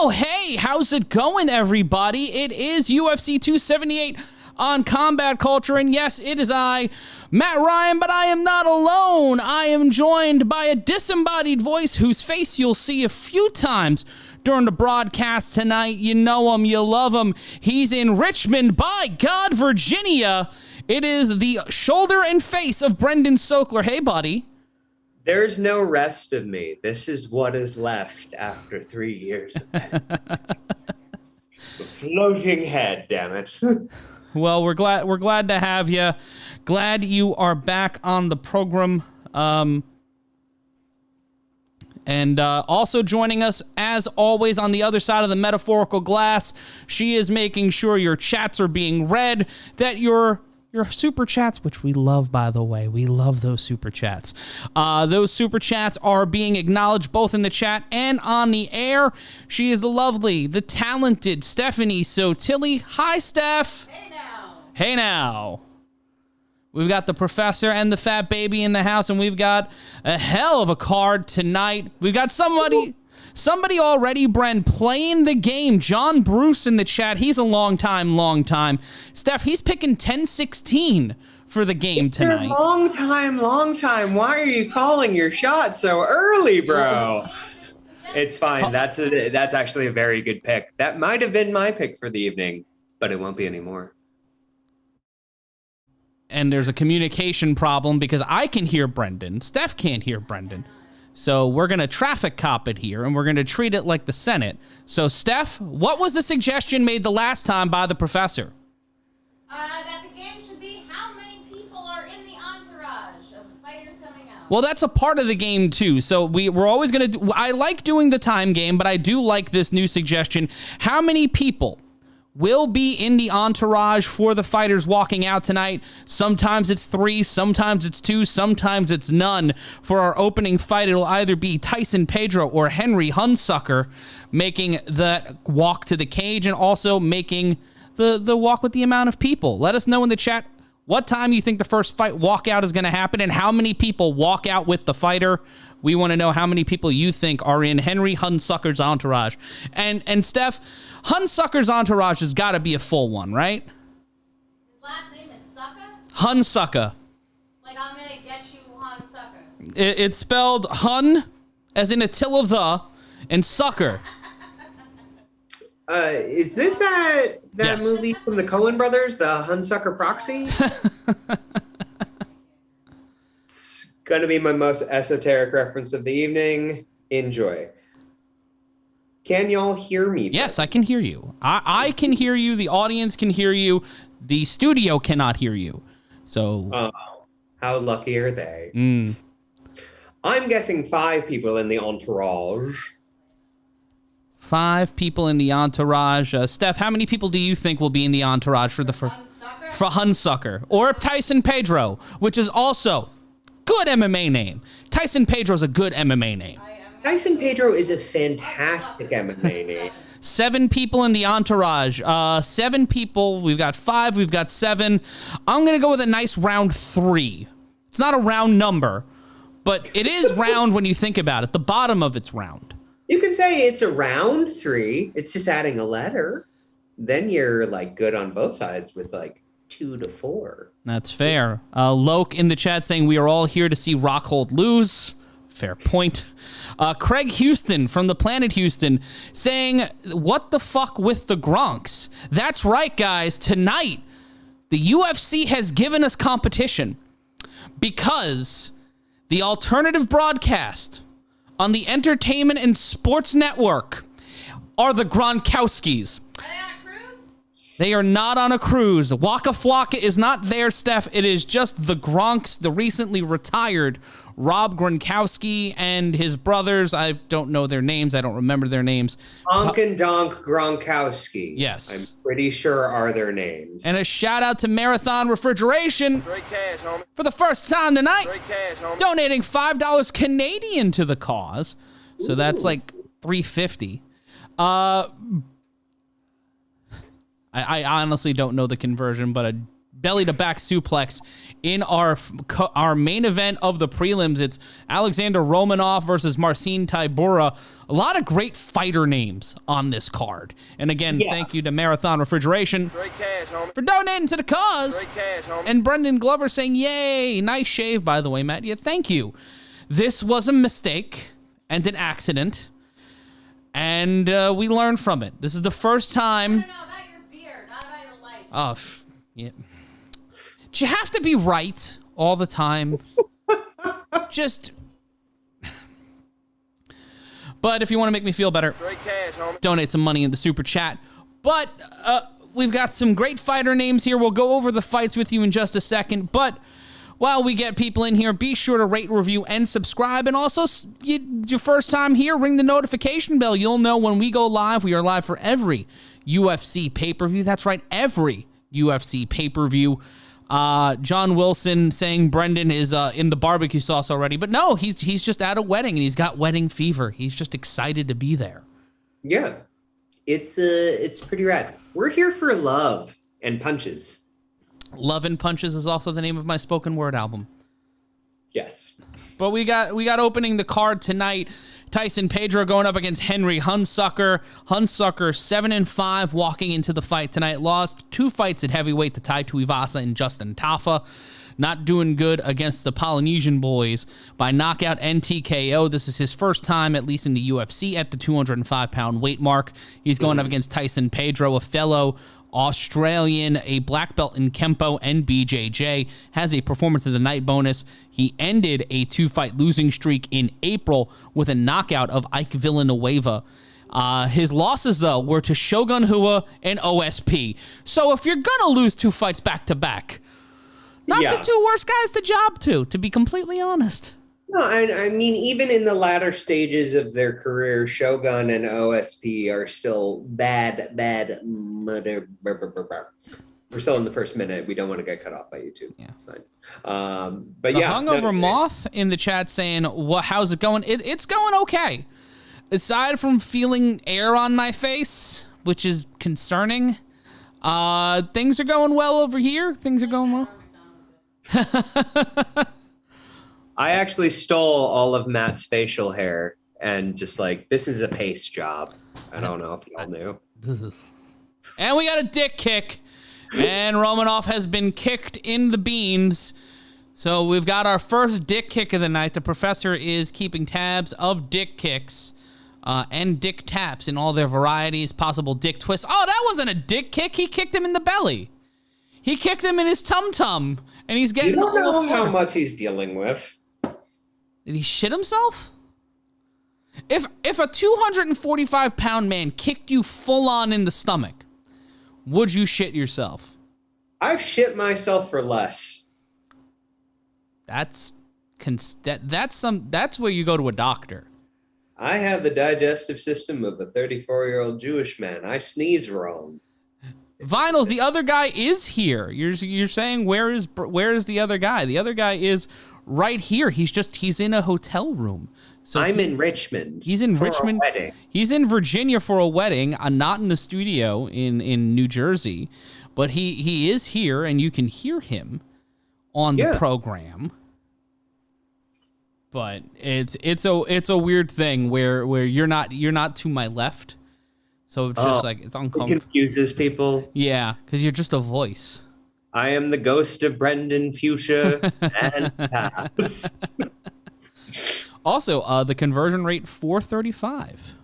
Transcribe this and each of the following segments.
Oh, hey, how's it going, everybody? It is UFC 278 on Combat Culture, and yes, it is I, Matt Ryan, but I am not alone. I am joined by a disembodied voice whose face you'll see a few times during the broadcast tonight. You know him, you love him. He's in Richmond, by God, Virginia. It is the shoulder and face of Brendan Sokler. Hey, buddy. There's no rest of me. This is what is left after 3 years of that. Floating head, damn it. Well, we're glad to have you. Glad you are back on the program. And also joining us, as always, on the other side of the metaphorical glass, she is making sure your chats are being read, that your super chats, which we love, by the way. We love those super chats. Those super chats are being acknowledged both in the chat and on the air. She is the lovely, the talented Stephanie Sotilli. Hi, Steph. Hey now. Hey now. We've got the professor and the fat baby in the house, and we've got a hell of a card tonight. We've got somebody already, Bren, playing the game. John Bruce in the chat. He's a long time. Steph, he's picking 10-16 for the game tonight. Long time. Why are you calling your shot so early, bro? It's fine. That's actually a very good pick. That might have been my pick for the evening, but it won't be anymore. And there's a communication problem because I can hear Brendan. Steph can't hear Brendan. So we're going to traffic cop it here, and we're going to treat it like the Senate. So, Steph, what was the suggestion made the last time by the professor? That the game should be how many people are in the entourage of the fighters coming out. Well, that's a part of the game, too. So we're always going to I like doing the time game, but I do like this new suggestion. How many people will be in the entourage for the fighters walking out tonight? Sometimes it's 3, sometimes it's 2, sometimes it's none. For our opening fight, it'll either be Tyson Pedro or Henry Hunsucker making that walk to the cage and also making the walk with the amount of people. Let us know in the chat what time you think the first fight walkout is going to happen and how many people walk out with the fighter. We want to know how many people you think are in Henry Hunsucker's entourage. And Steph, Hunsucker's entourage has got to be a full one, right? His last name is Sucker? Hunsucker. Like, I'm going to get you Hunsucker. It's spelled Hun, as in Attila the, and Sucker. Is this that Yes. movie from the Coen brothers, the Hunsucker Proxy? It's going to be my most esoteric reference of the evening. Enjoy. Can y'all hear me? Yes, I can hear you. I can hear you. The audience can hear you. The studio cannot hear you. So. Oh, how lucky are they? I'm guessing 5 people in the entourage. 5 people in the entourage. Steph, how many people do you think will be in the entourage for the first? For Hunsucker. Or Tyson Pedro, which is also good MMA name. Tyson Pedro's a good MMA name. Tyson Pedro is a fantastic MMA name. 7 people in the entourage. 7 people. We've got 5. We've got 7. I'm going to go with a nice round 3. It's not a round number, but it is round when you think about it. The bottom of it's round. You can say it's a round 3. It's just adding a letter. Then you're like good on both sides with like 2 to 4. That's fair. Loke in the chat saying we are all here to see Rockhold lose. Fair point. Craig Houston from the Planet Houston saying, what the fuck with the Gronks? That's right, guys. Tonight, the UFC has given us competition because the alternative broadcast on the Entertainment and Sports Network are the Gronkowskis. Are they on a cruise? They are not on a cruise. Waka Flocka is not there, Steph. It is just the Gronks, the recently retired Rob Gronkowski and his brothers. I don't know their names. I don't remember their names. Honk and Donk Gronkowski. Yes. I'm pretty sure are their names. And a shout out to Marathon Refrigeration Straight cash, homie. for the first time tonight, Straight cash, homie. donating $5 Canadian to the cause. So that's like $3.50. I honestly don't know the conversion, but belly to back suplex in our main event of the prelims. It's Alexander Romanov versus Marcin Tybura. A lot of great fighter names on this card. And again, thank you to Marathon Refrigeration for donating to the cause. And Brendan Glover saying, yay, nice shave, by the way, Matt. Yeah, thank you. This was a mistake and an accident, and we learned from it. This is the first time. No, about your beard, not about your life. Oh, yeah. Do you have to be right all the time? Just. But if you want to make me feel better, donate some money in the super chat. But we've got some great fighter names here. We'll go over the fights with you in just a second. But while we get people in here, be sure to rate, review, and subscribe. And also, your first time here, ring the notification bell. You'll know when we go live. We are live for every UFC pay-per-view. That's right, every UFC pay-per-view. John Wilson saying Brendan is in the barbecue sauce already. But no, he's just at a wedding, and he's got wedding fever. He's just excited to be there. Yeah, it's pretty rad. We're here for love and punches. Love and Punches is also the name of my spoken word album. Yes. But we got opening the card tonight. Tyson Pedro going up against Henry Hunsucker. Hunsucker 7-5 walking into the fight tonight. Lost 2 fights at heavyweight to Tai Tuivasa and Justin Tafa. Not doing good against the Polynesian boys by knockout and TKO. This is his first time, at least in the UFC, at the 205-pound weight mark. He's going up against Tyson Pedro, a fellow Australian, a black belt in Kempo and BJJ, has a performance of the night bonus. He ended a 2-fight losing streak in April with a knockout of Ike Villanueva. His losses, though, were to Shogun Rua and OSP. So if you're going to lose 2 fights back-to-back, not the 2 worst guys to job to be completely honest. No, I mean, even in the latter stages of their career, Shogun and OSP are still bad. We're still in the first minute. We don't want to get cut off by YouTube. Yeah, it's fine. But the Hungover Moth in the chat saying, how's it going? It's going okay. Aside from feeling air on my face, which is concerning, things are going well over here. Things are going well. I actually stole all of Matt's facial hair and just this is a paste job. I don't know if y'all knew. And we got a dick kick. And Romanov has been kicked in the beans. So we've got our first dick kick of the night. The professor is keeping tabs of dick kicks and dick taps in all their varieties, possible dick twists. Oh, that wasn't a dick kick. He kicked him in the belly. He kicked him in his tum-tum. And he's getting You don't know how much he's dealing with. Did he shit himself? If a 245-pound man kicked you full on in the stomach, would you shit yourself? I've shit myself for less. That's where you go to a doctor. I have the digestive system of a 34-year-old Jewish man. I sneeze wrong. Vinyls, the other guy is here. You're saying where is the other guy? The other guy is right here. He's in a hotel room. So I'm in Richmond. He's in Richmond. He's in Virginia for a wedding. Not in the studio in New Jersey, but he is here, and you can hear him on the program. But it's a weird thing where you're not to my left, so it's just it's uncomfortable. It confuses people. Yeah, because you're just a voice. I am the ghost of Brendan Fuchsia and past. Also, the conversion rate 435.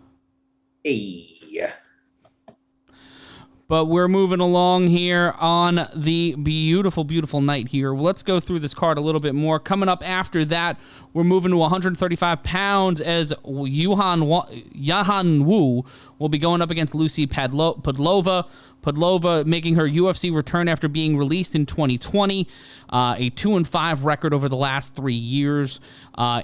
Hey. But we're moving along here on the beautiful, beautiful night here. Let's go through this card a little bit more. Coming up after that, we're moving to 135 pounds as Yanan Wu will be going up against Lucie Pudilova. Pudilova making her UFC return after being released in 2020. A 2-5 record over the last 3 years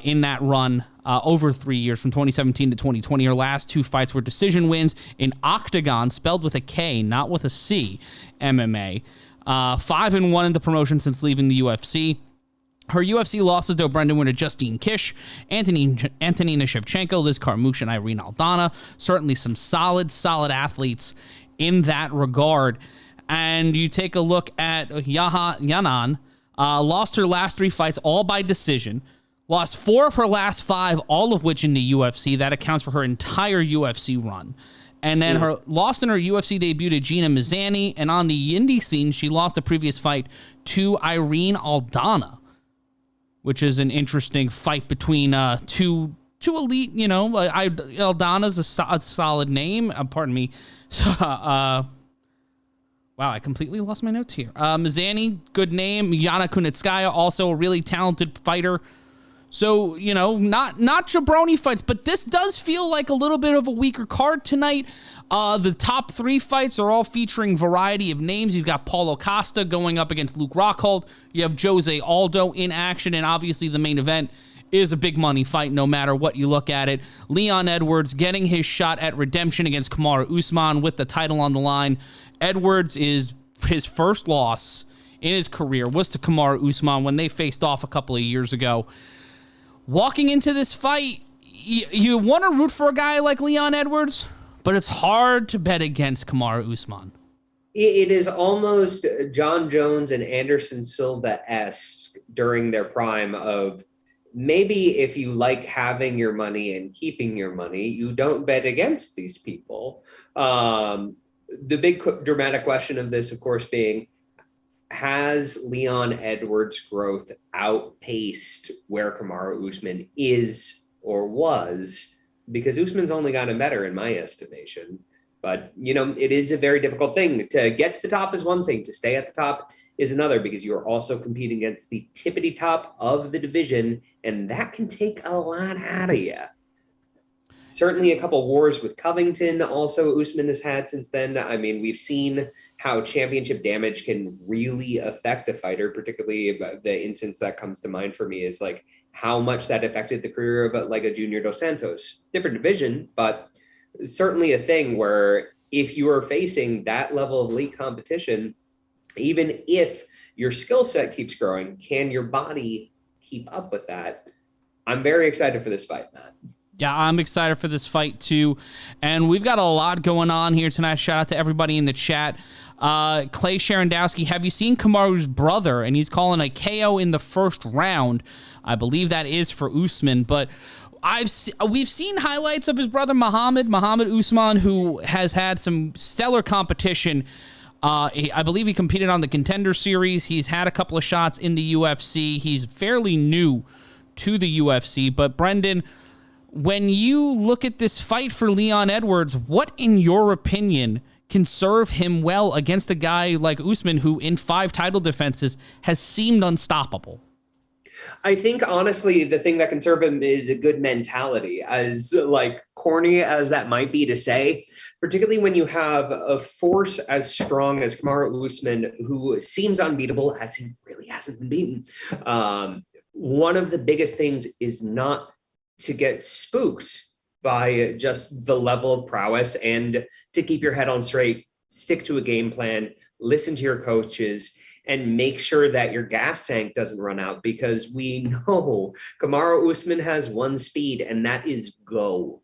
in that run. Over 3 years from 2017 to 2020. Her last 2 fights were decision wins in Octagon, spelled with a K, not with a C, MMA. 5-1 in the promotion since leaving the UFC. Her UFC losses, though, Brendan, were to Justine Kish, Antonina Shevchenko, Liz Carmouche, and Irene Aldana. Certainly some solid athletes in that regard. And you take a look at Yanan, lost her last 3 fights, all by decision. Lost 4 of her last 5, all of which in the UFC. That accounts for her entire UFC run. And then her lost in her UFC debut to Gina Mazzani. And on the indie scene, she lost the previous fight to Irene Aldana, which is an interesting fight between two elite, Aldana's a solid name. Pardon me. So, wow, I completely lost my notes here. Mazzani, good name. Yana Kunitskaya, also a really talented fighter. So, not jabroni fights, but this does feel like a little bit of a weaker card tonight. The top 3 fights are all featuring variety of names. You've got Paulo Costa going up against Luke Rockhold. You have Jose Aldo in action, and obviously the main event is a big money fight no matter what you look at it. Leon Edwards getting his shot at redemption against Kamaru Usman with the title on the line. Edwards is his first loss in his career was to Kamaru Usman when they faced off a couple of years ago. Walking into this fight, you want to root for a guy like Leon Edwards, but it's hard to bet against Kamaru Usman. It is almost John Jones and Anderson Silva-esque during their prime of maybe if you like having your money and keeping your money, you don't bet against these people. The big dramatic question of this, of course, being, has Leon Edwards' growth outpaced where Kamaru Usman is or was? Because Usman's only gotten better in my estimation. But, it is a very difficult thing. To get to the top is one thing. To stay at the top is another, because you're also competing against the tippity top of the division, and that can take a lot out of you. Certainly a couple wars with Covington also Usman has had since then. I mean, we've seen how championship damage can really affect a fighter, particularly the instance that comes to mind for me is like how much that affected the career of like a Junior Dos Santos. Different division, but certainly a thing where if you are facing that level of elite competition, even if your skill set keeps growing, can your body keep up with that? I'm very excited for this fight, Matt. Yeah, I'm excited for this fight too. And we've got a lot going on here tonight. Shout out to everybody in the chat. Clay Sharandowski, have you seen Kamaru's brother? And he's calling a KO in the first round. I believe that is for Usman, but we've seen highlights of his brother Muhammad Usman, who has had some stellar competition. I believe he competed on the Contender Series. He's had a couple of shots in the UFC. He's fairly new to the UFC. But Brendan, when you look at this fight for Leon Edwards, what, in your opinion, can serve him well against a guy like Usman, who in 5 title defenses has seemed unstoppable? I think, honestly, the thing that can serve him is a good mentality, as like corny as that might be to say, particularly when you have a force as strong as Kamaru Usman, who seems unbeatable as he really hasn't been beaten. One of the biggest things is not to get spooked by just the level of prowess and to keep your head on straight, stick to a game plan, listen to your coaches, and make sure that your gas tank doesn't run out, because we know Kamaru Usman has one speed, and that is go.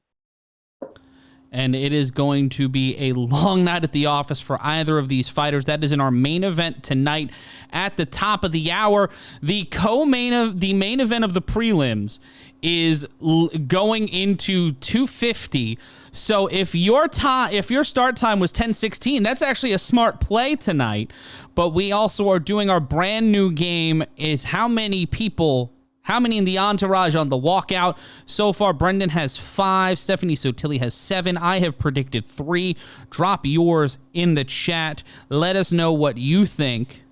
And it is going to be a long night at the office for either of these fighters. That is in our main event tonight at the top of the hour. The main event of the prelims is going into 2:50. So if your start time was 10:16, that's actually a smart play tonight. But we also are doing our brand new game, is how many in the entourage on the walkout. So far, Brendan has 5. Stephanie Sotilli has 7. I have predicted 3. Drop yours in the chat. Let us know what you think.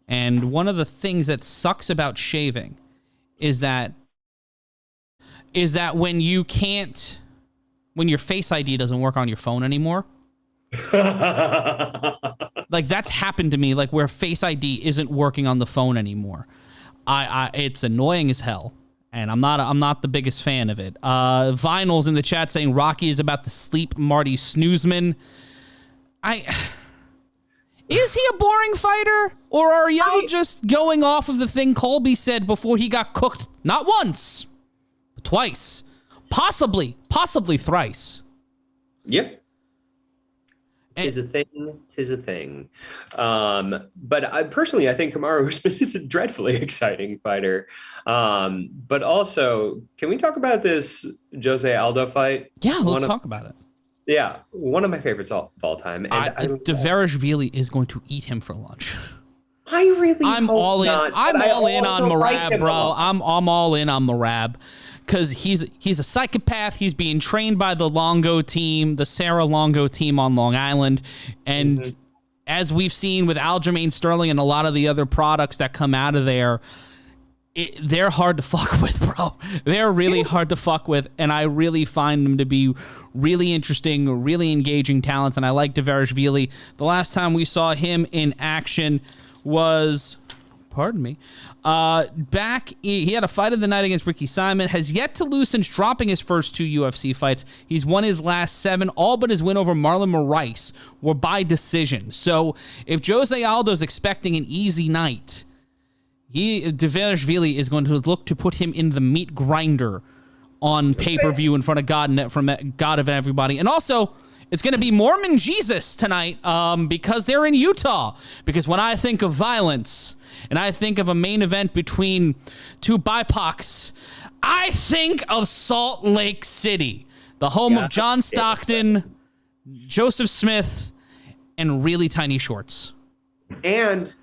And one of the things that sucks about shaving is that when your Face ID doesn't work on your phone anymore. Like, that's happened to me, like where Face ID isn't working on the phone anymore. It's annoying as hell, and I'm not the biggest fan of it. Vinyl's in the chat saying Rocky is about to sleep Marty Snoozman. Is he a boring fighter, or are y'all just going off of the thing Colby said before he got cooked? Not once, but twice, possibly thrice. Yep. 'Tis a thing. 'Tis a thing. But I think Kamaru Usman is a dreadfully exciting fighter. But also, can we talk about this Jose Aldo fight? Yeah, let's talk about it. Yeah, one of my favorites of all time. And Dvalishvili is going to eat him for lunch. I'm all in. Not, I'm all in on Merab, like bro. I'm all in on Merab. Because he's a psychopath. He's being trained by the Longo team, the Sarah Longo team on Long Island. And as we've seen with Aljamain Sterling and a lot of the other products that come out of there, they're hard to fuck with, bro. They're really hard to fuck with. And I really find them to be really interesting, really engaging talents. And I like Dvalishvili. The last time we saw him in action was... Pardon me. He had a fight of the night against Ricky Simon. Has yet to lose since dropping his first 2 UFC fights. He's won his last 7. All but his win over Marlon Moraes were by decision. So if Jose Aldo's expecting an easy night, Dvalishvili is going to look to put him in the meat grinder on pay-per-view in front of God of everybody. And also, it's going to be Mormon Jesus tonight because they're in Utah. Because when I think of violence and I think of a main event between 2 BIPOCs, I think of Salt Lake City, the home of John Stockton, Joseph Smith, and really tiny shorts. And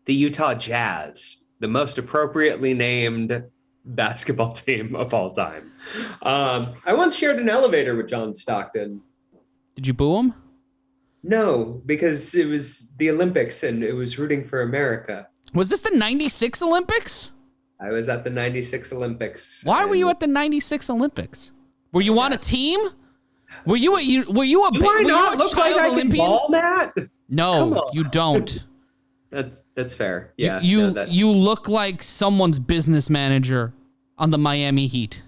the Utah Jazz, the most appropriately named basketball team of all time. I once shared an elevator with John Stockton. Did you boo him? No, because it was the Olympics and it was rooting for America. Was this the 96 Olympics? I was at the 96 Olympics. Why were you at the 96 Olympics? Were you on a team? Were you a Do I not look like I can ball, Matt? No, you don't. That's fair. Yeah. You look like someone's business manager on the Miami Heat.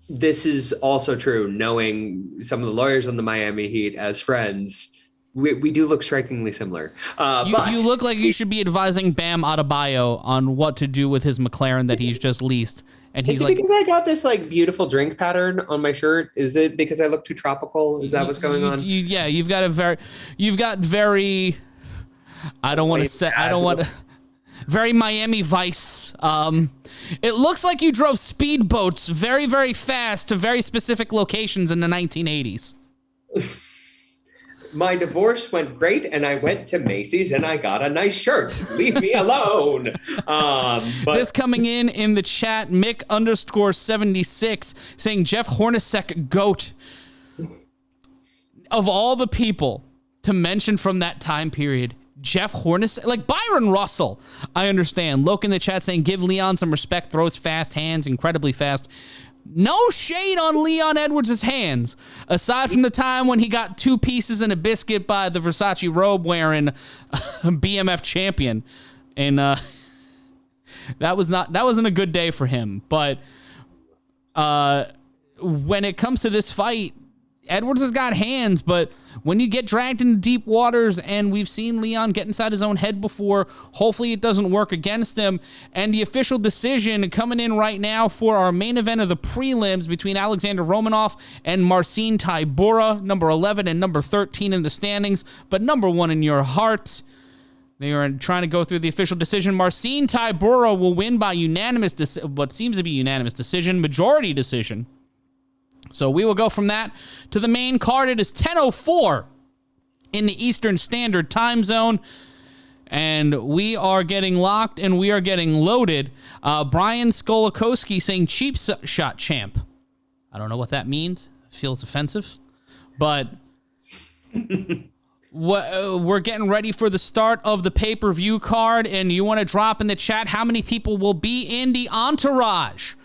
This is also true. Knowing some of the lawyers on the Miami Heat as friends, we do look strikingly similar. But you look like you should be advising Bam Adebayo on what to do with his McLaren that he's just leased. And he's like, because I got this like beautiful drink pattern on my shirt? Is it because I look too tropical? Is that what's going on? You've got very. I don't want to say. I don't want to. Very Miami Vice. It looks like you drove speedboats very, very fast to very specific locations in the 1980s. My divorce went great, and I went to Macy's, and I got a nice shirt. Leave me alone. But this coming in the chat, Mick_76 saying Jeff Hornacek GOAT. Of all the people to mention from that time period, Jeff Hornacek, like Byron Russell, I understand. Loke in the chat saying, give Leon some respect, throws fast hands, incredibly fast. No shade on Leon Edwards' hands, aside from the time when he got 2 pieces and a biscuit by the Versace robe-wearing BMF champion. And that wasn't a good day for him. But when it comes to this fight, Edwards has got hands, but when you get dragged into deep waters, and we've seen Leon get inside his own head before, hopefully it doesn't work against him. And the official decision coming in right now for our main event of the prelims between Alexander Romanov and Marcin Tybura, number 11 and number 13 in the standings, but number 1 in your hearts. They are trying to go through the official decision. Marcin Tybura will win by what seems to be unanimous decision, majority decision. So we will go from that to the main card. It is 10:04 in the Eastern Standard Time Zone. And we are getting locked and we are getting loaded. Brian Skolakowski saying cheap shot champ. I don't know what that means. It feels offensive. But we're getting ready for the start of the pay-per-view card. And you want to drop in the chat how many people will be in the entourage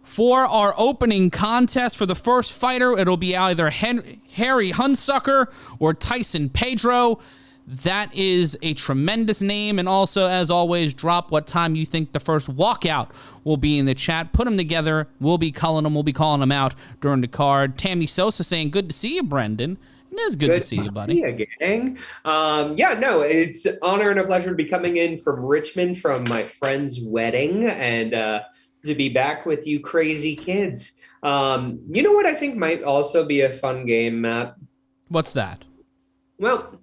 for our opening contest. For the first fighter, it'll be either Harry Hunsucker or Tyson Pedro. That is a tremendous name. And also, as always, drop what time you think the first walkout will be in the chat. Put them together. We'll be calling them. We'll be calling them out during the card. Tammy Sosa saying, good to see you, Brendan. It is good to see you, buddy. See you, gang. It's an honor and a pleasure to be coming in from Richmond from my friend's wedding and to be back with you crazy kids. You know what I think might also be a fun game, Matt? What's that? Well,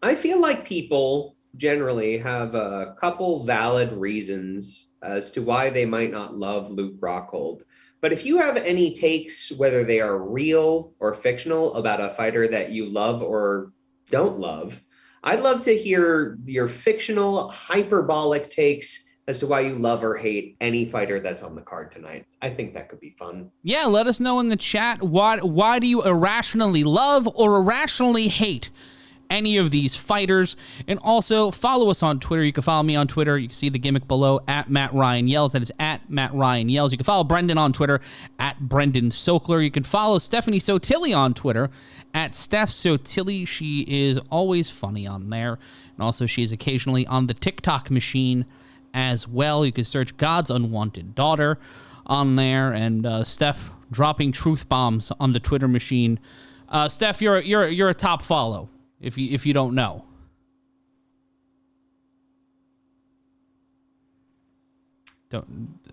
I feel like people generally have a couple valid reasons as to why they might not love Luke Rockhold. But if you have any takes, whether they are real or fictional, about a fighter that you love or don't love, I'd love to hear your fictional, hyperbolic takes as to why you love or hate any fighter that's on the card tonight. I think that could be fun. Yeah, let us know in the chat. Why do you irrationally love or irrationally hate any of these fighters? And also follow us on Twitter. You can follow me on Twitter. You can see the gimmick below at Matt Ryan Yells. That is at Matt Ryan Yells. You can follow Brendan on Twitter at Brendan Sokler. You can follow Stephanie Sotilli on Twitter at Steph Sotilli. She is always funny on there. And also she is occasionally on the TikTok machine as well. You can search God's Unwanted Daughter on there, and Steph dropping truth bombs on the Twitter machine. Steph, you're a top follow if you don't know.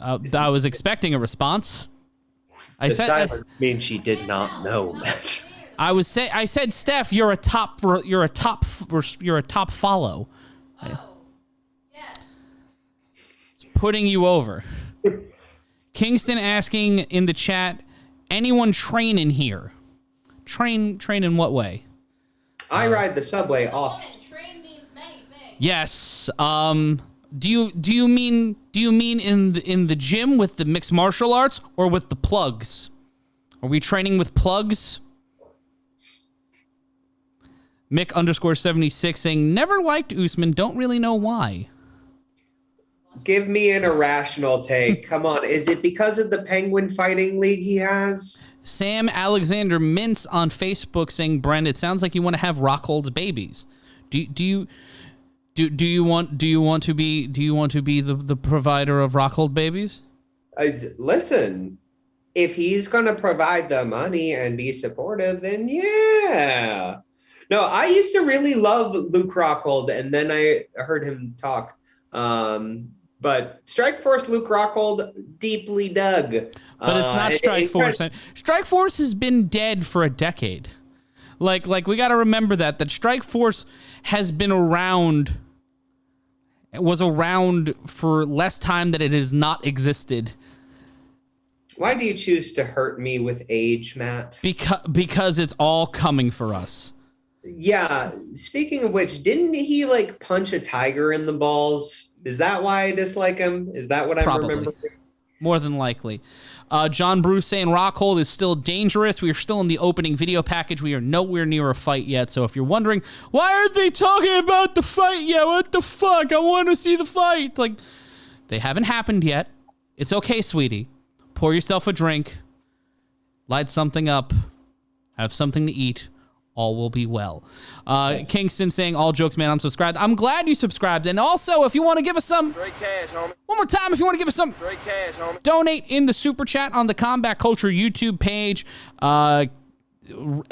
I was expecting a response. I said means she did not know that. I said Steph, you're a top follow. Putting you over. Kingston asking in the chat, anyone train in here? Train in what way? I ride the subway off. Train means many things. Yes. Do you mean in the gym with the mixed martial arts or with the plugs? Are we training with plugs? Mick_76 saying, never liked Usman, don't really know why. Give me an irrational take. Come on. Is it because of the Penguin Fighting League he has? Sam Alexander Mintz on Facebook saying, Brent, it sounds like you want to have Rockhold's babies. Do you want to be the provider of Rockhold babies? Listen, if he's going to provide the money and be supportive, then yeah. No, I used to really love Luke Rockhold, and then I heard him talk. But Strikeforce Luke Rockhold deeply dug. But it's not Strikeforce. Strikeforce has been dead for a decade. Like we got to remember that Strikeforce has been around. It was around for less time than it has not existed. Why do you choose to hurt me with age, Matt? Because it's all coming for us. Yeah. Speaking of which, didn't he punch a tiger in the balls? Is that why I dislike him? Is that what I'm remembering? More than likely. John Bruce saying Rockhold is still dangerous. We are still in the opening video package. We are nowhere near a fight yet. So if you're wondering, why aren't they talking about the fight yet? What the fuck? I want to see the fight. They haven't happened yet. It's okay, sweetie. Pour yourself a drink. Light something up. Have something to eat. All will be well. Yes. Kingston saying, all jokes, man, I'm subscribed. I'm glad you subscribed. And also, if you want to give us some... Straight cash, homie. One more time, if you want to give us some... Straight cash, homie. Donate in the Super Chat on the Combat Culture YouTube page.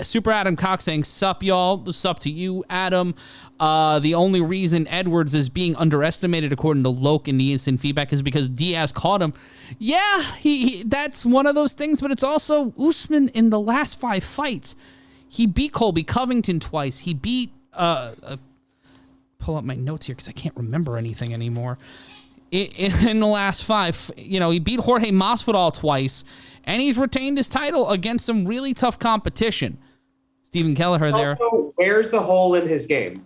Super Adam Cox saying, sup, y'all. Sup to you, Adam. The only reason Edwards is being underestimated, according to Loke in the instant feedback, is because Diaz caught him. Yeah, he that's one of those things, but it's also Usman in the last 5 fights. He beat Colby Covington twice. He beat... pull up my notes here because I can't remember anything anymore. In the last 5, he beat Jorge Masvidal twice, and he's retained his title against some really tough competition. Stephen Kelleher there. Also, where's the hole in his game?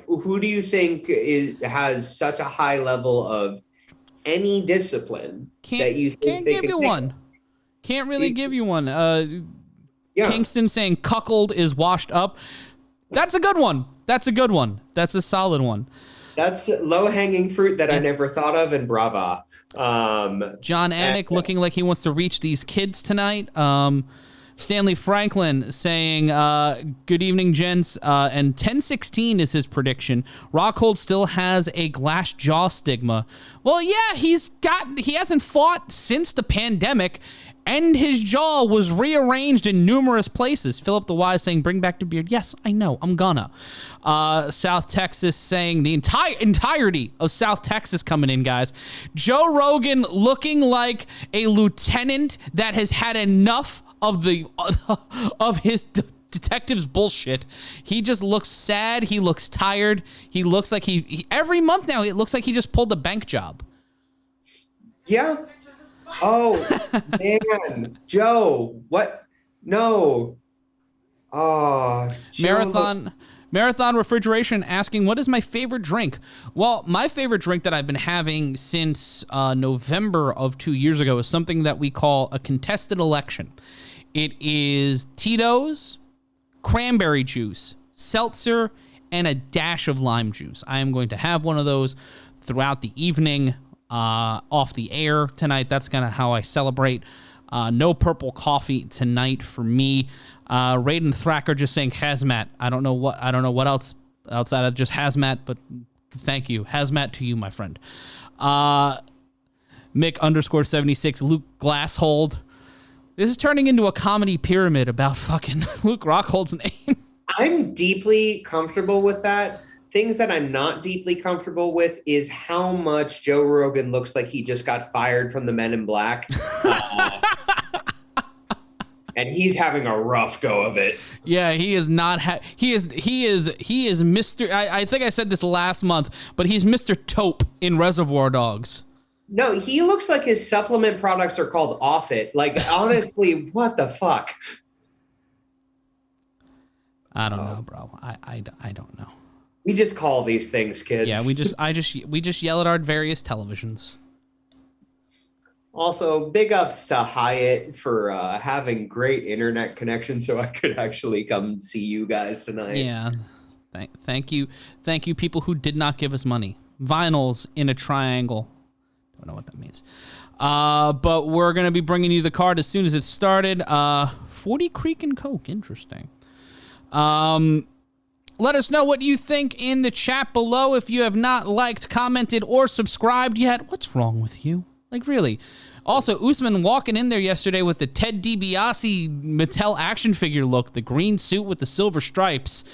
Who do you think has such a high level of any discipline that you think can't give you one? Can't really give you one. Yeah. Kingston saying cuckold is washed up. That's a good one. That's a solid one. That's low-hanging fruit that I never thought of, and brava. John Anik looking like he wants to reach these kids tonight. Stanley Franklin saying, good evening, gents. And 1016 is his prediction. Rockhold still has a glass jaw stigma. Well, yeah, he hasn't fought since the pandemic, and his jaw was rearranged in numerous places. Philip the Wise saying, bring back the beard. Yes, I know. I'm gonna. South Texas saying the entirety of South Texas coming in, guys. Joe Rogan looking like a lieutenant that has had enough of his detective's bullshit. He just looks sad. He looks tired. He looks like he every month now, it looks like he just pulled a bank job. Yeah. Oh, man. Joe, what? No. Oh, Marathon Refrigeration asking, what is my favorite drink? Well, my favorite drink that I've been having since November of 2 years ago is something that we call a contested election. It is Tito's, cranberry juice, seltzer, and a dash of lime juice. I am going to have one of those throughout the evening off the air tonight. That's kind of how I celebrate. No purple coffee tonight for me. Raiden Thacker just saying hazmat. I don't know what else outside of just hazmat, but thank you. Hazmat to you, my friend. Mick_76, Luke Glasshold. This is turning into a comedy pyramid about fucking Luke Rockhold's name. I'm deeply comfortable with that. Things that I'm not deeply comfortable with is how much Joe Rogan looks like he just got fired from the Men in Black. And he's having a rough go of it. Yeah, he is not. He is Mr. I think I said this last month, but he's Mr. Taupe in Reservoir Dogs. No, he looks like his supplement products are called Off It. Like, honestly, what the fuck? I don't know, bro. I don't know. We just call these things, kids. Yeah, we just yell at our various televisions. Also, big ups to Hyatt for having great internet connection so I could actually come see you guys tonight. Yeah. Thank you, people who did not give us money. Vinyls in a triangle. Don't know what that means. But we're going to be bringing you the card as soon as it started. 40 Creek and Coke. Interesting. Let us know what you think in the chat below. If you have not liked, commented, or subscribed yet, what's wrong with you? Like, really? Also, Usman walking in there yesterday with the Ted DiBiase Mattel action figure look, the green suit with the silver stripes.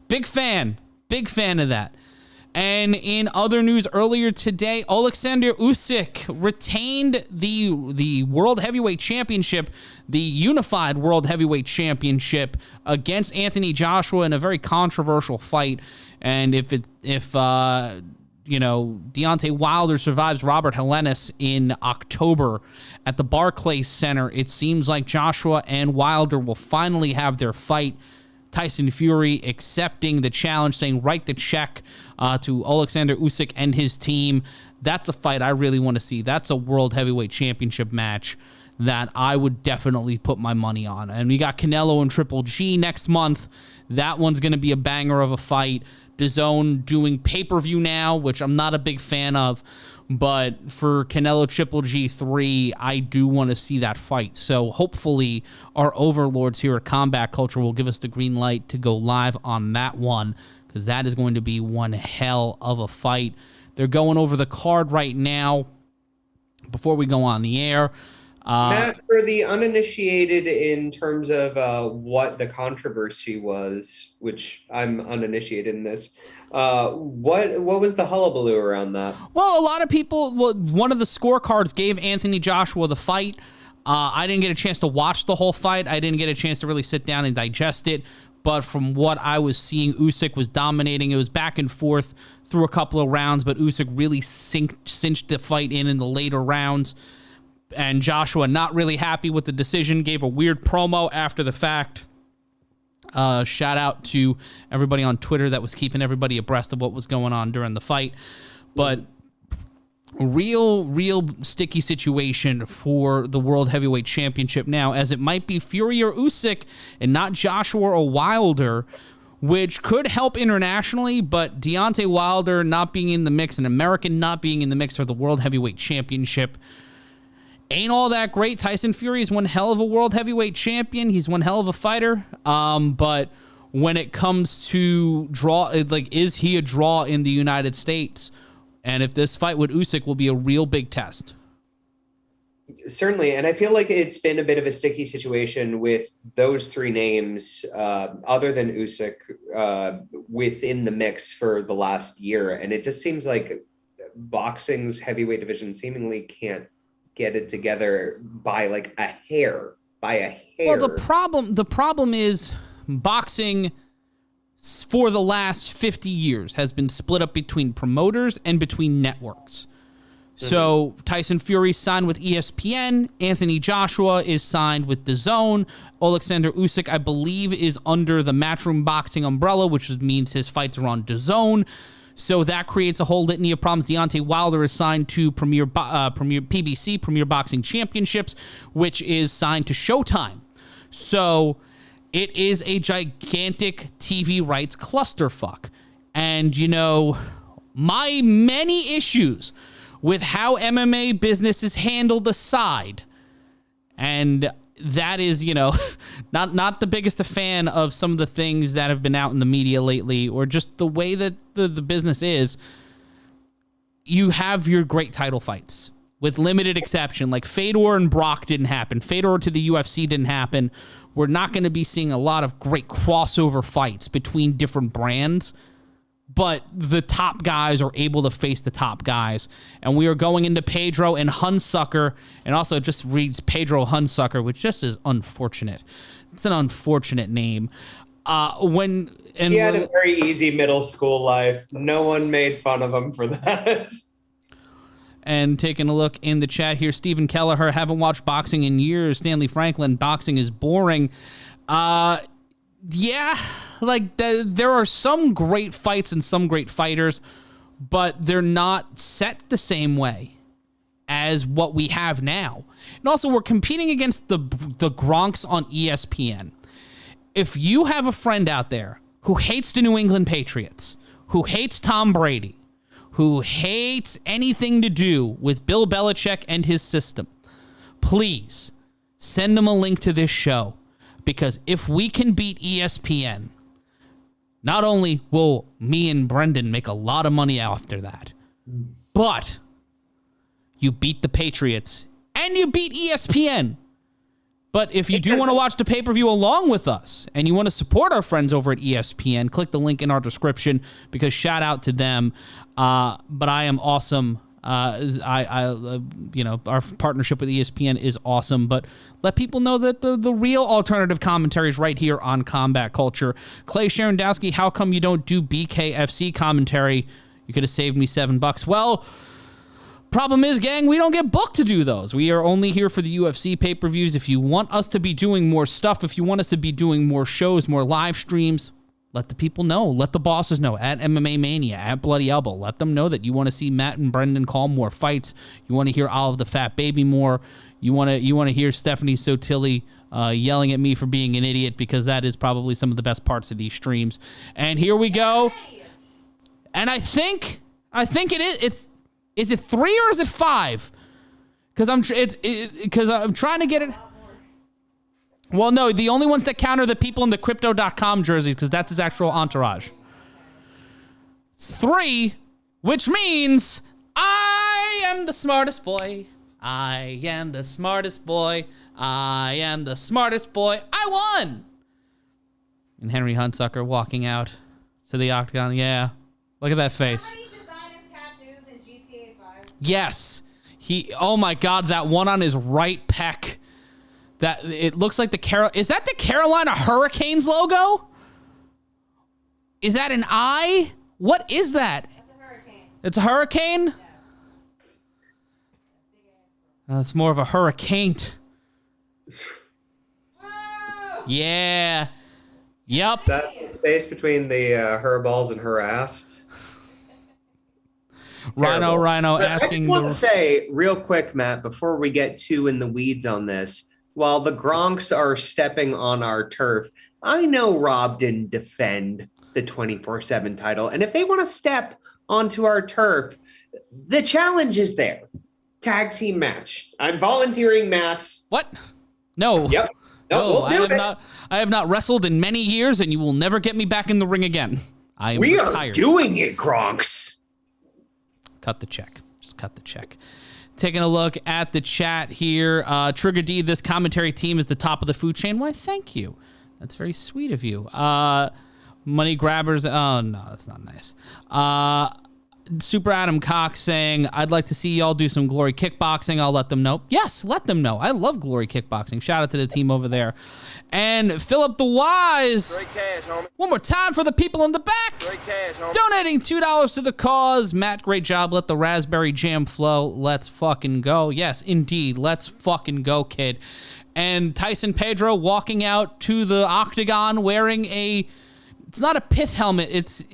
Big fan of that. And in other news earlier today, Alexander Usyk retained the World Heavyweight Championship, the Unified World Heavyweight Championship against Anthony Joshua in a very controversial fight. And if Deontay Wilder survives Robert Helenius in October at the Barclays Center, it seems like Joshua and Wilder will finally have their fight. Tyson Fury accepting the challenge, saying write the check to Alexander Usyk and his team. That's a fight I really want to see. That's a World Heavyweight Championship match that I would definitely put my money on. And we got Canelo and Triple G next month. That one's going to be a banger of a fight. DAZN doing pay-per-view now, which I'm not a big fan of. But for Canelo Triple G3, I do want to see that fight. So hopefully our overlords here at Combat Culture will give us the green light to go live on that one, because that is going to be one hell of a fight. They're going over the card right now before we go on the air. Matt, for the uninitiated in terms of what the controversy was, which I'm uninitiated in this, what was the hullabaloo around that? Well, a lot of people, one of the scorecards gave Anthony Joshua the fight. I didn't get a chance to watch the whole fight. I didn't get a chance to really sit down and digest it. But from what I was seeing, Usyk was dominating. It was back and forth through a couple of rounds, but Usyk really cinched the fight in the later rounds. And Joshua, not really happy with the decision, gave a weird promo after the fact. Shout out to everybody on Twitter that was keeping everybody abreast of what was going on during the fight. But real sticky situation for the World Heavyweight Championship now, as it might be Fury or Usyk and not Joshua or Wilder, which could help internationally, but Deontay Wilder not being in the mix, an American not being in the mix for the World Heavyweight Championship, ain't all that great. Tyson Fury is one hell of a world heavyweight champion. He's one hell of a fighter. But when it comes to draw, is he a draw in the United States? And if this fight with Usyk will be a real big test. Certainly. And I feel like it's been a bit of a sticky situation with those three names, other than Usyk, within the mix for the last year. And it just seems like boxing's heavyweight division seemingly can't get it together by a hair. Well, the problem is boxing for the last 50 years has been split up between promoters and between networks. So Tyson Fury signed with ESPN. Anthony Joshua is signed with DAZN. Alexander Usyk, I believe, is under the Matchroom Boxing umbrella, which means his fights are on DAZN. So that creates a whole litany of problems. Deontay Wilder is signed to Premier PBC, Premier Boxing Championships, which is signed to Showtime. So it is a gigantic TV rights clusterfuck. And, you know, my many issues with how MMA business is handled aside, and that is, you know, not the biggest a fan of some of the things that have been out in the media lately, or just the way that the business is. You have your great title fights, with limited exception. Like Fedor and Brock didn't happen. Fedor to the UFC didn't happen. We're not going to be seeing a lot of great crossover fights between different brands, but the top guys are able to face the top guys. And we are going into Pedro and Hunsucker, and also it just reads Pedro Hunsucker, which just is unfortunate. It's an unfortunate name. He had a very easy middle school life. No one made fun of him for that. And taking a look in the chat here, Stephen Kelleher, haven't watched boxing in years. Stanley Franklin, boxing is boring. Yeah, like there are some great fights and some great fighters, but they're not set the same way as what we have now. And also, we're competing against the Gronks on ESPN. If you have a friend out there who hates the New England Patriots, who hates Tom Brady, who hates anything to do with Bill Belichick and his system, please send them a link to this show. Because if we can beat ESPN, not only will me and Brendan make a lot of money after that, but you beat the Patriots and you beat ESPN. But if you do want to watch the pay-per-view along with us and you want to support our friends over at ESPN, click the link in our description, because shout out to them. But I am awesome. You know, our partnership with ESPN is awesome, but let people know that the real alternative commentary is right here on Combat Culture. Clay Sharondowski, how come you don't do BKFC commentary? You could have saved me $7. Well, problem is, gang, we don't get booked to do those. We are only here for the UFC pay-per-views. If you want us to be doing more stuff, if you want us to be doing more shows, more live streams, let the people know. Let the bosses know at MMA Mania, at Bloody Elbow. Let them know that you want to see Matt and Brendan call more fights. You want to hear Olive the Fat Baby more. You want to hear Stephanie Sotilli yelling at me for being an idiot, because that is probably some of the best parts of these streams. And here we go. And I think it is. Is it 3 or is it 5? Because I'm trying to get it. Well, no, the only ones that count are the people in the Crypto.com jerseys, because that's his actual entourage. It's 3, which means I am the smartest boy. I am the smartest boy. I am the smartest boy. I won! And Henry Hunsucker walking out to the Octagon. Yeah, look at that face. Somebody designed his tattoos in GTA 5. Yes. Oh my God, that one on his right pec. That it looks like is that the Carolina Hurricanes logo? Is that an eye? What is that? That's a hurricane. It's a hurricane? Yeah. It's more of a hurricane. Whoa! Yeah. Yep. Is that the space between the her balls and her ass? Rhino But asking. I just want to say real quick, Matt, before we get too in the weeds on this, while the Gronks are stepping on our turf, I know Rob didn't defend the 24/7 title. And if they want to step onto our turf, the challenge is there. Tag team match. I'm volunteering mats. What? No. Yep. No, We'll I have not wrestled in many years, and you will never get me back in the ring again. I am We retired. are doing it, Gronks. Cut the check. Just cut the check. Taking a look at the chat here. Trigger D, this commentary team is the top of the food chain. Why, thank you. That's very sweet of you. Money grabbers. Oh, no, that's not nice. Super Adam Cox saying, I'd like to see y'all do some Glory Kickboxing. I'll let them know. Yes, let them know. I love Glory Kickboxing. Shout out to the team over there. And Philip the Wise. Great cash, homie. One more time for the people in the back. Great cash, homie. Donating $2 to the cause. Matt, great job. Let the raspberry jam flow. Let's fucking go. Yes, indeed. Let's fucking go, kid. And Tyson Pedro walking out to the Octagon wearing it's not a pith helmet. It's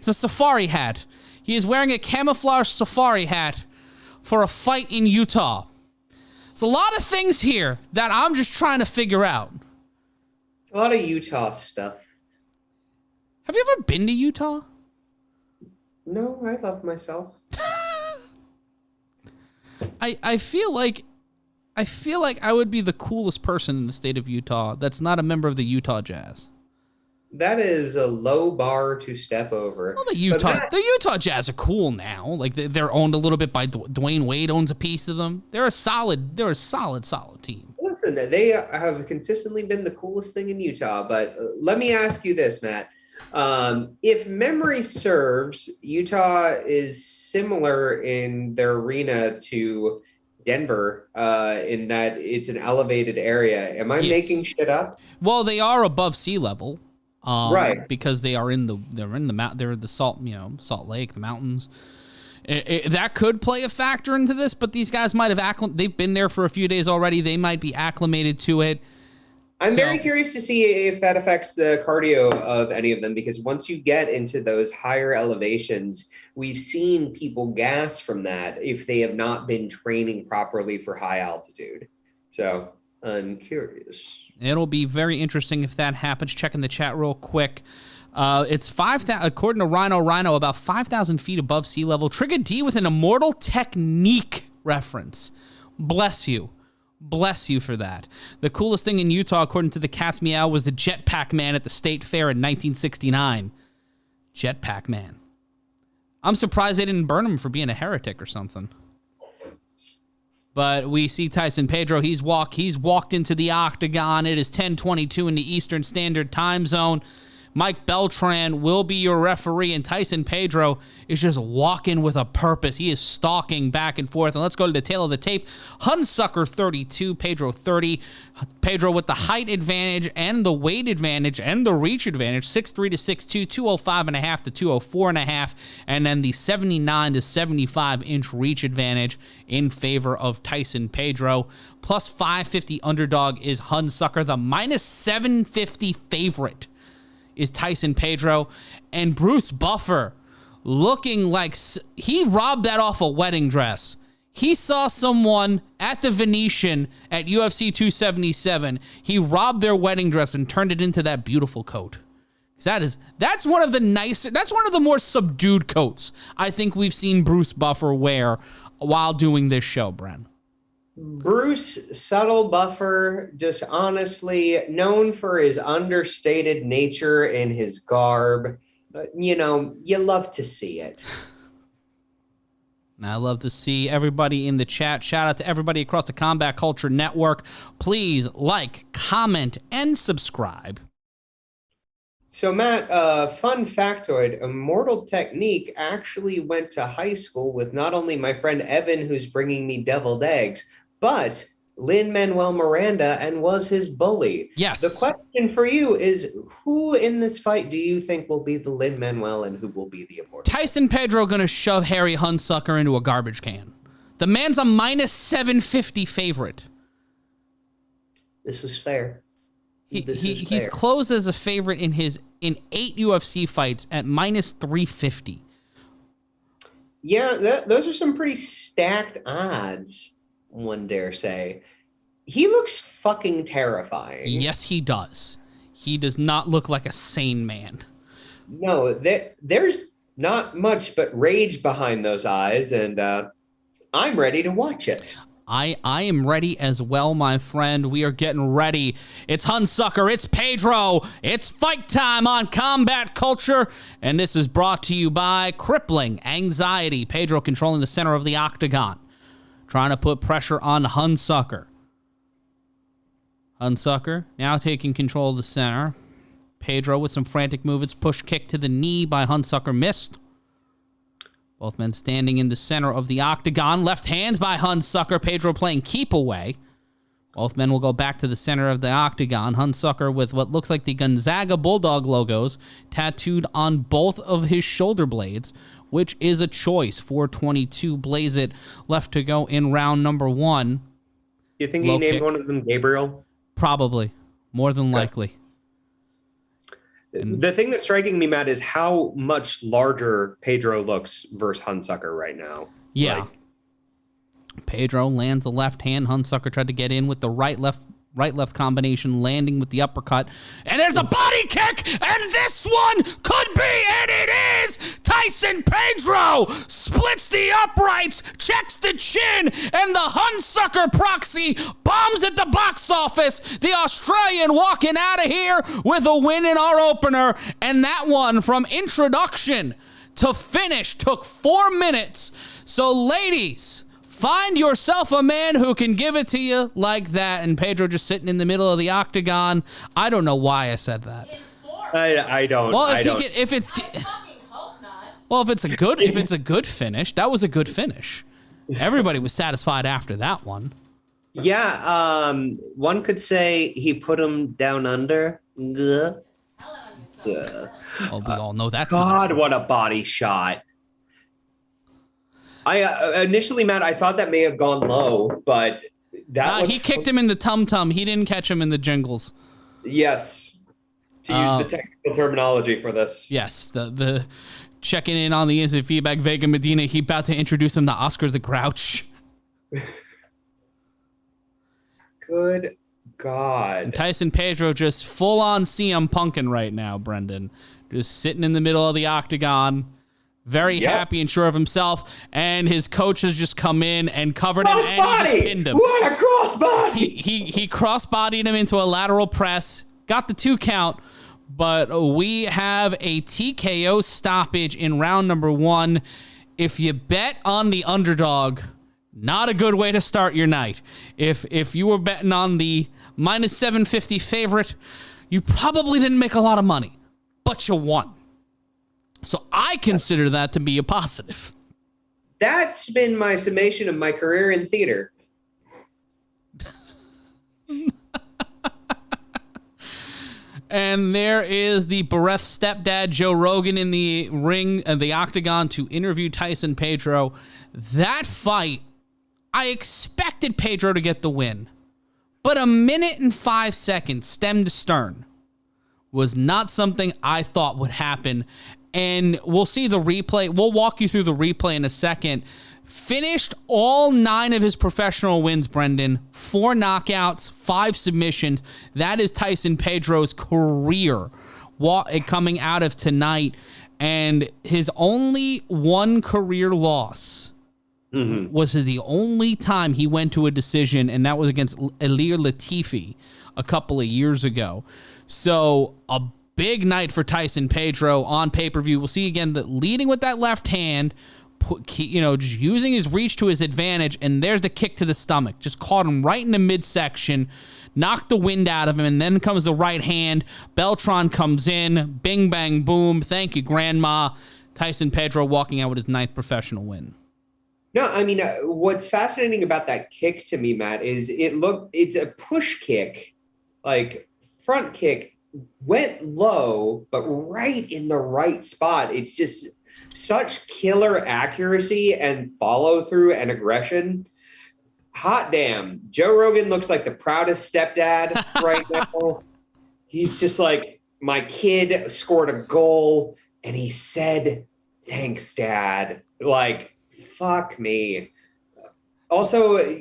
a safari hat. He is wearing a camouflage safari hat for a fight in Utah. It's a lot of things here that I'm just trying to figure out. A lot of Utah stuff. Have you ever been to Utah? No, I love myself. I feel like I would be the coolest person in the state of Utah that's not a member of the Utah Jazz. That is a low bar to step over. Well, the Utah Jazz are cool now. Like they're owned a little bit by Dwayne Wade owns a piece of them. They're a solid team. Listen, they have consistently been the coolest thing in Utah. But let me ask you this, Matt. If memory serves, Utah is similar in their arena to Denver in that it's an elevated area. Am I making shit up? Well, they are above sea level. Right, because they're in the Salt Lake, the mountains. That could play a factor into this, but these guys might have they've been there for a few days already. They might be acclimated to it. I'm very curious to see if that affects the cardio of any of them, because once you get into those higher elevations, we've seen people gas from that if they have not been training properly for high altitude. So I'm curious. It'll be very interesting if that happens. Checking the chat real quick. It's 5,000, according to Rhino, about 5,000 feet above sea level. Trigger D with an Immortal Technique reference. Bless you. Bless you for that. The coolest thing in Utah, according to the Cat's Meow, was the Jetpack Man at the State Fair in 1969. Jetpack Man. I'm surprised they didn't burn him for being a heretic or something. But we see Tyson Pedro. He's walked into the Octagon. It is 10:22 in the Eastern Standard Time Zone. Mike Beltran will be your referee, and Tyson Pedro is just walking with a purpose. He is stalking back and forth. And let's go to the tail of the tape. Hunsucker 32, Pedro 30. Pedro with the height advantage and the weight advantage and the reach advantage, 6'3" to 6'2", 205.5 to 204.5, and then the 79 to 75-inch reach advantage in favor of Tyson Pedro. Plus 550 underdog is Hunsucker. The minus 750 favorite is Tyson Pedro. And Bruce Buffer looking like he robbed that off a wedding dress. He saw someone at the Venetian at UFC 277. He robbed their wedding dress and turned it into that beautiful coat. That's one of the more subdued coats I think we've seen Bruce Buffer wear while doing this show, Bren. Bruce Subtle Buffer, just honestly known for his understated nature and his garb. You love to see it. I love to see everybody in the chat. Shout out to everybody across the Combat Culture Network. Please like, comment, and subscribe. So, Matt, fun factoid, Immortal Technique actually went to high school with not only my friend Evan, who's bringing me deviled eggs, but Lin-Manuel Miranda, and was his bully. Yes. The question for you is, who in this fight do you think will be the Lin-Manuel and who will be the Immortal? Tyson Pedro going to shove Harry Hunsucker into a garbage can. The man's a minus 750 favorite. This was fair. He's closed as a favorite in 8 UFC fights at minus 350. Yeah, those are some pretty stacked odds, one dare say. He looks fucking terrifying. Yes, he does. He does not look like a sane man. No, there's not much but rage behind those eyes, and I'm ready to watch it. I am ready as well, my friend. We are getting ready. It's Hunsucker. It's Pedro. It's fight time on Combat Culture. And this is brought to you by Crippling Anxiety. Pedro controlling the center of the Octagon, trying to put pressure on Hunsucker. Hunsucker now taking control of the center. Pedro with some frantic movements. Push kick to the knee by Hunsucker, missed. Both men standing in the center of the octagon. Left hands by Hunsucker. Pedro playing keep away. Both men will go back to the center of the octagon. Hunsucker with what looks like the Gonzaga Bulldog logos tattooed on both of his shoulder blades, which is a choice. 422 blaze it left to go in round number 1. Do you think he named one of them Gabriel? Probably. More than likely. The thing that's striking me, Matt, is how much larger Pedro looks versus Hunsucker right now. Yeah. Pedro lands the left hand. Hunsucker tried to get in with the right-left combination, landing with the uppercut. And there's a body kick, and this one could be, and it is! Tyson Pedro splits the uprights, checks the chin, and the Hunsucker proxy bombs at the box office. The Australian walking out of here with a win in our opener, and that one from introduction to finish took 4 minutes. So, ladies, find yourself a man who can give it to you like that. And Pedro just sitting in the middle of the octagon. I don't know why I said that. I don't. Well, If it's a good finish, that was a good finish. Everybody was satisfied after that one. Yeah, one could say he put him down under. Well, we all know that's God, what a body shot. I initially, Matt, I thought that may have gone low, but he kicked him in the tum-tum. He didn't catch him in the jingles. Yes, to use the technical terminology for this. Yes, the checking in on the instant feedback. Vega Medina, he about to introduce him to Oscar the Grouch. Good God. And Tyson Pedro just full-on CM Punkin' right now, Brendan. Just sitting in the middle of the octagon. Very happy and sure of himself, and his coach has just come in and covered him, and he just pinned him. What a crossbody! He crossbodied him into a lateral press, got the 2 count, but we have a TKO stoppage in round number 1. If you bet on the underdog, not a good way to start your night. If you were betting on the minus 750 favorite, you probably didn't make a lot of money, but you won. So I consider that to be a positive. That's been my summation of my career in theater. And there is the bereft stepdad, Joe Rogan, in the ring, the octagon, to interview Tyson Pedro. That fight, I expected Pedro to get the win. But 1 minute and 5 seconds, stem to stern, was not something I thought would happen. And we'll see the replay. We'll walk you through the replay in a second. Finished all 9 of his professional wins, Brendan. 4 knockouts, 5 submissions. That is Tyson Pedro's career coming out of tonight. And his only 1 career loss was the only time he went to a decision, and that was against Ilir Latifi a couple of years ago. So a big night for Tyson Pedro on pay-per-view. We'll see again that leading with that left hand, just using his reach to his advantage, and there's the kick to the stomach. Just caught him right in the midsection, knocked the wind out of him, and then comes the right hand. Beltran comes in, bing, bang, boom. Thank you, Grandma. Tyson Pedro walking out with his 9th professional win. No, I mean, what's fascinating about that kick to me, Matt, is it's a push kick, like front kick, went low, but right in the right spot. It's just such killer accuracy and follow through and aggression. Hot damn. Joe Rogan looks like the proudest stepdad right now. He's just like, my kid scored a goal and he said, "Thanks, Dad." Like, fuck me. Also,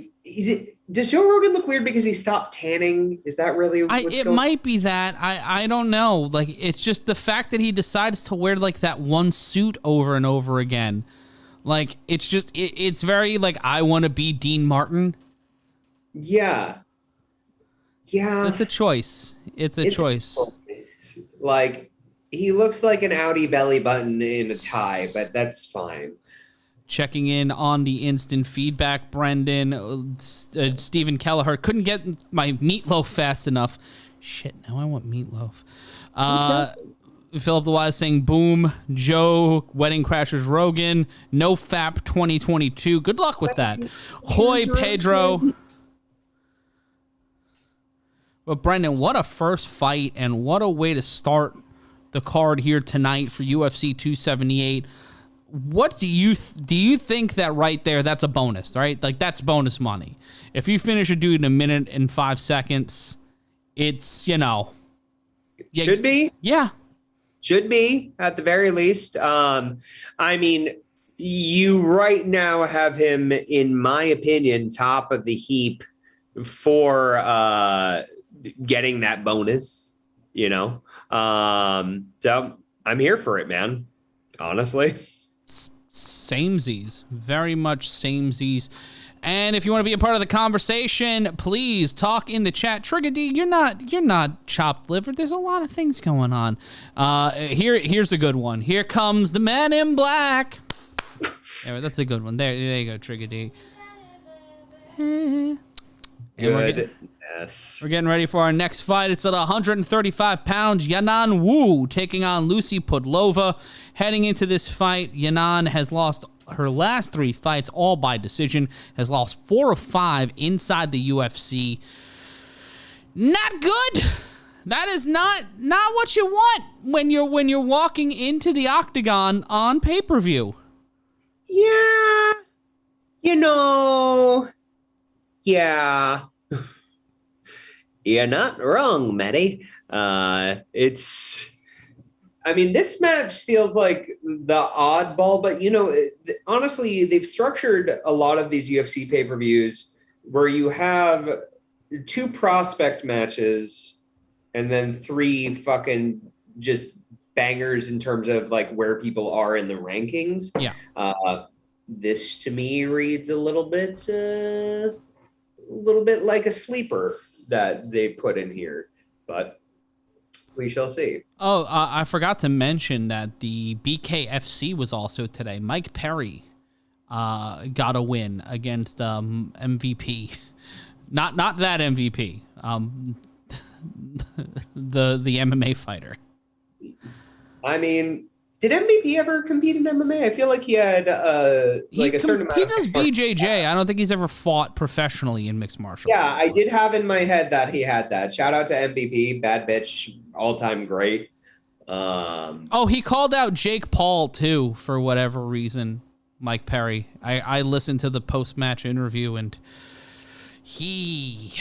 does Joe Rogan look weird because he stopped tanning? Is that really it might be that. I don't know. Like, it's just the fact that he decides to wear like that one suit over and over again. Like, it's just it's very like, I want to be Dean Martin. Yeah. It's a choice. It's a choice. Like, he looks like an Audi belly button in a tie, but that's fine. Checking in on the instant feedback, Brendan. Stephen Kelleher couldn't get my meatloaf fast enough. Shit, now I want meatloaf. Philip the Wise saying, boom, Joe, Wedding Crashers Rogan, no FAP 2022. Good luck with that. Hoy, Pedro. But Brendan, what a first fight and what a way to start the card here tonight for UFC 278. What do you think that right there, that's a bonus, right? Like, that's bonus money. If you finish a dude in a minute and 5 seconds, it's, Should be. Yeah. Should be, at the very least. I mean, you right now have him, in my opinion, top of the heap for getting that bonus, So I'm here for it, man. Honestly. Samesies. Very much samesies. And if you want to be a part of the conversation, please talk in the chat. Trigger D, you're not chopped liver. There's a lot of things going on. Here's a good one. Here comes the man in black. Yeah, that's a good one. There you go, Trigger D. Goodness. We're getting ready for our next fight. It's at 135 pounds. Yanan Wu taking on Lucie Pudilova. Heading into this fight, Yanan has lost her last 3 fights, all by decision. Has lost 4 of 5 inside the UFC. Not good. That is not what you want when you're walking into the Octagon on pay-per-view. Yeah. Yeah. You're not wrong, Matty. This match feels like the oddball, but honestly, they've structured a lot of these UFC pay-per-views where you have 2 prospect matches and then 3 fucking just bangers in terms of like where people are in the rankings. Yeah. This to me reads a little bit like a sleeper that they put in here, but we shall see. Oh, I forgot to mention that the BKFC was also today. Mike Perry got a win against MVP. Not that MVP. The MMA fighter. I mean, did MVP ever compete in MMA? I feel like he had a certain amount. He does BJJ. I don't think he's ever fought professionally in mixed martial arts. Yeah, I did have in my head that he had that. Shout out to MVP, bad bitch, all-time great. He called out Jake Paul too for whatever reason. Mike Perry. I listened to the post-match interview and he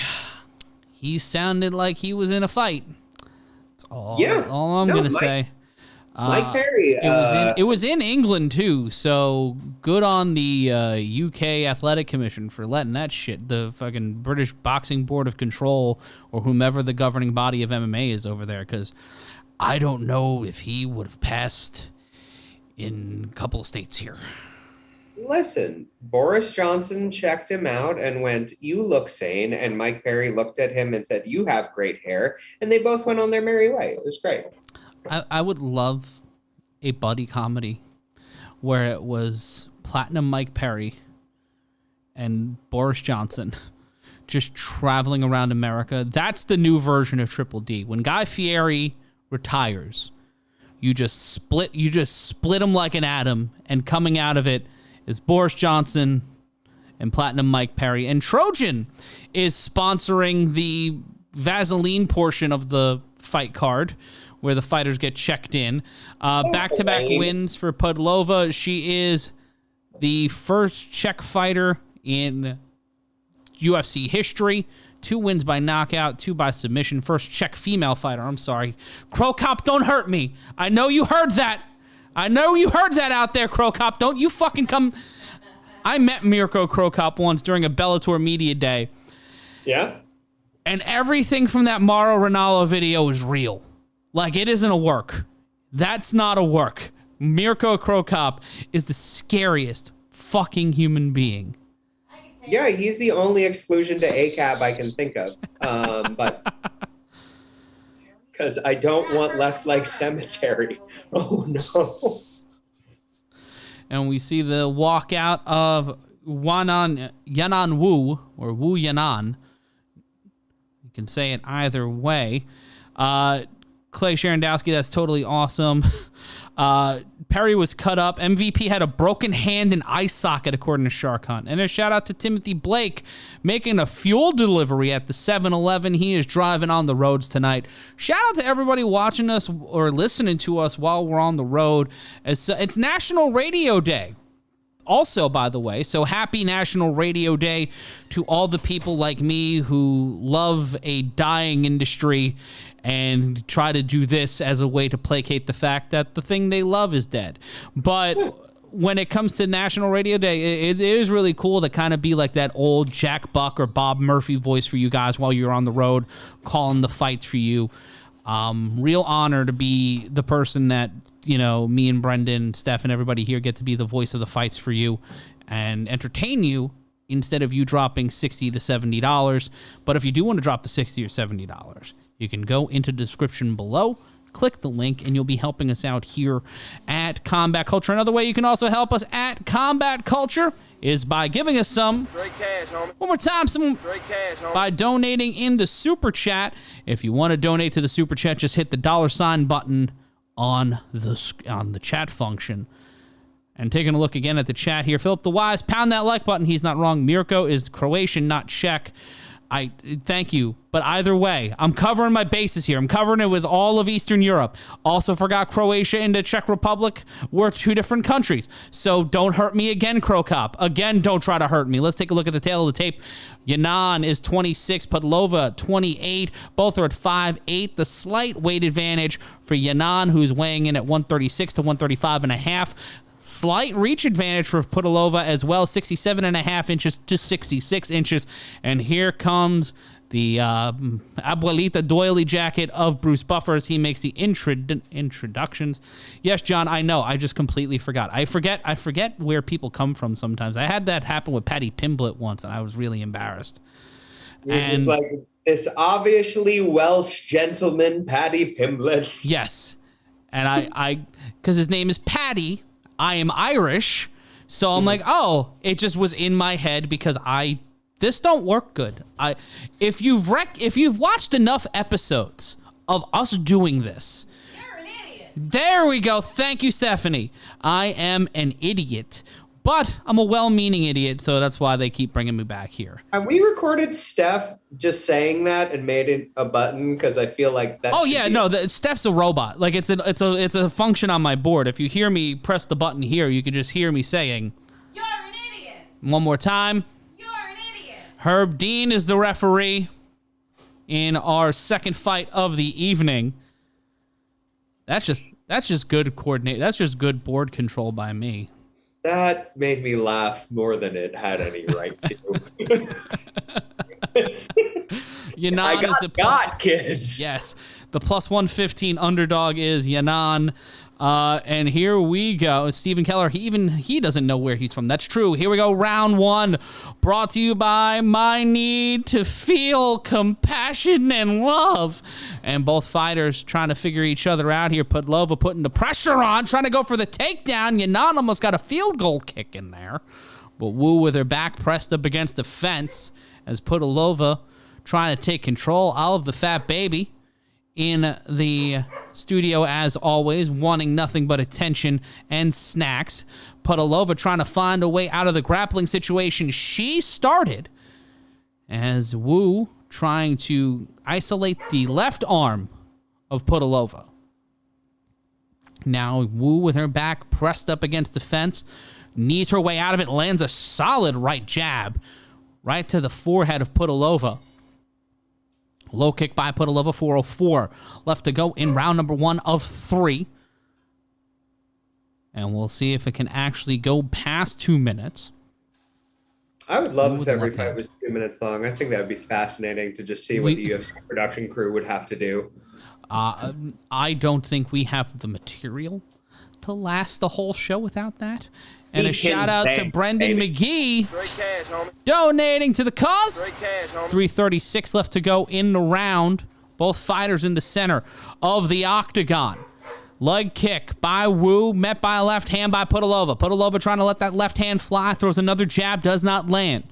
sounded like he was in a fight. That's all I'm gonna say. Mike Perry. It was in England too, so good on the UK Athletic Commission for letting that shit, the fucking British Boxing Board of Control or whomever the governing body of MMA is over there, because I don't know if he would have passed in a couple of states here. Listen, Boris Johnson checked him out and went, "You look sane," and Mike Perry looked at him and said, "You have great hair," and they both went on their merry way. It was great. I would love a buddy comedy where it was Platinum Mike Perry and Boris Johnson just traveling around America. That's the new version of Triple D. When Guy Fieri retires, you just split him like an atom, and coming out of it is Boris Johnson and Platinum Mike Perry. And Trojan is sponsoring the Vaseline portion of the fight card, where the fighters get checked in. Back-to-back wins for Pudilova. She is the first Czech fighter in UFC history. 2 wins by knockout, 2 by submission. First Czech female fighter. I'm sorry. Crow Cop, don't hurt me. I know you heard that. I know you heard that out there, Crow Cop. Don't you fucking come. I met Mirko Crow Cop once during a Bellator media day. Yeah? And everything from that Mauro Ranallo video is real. Like, it isn't a work. That's not a work. Mirko Crow Cop is the scariest fucking human being. Yeah, he's the only exclusion to ACAB I can think of. But because I don't want Left Leg Cemetery. Oh, no. And we see the walkout of Yanan Wu, or Wu Yanan. You can say it either way. Clay Sharandowski, that's totally awesome. Perry was cut up. MVP had a broken hand and eye socket, according to Shark Hunt. And a shout out to Timothy Blake making a fuel delivery at the 7-Eleven. He is driving on the roads tonight. Shout out to everybody watching us or listening to us while we're on the road. It's National Radio Day. Also, by the way, so happy National Radio Day to all the people like me who love a dying industry and try to do this as a way to placate the fact that the thing they love is dead. But when it comes to National Radio Day, it is really cool to kind of be like that old Jack Buck or Bob Murphy voice for you guys while you're on the road calling the fights for you. Real honor to be the person that, you know, me and Brendan, Steph, and everybody here get to be the voice of the fights for you and entertain you instead of you dropping $60 to $70. But if you do want to drop the $60 or $70, you can go into the description below, click the link, and you'll be helping us out here at Combat Culture. Another way you can also help us at Combat Culture is by giving us some straight cash, homie. One more time, some Straight cash, homie. by donating in the super chat. If you want to donate to the super chat, just hit the $ button on the chat function. And taking a look again at the chat here, Philip the Wise, pound that like button. He's not wrong. Mirko is Croatian, not Czech. I thank you, but either way, I'm covering my bases here. I'm covering it with all of Eastern Europe. Also forgot Croatia and the Czech Republic were two different countries. So don't hurt me again, Krokop. Again, don't try to hurt me. Let's take a look at the tail of the tape. Yanan is 26, Pudilova 28. Both are at 5'8". The slight weight advantage for Yanan, who's weighing in at 136 to 135.5. Slight reach advantage for Pudilova as well, 67.5 inches to 66 inches. And here comes the Abuelita doily jacket of Bruce Buffer as he makes the introductions. Yes, John, I know. I just completely forgot. I forget where people come from sometimes. I had that happen with Patty Pimblett once, and I was really embarrassed. You're just like this obviously Welsh gentleman, Patty Pimblett. Yes. And I because his name is Patty, I am Irish, so I'm like, oh, it just was in my head because this don't work good. If you've watched enough episodes of us doing this, You're an idiot. there we go. Thank you, Stephanie. I am an idiot, but I'm a well-meaning idiot, so that's why they keep bringing me back here. Have we recorded Steph just saying that and made it a button? Because I feel like that. Oh yeah, no, Steph's a robot. Like it's a function on my board. If you hear me press the button here, you can just hear me saying, You're an idiot. one more time. You're an idiot. Herb Dean is the referee in our second fight of the evening. That's just good coordinate. That's just good board control by me. That made me laugh more than it had any right to. Yanan I is the got kids. Yes, the plus 115 underdog is Yanan. And here we go. Stephen Keller, he doesn't know where he's from. That's true. Here we go. Round one, brought to you by my need to feel compassion and love. And both fighters trying to figure each other out here. Pudilova putting the pressure on, trying to go for the takedown. Yanan almost got a field goal kick in there. But Wu with her back pressed up against the fence as Pudilova trying to take control of the fat baby. In the studio, as always, wanting nothing but attention and snacks. Pudilova trying to find a way out of the grappling situation she started, as Wu trying to isolate the left arm of Pudilova. Now Wu with her back pressed up against the fence, knees her way out of it, lands a solid right jab right to the forehead of Pudilova. Low kick by Pudilova, 4:04 left to go in round number 1 of 3. And we'll see if it can actually go past 2 minutes. I would love if every fight was 2 minutes long. I think that would be fascinating to just see what the UFC production crew would have to do. I don't think we have the material to last the whole show without that. And a shout out to Brendan McGee Straight cash, homie. donating to the cause. Straight cash, homie. 3:36 left to go in the round. Both fighters in the center of the octagon. Leg kick by Wu, met by a left hand by Pudilova. Pudilova trying to let that left hand fly, throws another jab, does not land.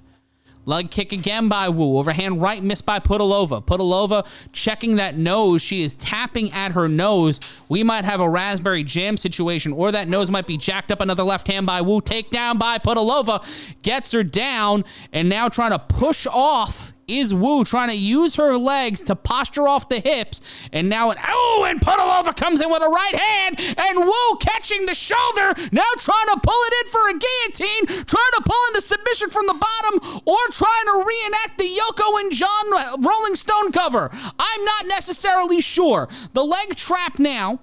Leg kick again by Wu. Overhand right missed by Pudilova. Pudilova checking that nose. She is tapping at her nose. We might have a raspberry jam situation, or that nose might be jacked up. Another left hand by Wu. Takedown by Pudilova. Gets her down, and now trying to push off is Wu, trying to use her legs to posture off the hips. And now, and Pudilova comes in with a right hand, and Wu catching the shoulder, now trying to pull it in for a guillotine, trying to pull into submission from the bottom, or trying to reenact the Yoko and John Rolling Stone cover. I'm not necessarily sure. The leg trap now.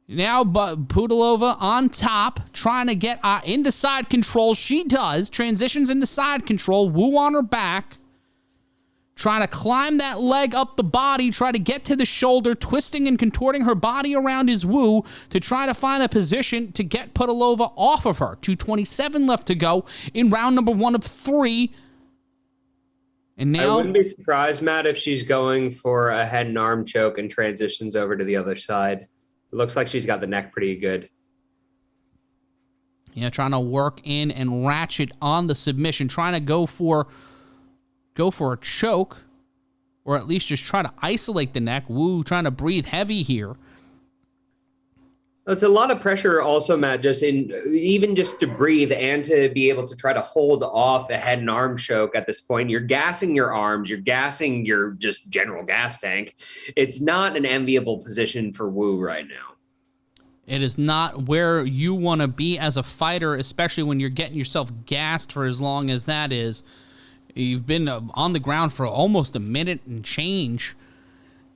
Now, but Pudilova on top, trying to get into side control. She does. Transitions into side control. Wu on her back. Trying to climb that leg up the body. Try to get to the shoulder. Twisting and contorting her body around is Wu to try to find a position to get Pudilova off of her. 2:27 left to go in round number 1 of 3. And now, I wouldn't be surprised, Matt, if she's going for a head and arm choke and transitions over to the other side. It looks like she's got the neck pretty good. Yeah, trying to work in and ratchet on the submission, trying to go for a choke, or at least just try to isolate the neck. Wu trying to breathe heavy here. It's a lot of pressure also, Matt, just to breathe and to be able to try to hold off a head and arm choke at this point. You're gassing your arms. You're gassing your just general gas tank. It's not an enviable position for Wu right now. It is not where you want to be as a fighter, especially when you're getting yourself gassed for as long as that is. You've been on the ground for almost a minute and change,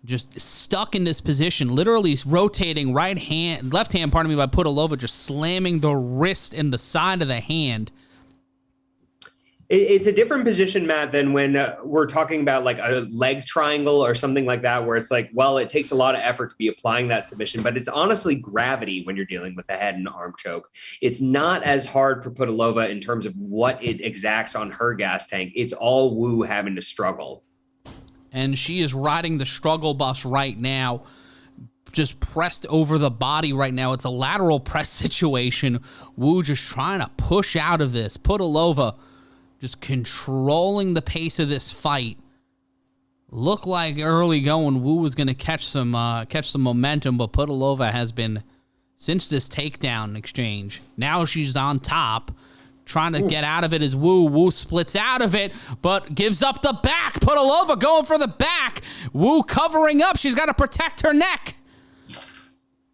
just stuck in this position, literally rotating left hand, by Pudilova, just slamming the wrist in the side of the hand. It's a different position, Matt, than when we're talking about like a leg triangle or something like that, where it's like, well, it takes a lot of effort to be applying that submission, but it's honestly gravity when you're dealing with a head and arm choke. It's not as hard for Pudilova in terms of what it exacts on her gas tank. It's all Wu having to struggle. And she is riding the struggle bus right now, just pressed over the body right now. It's a lateral press situation. Wu just trying to push out of this. Pudilova just controlling the pace of this fight. Looked like early going Wu was going to catch some momentum, but Pudilova has been, since this takedown exchange, now she's on top. Trying to get out of it is Wu. Wu splits out of it, but gives up the back. Pudilova going for the back. Wu covering up. She's got to protect her neck.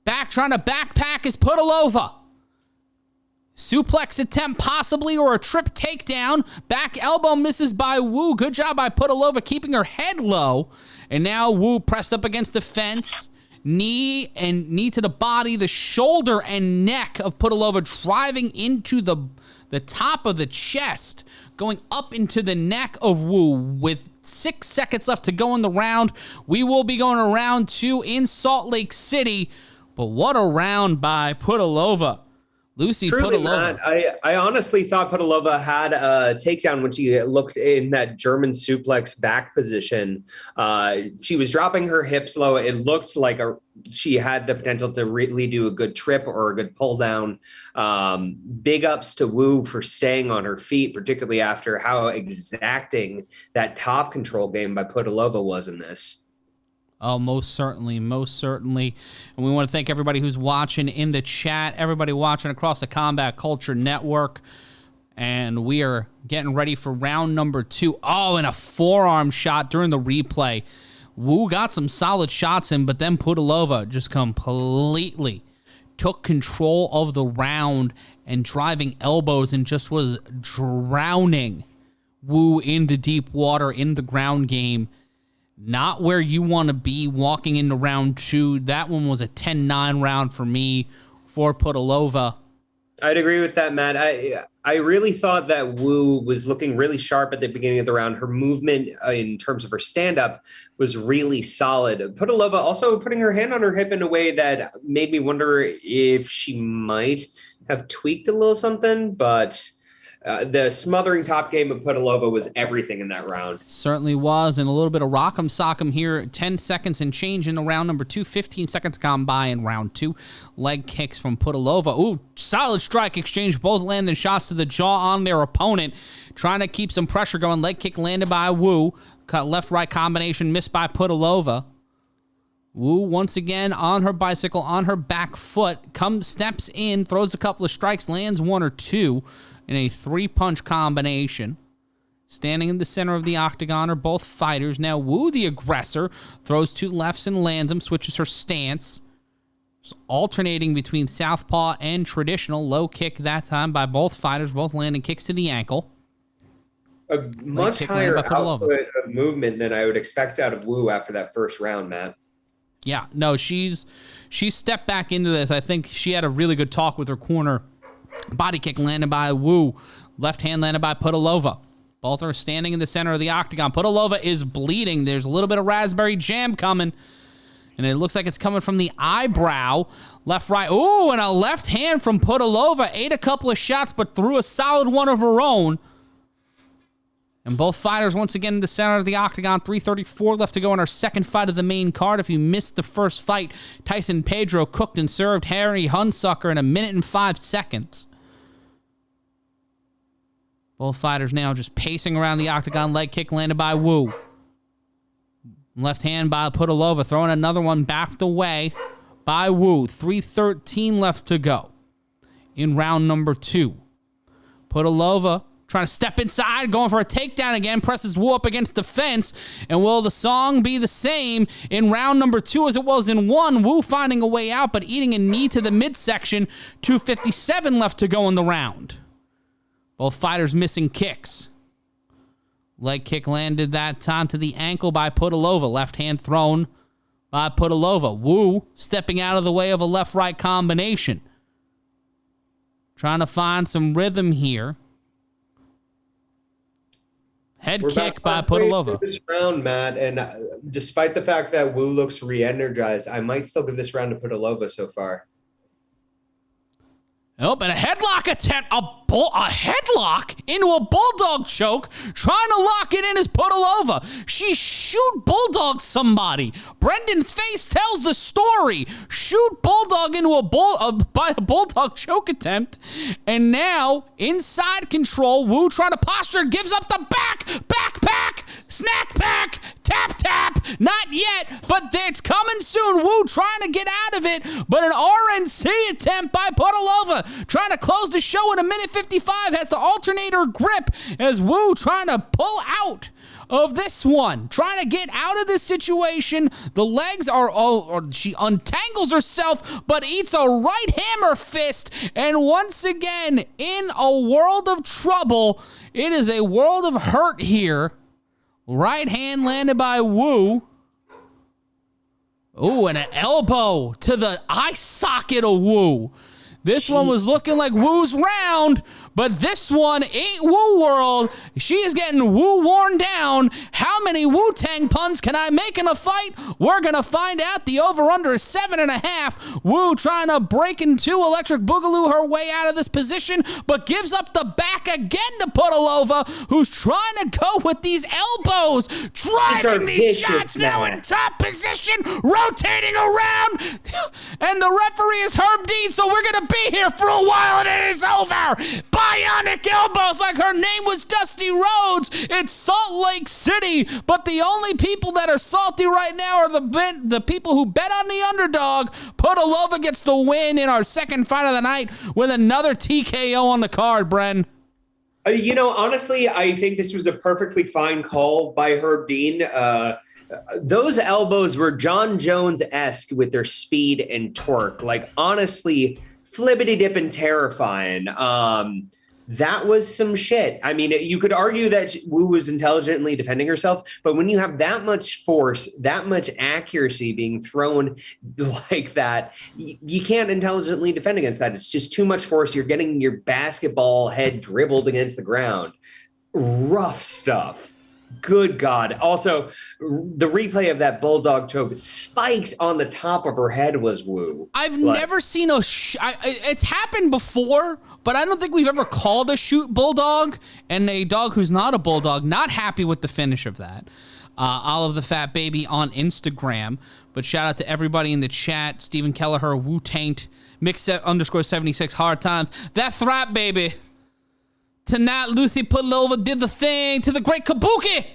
Back trying to backpack is Pudilova. Suplex attempt possibly, or a trip takedown. Back elbow misses by Wu. Good job by Pudilova keeping her head low. And now Wu pressed up against the fence. Knee to the body. The shoulder and neck of Pudilova driving into the top of the chest, going up into the neck of Wu with 6 seconds left to go in the round. We will be going to round 2 in Salt Lake City. But what a round by Pudilova. Lucie, Truly, Pudilova. Matt, I honestly thought Pudilova had a takedown when she looked in that German suplex back position. She was dropping her hips low. It looked like she had the potential to really do a good trip or a good pull down. Big ups to Wu for staying on her feet, particularly after how exacting that top control game by Pudilova was in this. Oh, most certainly, most certainly. And we want to thank everybody who's watching in the chat, everybody watching across the Combat Culture Network. And we are getting ready for round number 2. Oh, and a forearm shot during the replay. Wu got some solid shots in, but then Pudilova just completely took control of the round and driving elbows and just was drowning Wu in the deep water in the ground game. Not where you want to be walking into round 2. That one was a 10-9 round for me for Pudilova. I'd agree with that, Matt. I really thought that Wu was looking really sharp at the beginning of the round. Her movement in terms of her stand-up was really solid. Pudilova also putting her hand on her hip in a way that made me wonder if she might have tweaked a little something, but The smothering top game of Pudilova was everything in that round. Certainly was, and a little bit of rock'em sock'em here. 10 seconds and change in the round number 2. 15 seconds gone by in round 2. Leg kicks from Pudilova. Ooh, solid strike exchange. Both landing shots to the jaw on their opponent. Trying to keep some pressure going. Leg kick landed by Wu. Cut left-right combination missed by Pudilova. Wu once again on her bicycle, on her back foot. Steps in, throws a couple of strikes, lands 1 or 2. In a 3-punch combination. Standing in the center of the octagon are both fighters. Now Wu, the aggressor, throws 2 lefts and lands them, switches her stance. Just alternating between southpaw and traditional. Low kick that time by both fighters, both landing kicks to the ankle. A much higher output of movement than I would expect out of Wu after that first round, Matt. Yeah, no, she stepped back into this. I think she had a really good talk with her corner. Body kick landed by Wu. Left hand landed by Pudilova. Both are standing in the center of the octagon. Pudilova is bleeding. There's a little bit of raspberry jam coming. And it looks like it's coming from the eyebrow. Left, right. Ooh, and a left hand from Pudilova. Ate a couple of shots, but threw a solid one of her own. And both fighters once again in the center of the octagon. 3:34 left to go in our second fight of the main card. If you missed the first fight, Tyson Pedro cooked and served Harry Hunsucker in 1 minute and 5 seconds. Both fighters now just pacing around the octagon. Leg kick landed by Wu. Left hand by Pudilova. Throwing another one backed away by Wu. 3:13 left to go in round number 2. Pudilova trying to step inside, going for a takedown again, presses Wu up against the fence. And will the song be the same in round number 2 as it was in 1? Wu finding a way out, but eating a knee to the midsection. 2:57 left to go in the round. Both fighters missing kicks. Leg kick landed that time to the ankle by Pudilova. Left hand thrown by Pudilova. Wu stepping out of the way of a left-right combination. Trying to find some rhythm here. Head kick by Pudilova. This round, Matt, and despite the fact that Wu looks re-energized, I might still give this round to Pudilova so far. Oh, and a headlock attempt, a headlock into a bulldog choke, trying to lock it in as Pudilova. She shoot bulldog somebody. Brendan's face tells the story. Shoot bulldog into a bulldog choke attempt, and now inside control. Wu trying to posture, gives up the backpack, snack pack, tap. Not yet, but it's coming soon. Wu trying to get out of it, but an RNC attempt by Pudilova. Trying to close the show in 1 minute 55. Has the alternator grip as Wu trying to pull out of this one. Trying to get out of this situation. The legs are, she untangles herself, but eats a right hammer fist. And once again, in a world of trouble, it is a world of hurt here. Right hand landed by Wu. Ooh, and an elbow to the eye socket of Wu. This one was looking like Wu's round, but this one ain't Wu world. She is getting Wu worn down. How many Wu-Tang puns can I make in a fight? We're going to find out. The over-under is 7.5. Wu trying to break into electric boogaloo her way out of this position, but gives up the back again to Pudilova, who's trying to go with these elbows, driving these shots now in top position, rotating around, and the referee is Herb Dean, so we're going to be here for a while, and it is over. Bionic elbows like her name was Dusty Rhodes. It's Salt Lake City, but the only people that are salty right now are the people who bet on the underdog. Pudilova gets the win in our second fight of the night with another TKO on the card, Bren. Honestly, I think this was a perfectly fine call by Herb Dean. Those elbows were John Jones-esque with their speed and torque. Like, honestly, flippity-dip and terrifying. That was some shit. I mean, you could argue that Wu was intelligently defending herself, but when you have that much force, that much accuracy being thrown like that, you can't intelligently defend against that. It's just too much force. You're getting your basketball head dribbled against the ground. Rough stuff. Good God. Also, the replay of that bulldog choke spiked on the top of her head was Wu. I've never seen it's happened before, but I don't think we've ever called a shoot bulldog, and a dog who's not a bulldog, not happy with the finish of that. Olive the Fat Baby on Instagram. But shout out to everybody in the chat. Stephen Kelleher, Wu Taint, Mix_76, Hard Times. That Thrap Baby. Tonight, Lucie Pudilova did the thing to the great Kabuki.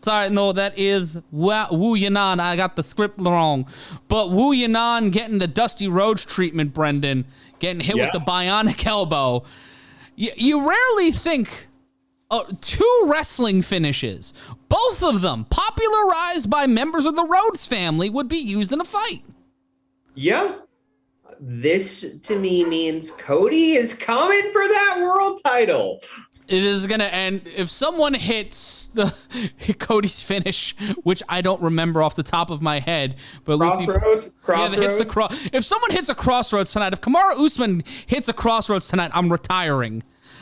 Sorry, no, that is Wu Yanan. I got the script wrong. But Wu Yanan getting the Dusty Rhodes treatment, Brendan. Getting hit with the bionic elbow. You rarely think two wrestling finishes, both of them popularized by members of the Rhodes family, would be used in a fight. Yeah. This, to me, means Cody is coming for that world title. It is going to end. If someone hits Cody's finish, which I don't remember off the top of my head, but Crossroads? If someone hits a Crossroads tonight, if Kamaru Usman hits a Crossroads tonight, I'm retiring.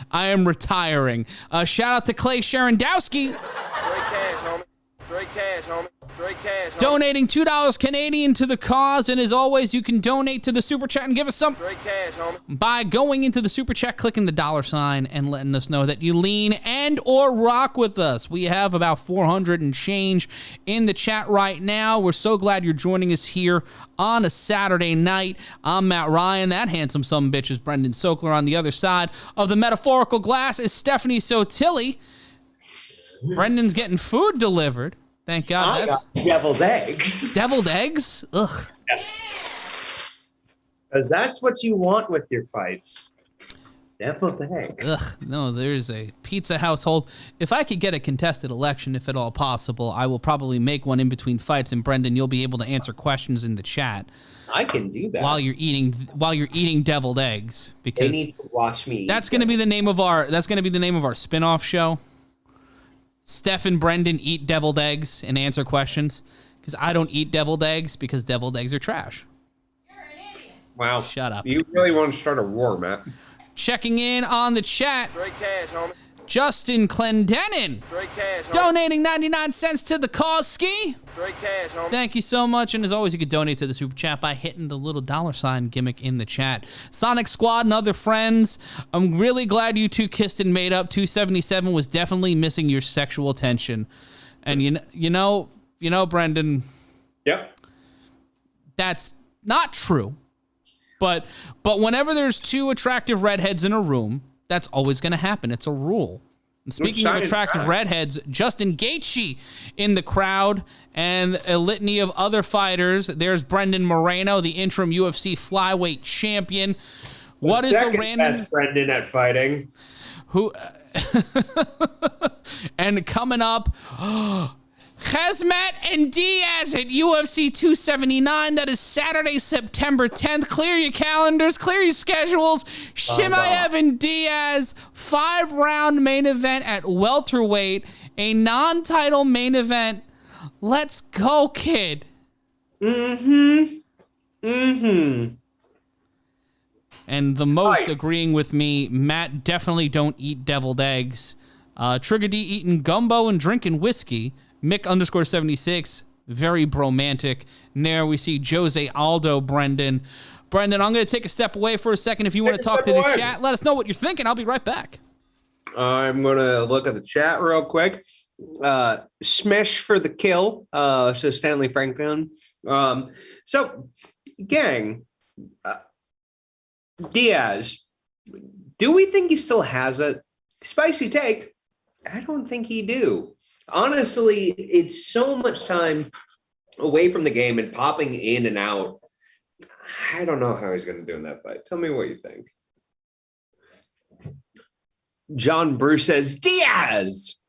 I am retiring. Shout out to Clay Sharandowski. Straight cash, homie. Straight cash, homie. Straight cash, homie. Donating $2 Canadian to the cause. And as always, you can donate to the Super Chat and give us some Straight cash, homie. by going into the Super Chat, clicking the $sign, and letting us know that you lean and or rock with us. We have about 400 and change in the chat right now. We're so glad you're joining us here on a Saturday night. I'm Matt Ryan. That handsome sumbitch is Brendan Sokler. On the other side of the metaphorical glass is Stephanie Sotilli. Brendan's getting food delivered. Thank God. I got deviled eggs. Deviled eggs? Ugh. Because that's what you want with your fights. Deviled eggs. Ugh. No, there's a pizza household. If I could get a contested election, if at all possible, I will probably make one in between fights. And Brendan, you'll be able to answer questions in the chat. I can do that while you're eating deviled eggs, because they need to watch me. That's going to be the name of our spin-off show. Steph and Brendan eat deviled eggs and answer questions, because I don't eat deviled eggs because deviled eggs are trash. You're an idiot. Wow. Shut up. You really want to start a war, Matt? Checking in on the chat, Straight cash, homie. Justin Clendenin, Straight cash, homie. donating 99 cents to the cause ski. Straight cash, homie. Thank you so much. And as always, you could donate to the Super Chat by hitting the little $sign gimmick in the chat. Sonic Squad and other friends, I'm really glad you two kissed and made up. 277 was definitely missing your sexual tension. And you know, Brendan. Yep. That's not true. But whenever there's two attractive redheads in a room, that's always going to happen. It's a rule. And speaking of attractive redheads, Justin Gaethje in the crowd, and a litany of other fighters. There's Brendan Moreno, the interim UFC flyweight champion. What is the random best Brendan at fighting? Who? And coming up, Khamzat and Diaz at UFC 279. That is Saturday, September 10th. Clear your calendars, clear your schedules. Chimaev and Diaz, 5-round main event at welterweight, a non-title main event. Let's go, kid. And the most agreeing with me, Matt, definitely don't eat deviled eggs. Trigger D eating gumbo and drinking whiskey. Mick_76, very bromantic. And there we see Jose Aldo, Brendan. Brendan, I'm going to take a step away for a second. If you want to talk to the chat, let us know what you're thinking. I'll be right back. I'm going to look at the chat real quick. Smash for the kill. So Stanley Franklin. So, gang, Diaz, do we think he still has it? Spicy take. I don't think he do. Honestly, it's so much time away from the game and popping in and out. I don't know how he's going to do in that fight. Tell me what you think. John Bruce says, Diaz!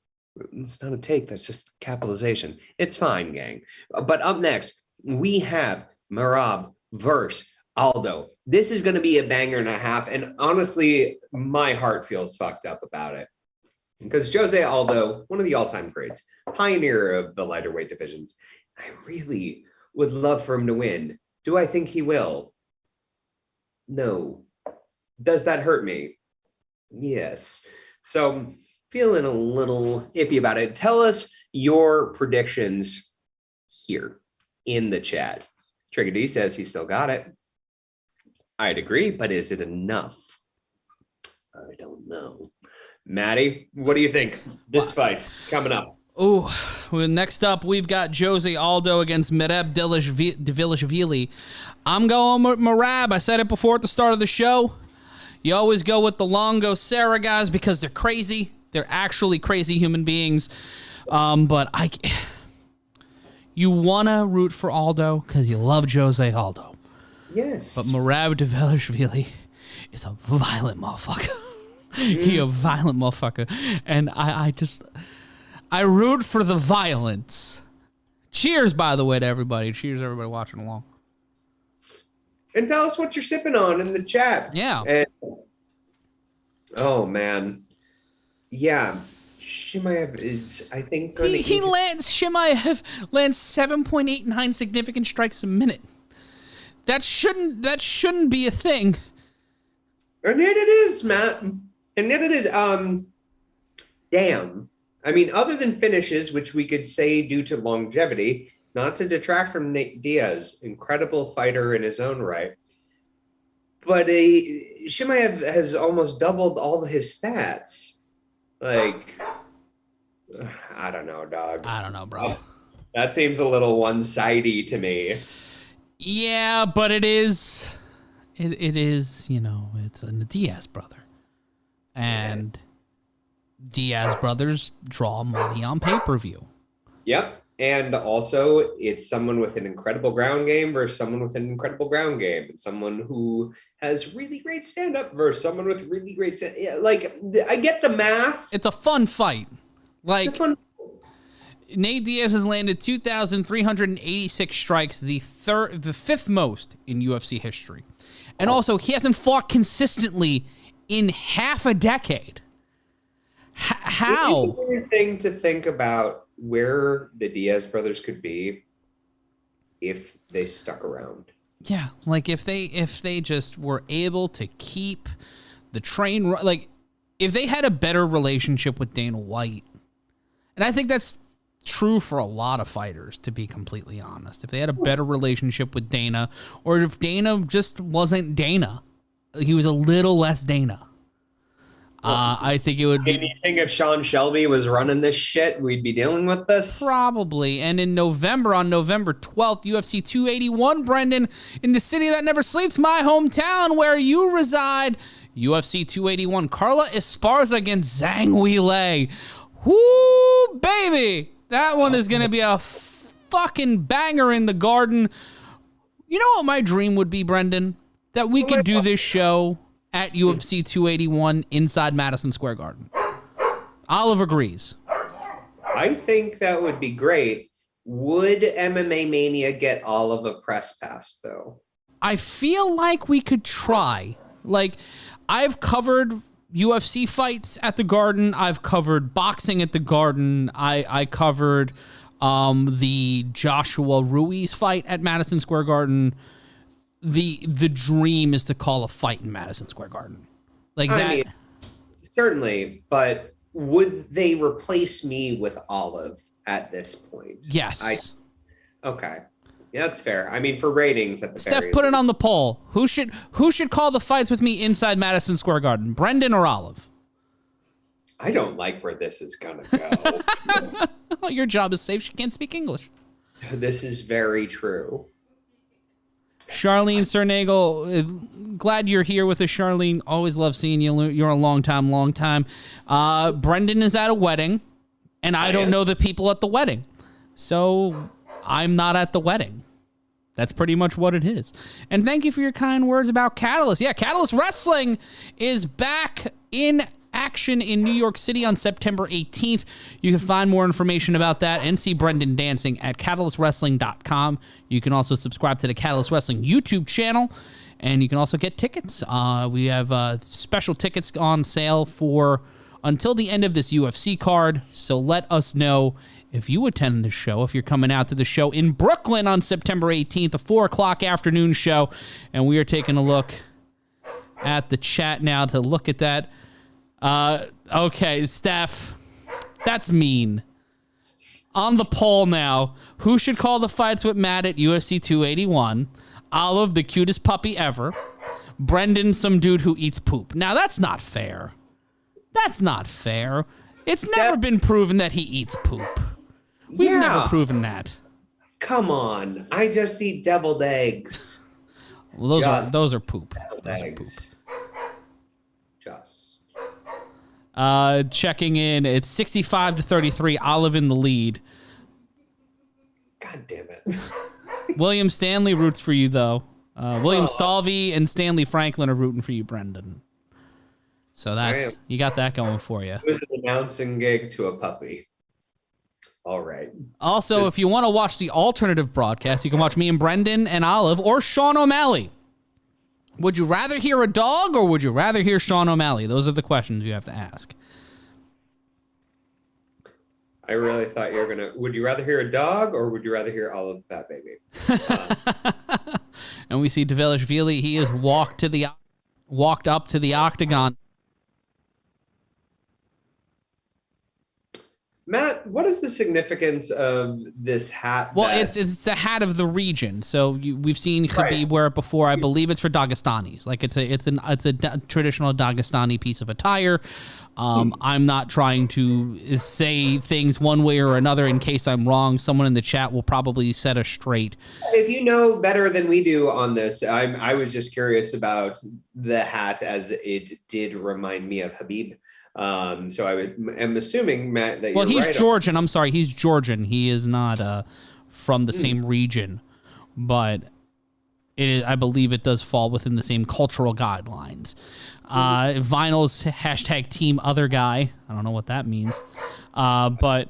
It's not a take. That's just capitalization. It's fine, gang. But up next, we have Merab versus Aldo. This is going to be a banger and a half. And honestly, my heart feels fucked up about it. Because Jose Aldo, one of the all-time greats, pioneer of the lighter weight divisions, I really would love for him to win. Do I think he will? No. Does that hurt me? Yes. So feeling a little iffy about it. Tell us your predictions here in the chat. Trigger D says he still got it. I'd agree, but is it enough? I don't know. Maddie, what do you think? This fight coming up. Oh, well, next up, we've got Jose Aldo against Merab Dvalishvili. I'm going with Merab. I said it before at the start of the show. You always go with the Longo Serra guys because they're crazy. They're actually crazy human beings. But you want to root for Aldo because you love Jose Aldo. Yes. But Merab Dvalishvili is a violent motherfucker. He a violent motherfucker. And I root for the violence. Cheers, by the way, to everybody. Cheers, everybody watching along. And tell us what you're sipping on in the chat. Yeah. And, oh, man. Yeah. Shimaev is, I think, going to... Shimaev lands 7.89 significant strikes a minute. That shouldn't be a thing. And yet it is, Matt. And yet it is, damn. I mean, other than finishes, which we could say due to longevity, not to detract from Nate Diaz, incredible fighter in his own right. But Shimaev has almost doubled all his stats. Like, I don't know, dog. I don't know, bro. That seems a little one-sided to me. Yeah, but it is, you know, it's a Diaz brother. And Diaz brothers draw money on pay-per-view. Yep. And also, it's someone with an incredible ground game versus someone with an incredible ground game. It's someone who has really great stand-up versus someone with really great stand-up. Yeah, like, I get the math. It's a fun fight. Like, Nate Diaz has landed 2,386 strikes, the fifth most in UFC history. And also, he hasn't fought consistently in half a decade. How? It's a weird thing to think about where the Diaz brothers could be if they stuck around. Yeah, like if they just were able to keep the train, like if they had a better relationship with Dana White, and I think that's true for a lot of fighters, to be completely honest. If they had a better relationship with Dana, or if Dana just wasn't Dana, he was a little less Dana. I think it would be... Do you think if Sean Shelby was running this shit, we'd be dealing with this? Probably. And in November, on November 12th, UFC 281, Brendan, in the city that never sleeps, my hometown where you reside, UFC 281, Carla Esparza against Zhang Weili. Whoo, baby! That one is going to be a fucking banger in the Garden. You know what my dream would be, Brendan? That we could do this show at UFC 281 inside Madison Square Garden. Olive agrees. I think that would be great. Would MMA Mania get Olive a press pass, though? I feel like we could try. Like, I've covered UFC fights at the Garden. I've covered boxing at the Garden. I covered the Joshua Ruiz fight at Madison Square Garden. The dream is to call a fight in Madison Square Garden. Like that. I mean, certainly, but would they replace me with Olive at this point? Yes. Okay. Yeah, that's fair. I mean, for ratings at the Steph, put it on the poll. Who should call the fights with me inside Madison Square Garden? Brendan or Olive? I don't like where this is gonna go. Well, your job is safe. She can't speak English. This is very true. Charlene Cernagel, glad you're here with us, Charlene. Always love seeing you. You're a long time. Brendan is at a wedding, and I don't know the people at the wedding. So I'm not at the wedding. That's pretty much what it is. And thank you for your kind words about Catalyst. Yeah, Catalyst Wrestling is back in action in New York City on September 18th. You can find more information about that and see Brendan dancing at catalystwrestling.com. You can also subscribe to the Catalyst Wrestling YouTube channel, and you can also get tickets. We have special tickets on sale for until the end of this UFC card, so let us know if you attend the show, if you're coming out to the show in Brooklyn on September 18th, a 4 o'clock afternoon show, and we are taking a look at the chat now to look at that. Okay, Steph, that's mean. On the poll now, who should call the fights with Matt at UFC 281? Olive, the cutest puppy ever. Brendan some dude who eats poop. Now, that's not fair. That's not fair. It's never been proven that he eats poop. We've never proven that. Come on. I just eat deviled eggs. Well, those are poop. Those are poop. Checking in, it's 65-33. Olive in the lead. God damn it. William Stanley roots for you, though. William Stalvey and Stanley Franklin are rooting for you, Brendan. So you got that going for you. It was an announcing gig to a puppy. All right. Also, if you want to watch the alternative broadcast, you can watch me and Brendan and Olive or Sean O'Malley. Would you rather hear a dog or would you rather hear Sean O'Malley? Those are the questions you have to ask. I really thought you were going to... Would you rather hear a dog or would you rather hear all of that baby? And we see Dvalishvili. He has walked up to the Octagon. Matt, what is the significance of this hat? Well, it's the hat of the region. So we've seen Khabib wear it before. I believe it's for Dagestanis. Like it's a traditional Dagestani piece of attire. I'm not trying to say things one way or another in case I'm wrong. Someone in the chat will probably set us straight. If you know better than we do on this, I was just curious about the hat as it did remind me of Khabib. So I'm assuming, Matt, that he's right Georgian. I'm sorry, he's Georgian. He is not from the same region, but I believe it does fall within the same cultural guidelines. Vinyl's hashtag Team Other Guy. I don't know what that means, but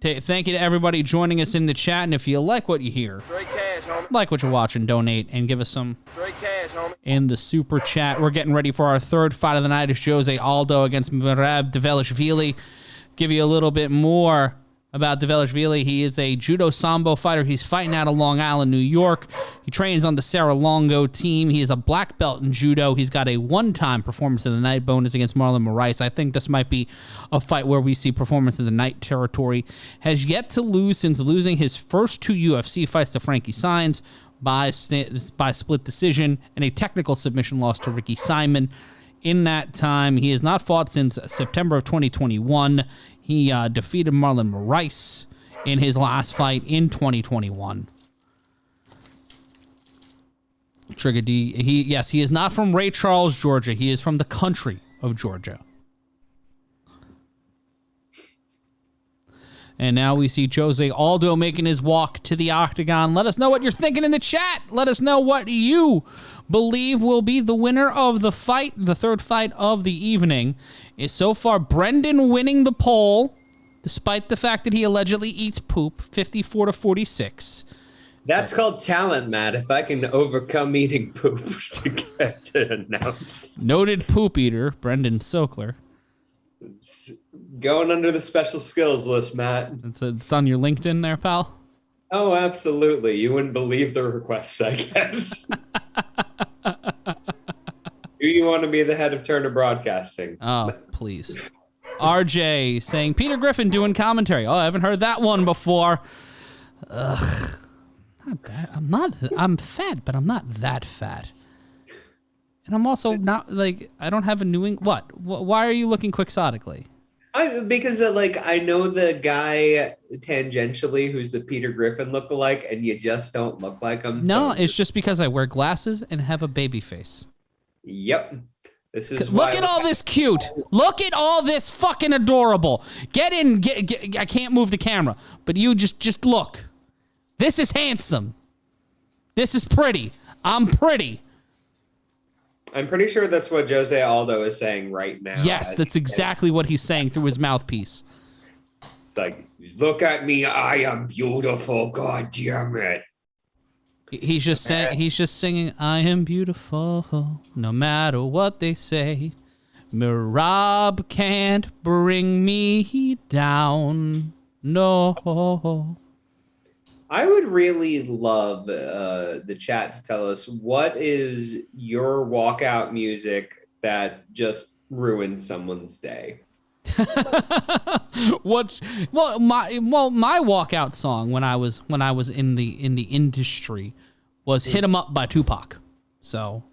thank you to everybody joining us in the chat. And if you like what you hear, like what you're watching, donate and give us some in the super chat. We're getting ready for our third fight of the night. It's Jose Aldo against Merab Dvalishvili. Give you a little bit more about Dvalishvili. He is a judo sambo fighter. He's fighting out of Long Island, New York. He trains on the Sarah Longo team. He is a black belt in judo. He's got a one-time performance of the night bonus against Marlon Moraes. I think this might be a fight where we see performance of the night territory. Has yet to lose since losing his first two UFC fights to Frankie Saenz by split decision and a technical submission loss to Ricky Simon. In that time, he has not fought since September of 2021. He defeated Marlon Moraes in his last fight in 2021. Trigger D. He is not from Ray Charles, Georgia. He is from the country of Georgia. And now we see Jose Aldo making his walk to the Octagon. Let us know what you're thinking in the chat. Let us know what you believe will be the winner of the fight, the third fight of the evening. Is so far Brendan winning the poll, despite the fact that he allegedly eats poop, 54-46. That's called talent, Matt. If I can overcome eating poop to get to announce. Noted poop eater, Brendan Sokler. It's going under the special skills list, Matt. It's on your LinkedIn there, pal? Oh, absolutely. You wouldn't believe the requests I get. Do you want to be the head of Turner Broadcasting? Oh, please. RJ saying, Peter Griffin doing commentary. Oh, I haven't heard that one before. Ugh. I'm fat, but I'm not that fat. And I'm also not, I don't have a New England... What? Why are you looking quixotically? Because, I know the guy tangentially who's the Peter Griffin lookalike, and you just don't look like him. No, it's just because I wear glasses and have a baby face. Yep. This is Look at all this cute. Look at all this fucking adorable. Get in. Get, I can't move the camera, but you just look. This is handsome. This is pretty. I'm pretty. I'm pretty sure that's what Jose Aldo is saying right now. Yes, that's exactly what he's saying through his mouthpiece. It's like, look at me, I am beautiful, god damn it. He's just singing, I am beautiful, no matter what they say. Merab can't bring me down, no. I would really love the chat to tell us what is your walkout music that just ruined someone's day. My walkout song when I was in the industry was "Hit 'Em Up" by Tupac. So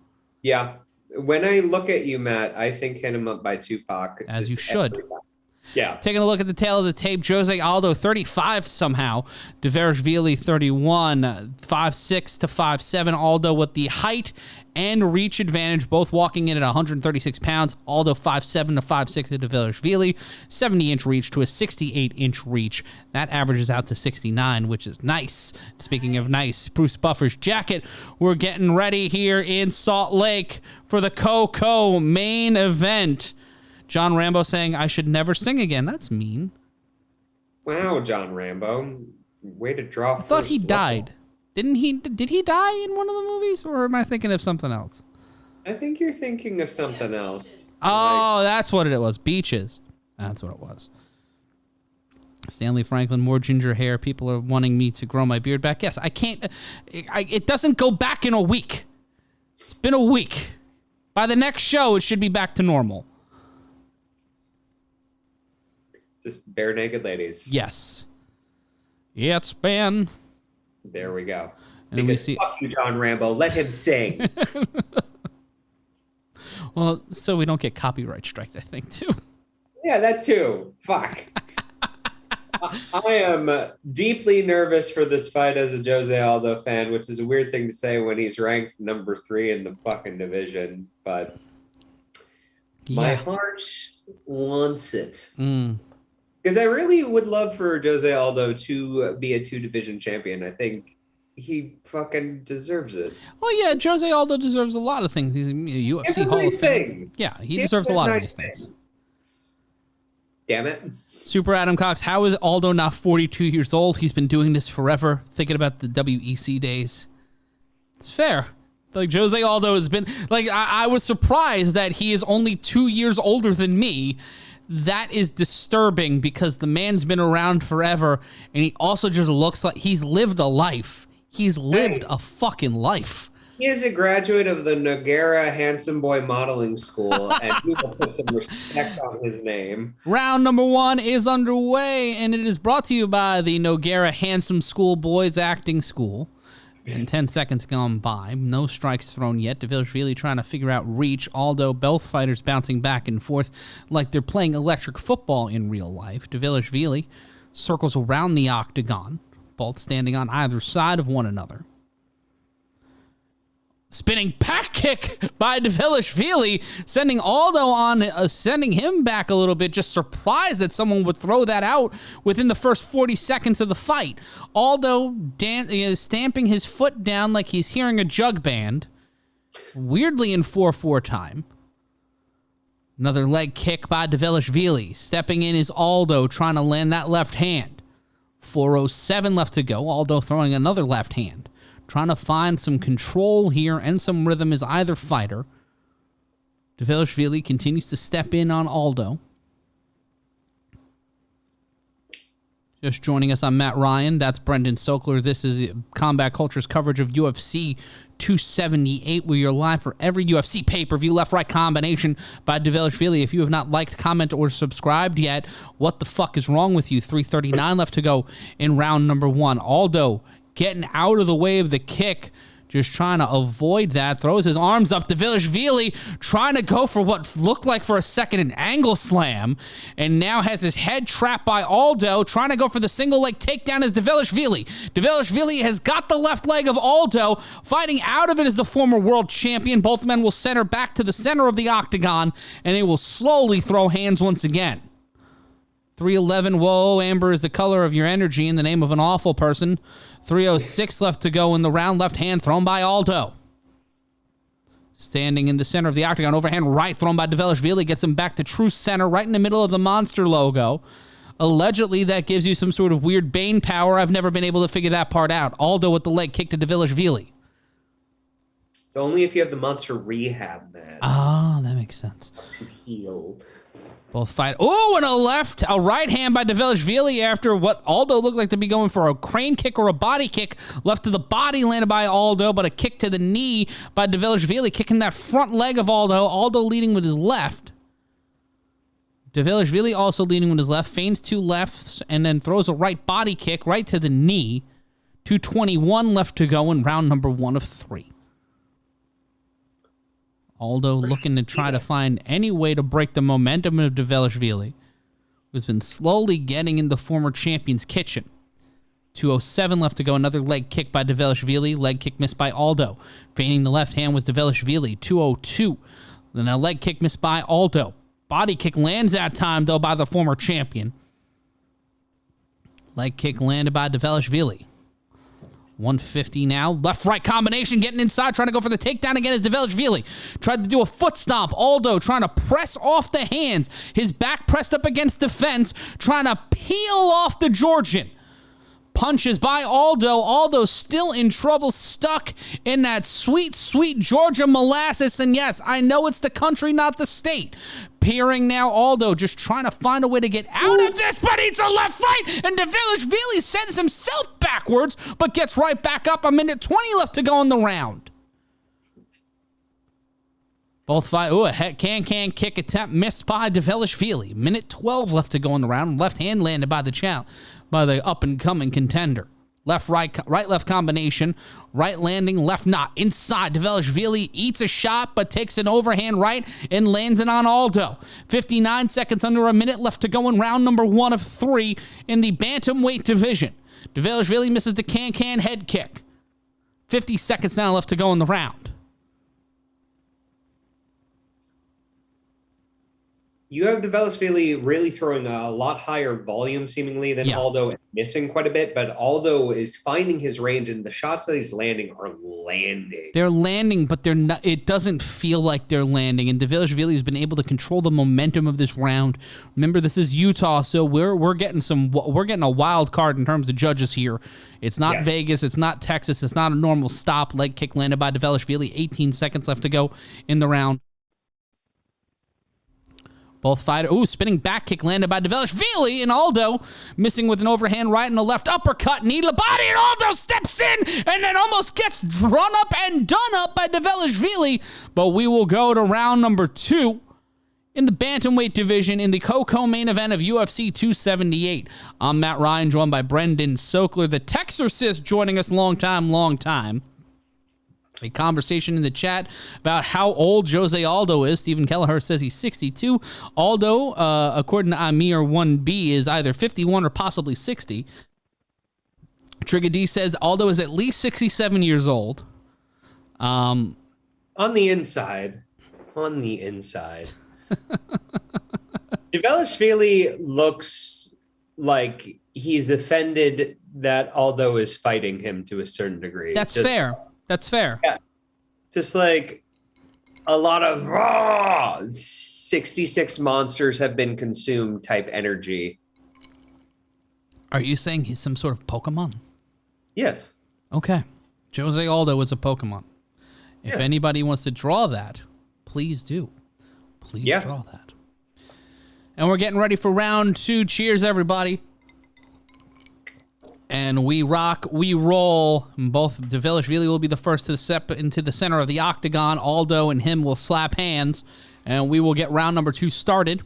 Yeah. When I look at you, Matt, I think hit him up by Tupac. As just you should. every time. Yeah. Taking a look at the tail of the tape, Jose Aldo 35 somehow. Dvalishvili 31, 5'6" to 5'7". Aldo with the height and reach advantage, both walking in at 136 pounds. Aldo 5'7" to 5'6" to Dvalishvili, 70-inch reach to a 68-inch reach. That averages out to 69, which is nice. Speaking of nice, Bruce Buffer's jacket. We're getting ready here in Salt Lake for the Coco main event. John Rambo saying, I should never sing again. That's mean. Wow, John Rambo. Way to draw. I thought he died. Didn't he? Did he die in one of the movies? Or am I thinking of something else? I think you're thinking of something else. Oh, that's what it was. Beaches. That's what it was. Stanley Franklin, more ginger hair. People are wanting me to grow my beard back. Yes, I can't. It doesn't go back in a week. It's been a week. By the next show, it should be back to normal. Just bare naked ladies. Yes. It's been. There we go. And because fuck you, John Rambo. Let him sing. Well, so we don't get copyright striked, I think, too. Yeah, that too. Fuck. I am deeply nervous for this fight as a Jose Aldo fan, which is a weird thing to say when he's ranked number 3 in the fucking division, but my heart wants it. Because I really would love for Jose Aldo to be a 2-division champion. I think he fucking deserves it. Well, yeah, Jose Aldo deserves a lot of things. He's a UFC Hall of Fame. Yeah, he deserves a lot of nice things. Damn it. Super Adam Cox, how is Aldo not 42 years old? He's been doing this forever, thinking about the WEC days. It's fair. Like, Jose Aldo has been... Like, I was surprised that he is only 2 years older than me. That is disturbing because the man's been around forever, and he also just looks like he's lived a life. He's lived a fucking life. He is a graduate of the Noguera Handsome Boy Modeling School, and he will put some respect on his name. Round number 1 is underway, and it is brought to you by the Noguera Handsome School Boys Acting School. And 10 seconds gone by. No strikes thrown yet. Dvalishvili trying to figure out reach. Aldo, both fighters bouncing back and forth like they're playing electric football in real life. Dvalishvili circles around the octagon, both standing on either side of one another. Spinning pack kick by Dvalishvili, sending Aldo on, sending him back a little bit. Just surprised that someone would throw that out within the first 40 seconds of the fight. Aldo stamping his foot down like he's hearing a jug band. Weirdly in 4-4 time. Another leg kick by Dvalishvili. Stepping in is Aldo trying to land that left hand. 4:07 left to go. Aldo throwing another left hand. Trying to find some control here and some rhythm as either fighter. Dvalishvili continues to step in on Aldo. Just joining us, I'm Matt Ryan. That's Brendan Sokler. This is Combat Culture's coverage of UFC 278. We are live for every UFC pay-per-view left-right combination by Dvalishvili. If you have not liked, comment, or subscribed yet, what the fuck is wrong with you? 3:39 left to go in round number 1. Aldo getting out of the way of the kick, just trying to avoid that. Throws his arms up. Dvalishvili trying to go for what looked like for a second an angle slam, and now has his head trapped by Aldo, trying to go for the single leg takedown as Dvalishvili. Dvalishvili has got the left leg of Aldo. Fighting out of it is the former world champion. Both men will center back to the center of the octagon, and they will slowly throw hands once again. 3:11, whoa, amber is the color of your energy in the name of an awful person. 3:06 left to go in the round. Left hand thrown by Aldo. Standing in the center of the octagon. Overhand right thrown by Dvalishvili. Gets him back to true center right in the middle of the monster logo. Allegedly, that gives you some sort of weird Bane power. I've never been able to figure that part out. Aldo with the leg kick to Dvalishvili. It's only if you have the monster rehab, man. Ah, that makes sense. Heal. Both fight. Oh, and a right hand by Dvalishvili after what Aldo looked like to be going for a crane kick or a body kick. Left to the body landed by Aldo, but a kick to the knee by Dvalishvili, kicking that front leg of Aldo. Aldo leading with his left. Dvalishvili also leading with his left. Feigns 2 lefts and then throws a right body kick right to the knee. 2:21 left to go in round number 1 of 3. Aldo looking to try to find any way to break the momentum of Dvalishvili, who's been slowly getting in the former champion's kitchen. 2:07 left to go. Another leg kick by Dvalishvili. Leg kick missed by Aldo. Feigning the left hand was Dvalishvili. 2:02. Then a leg kick missed by Aldo. Body kick lands that time, though, by the former champion. Leg kick landed by Dvalishvili. 150 now. Left-right combination, getting inside, trying to go for the takedown again as Dvalishvili tried to do a foot stomp. Aldo trying to press off the hands. His back pressed up against the fence, trying to peel off the Georgian. Punches by Aldo. Aldo still in trouble, stuck in that sweet, sweet Georgia molasses. And yes, I know it's the country, not the state. Peering now, Aldo just trying to find a way to get out of this, but it's a left right, and Dvalishvili sends himself backwards, but gets right back up. 1:20 left to go in the round. Both fight. Ooh, a head can kick attempt missed by Dvalishvili. 1:12 left to go in the round. Left hand landed by the up-and-coming contender. Right-left combination. Right landing, left not. Inside, Dvalishvili eats a shot, but takes an overhand right and lands it on Aldo. 59 seconds, under a minute left to go in round number 1 of 3 in the bantamweight division. Dvalishvili misses the can head kick. 50 seconds now left to go in the round. You have Dvalishvili really throwing a lot higher volume, seemingly, than Aldo, and missing quite a bit. But Aldo is finding his range, and the shots that he's landing are landing. They're landing, but they're not. It doesn't feel like they're landing. And Dvalishvili has been able to control the momentum of this round. Remember, this is Utah, so we're getting a wild card in terms of judges here. It's not Vegas. It's not Texas. It's not a normal stop. Leg kick landed by Dvalishvili. 18 seconds left to go in the round. Both fighters. Ooh, spinning back kick landed by Dvalishvili, and Aldo missing with an overhand right and a left uppercut. Knee to the body, and Aldo steps in and then almost gets run up and done up by Dvalishvili. But we will go to round number 2 in the bantamweight division in the co-main event of UFC 278. I'm Matt Ryan, joined by Brendan Sokler, the Texarcist, joining us long time. A conversation in the chat about how old Jose Aldo is. Stephen Kelleher says he's 62. Aldo, according to Amir 1B, is either 51 or possibly 60. Trigger D says Aldo is at least 67 years old. On the inside. Dvalishvili looks like he's offended that Aldo is fighting him to a certain degree. That's fair. Yeah. Just like a lot of raw 66 monsters have been consumed type energy. Are you saying he's some sort of Pokemon? Yes. Okay. Jose Aldo is a Pokemon. If anybody wants to draw that, please do. Please draw that. And we're getting ready for round 2. Cheers, everybody. And we rock, we roll. Both Dvalishvili will be the first to step into the center of the octagon. Aldo and him will slap hands, and we will get round number 2 started.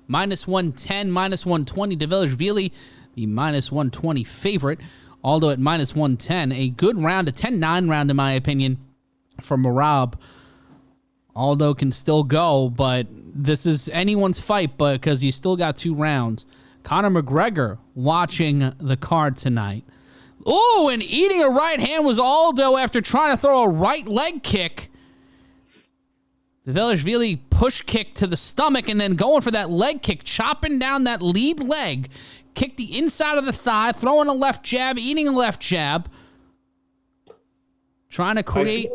-110, -120. Dvalishvili, the -120 favorite. Aldo at -110. A good round, a 10-9 round in my opinion for Merab. Aldo can still go, but this is anyone's fight, but because you still got 2 rounds. Conor McGregor watching the card tonight. Ooh, and eating a right hand was Aldo after trying to throw a right leg kick. Dvalishvili push kick to the stomach and then going for that leg kick, chopping down that lead leg. Kicked the inside of the thigh, throwing a left jab, eating a left jab. Trying to create...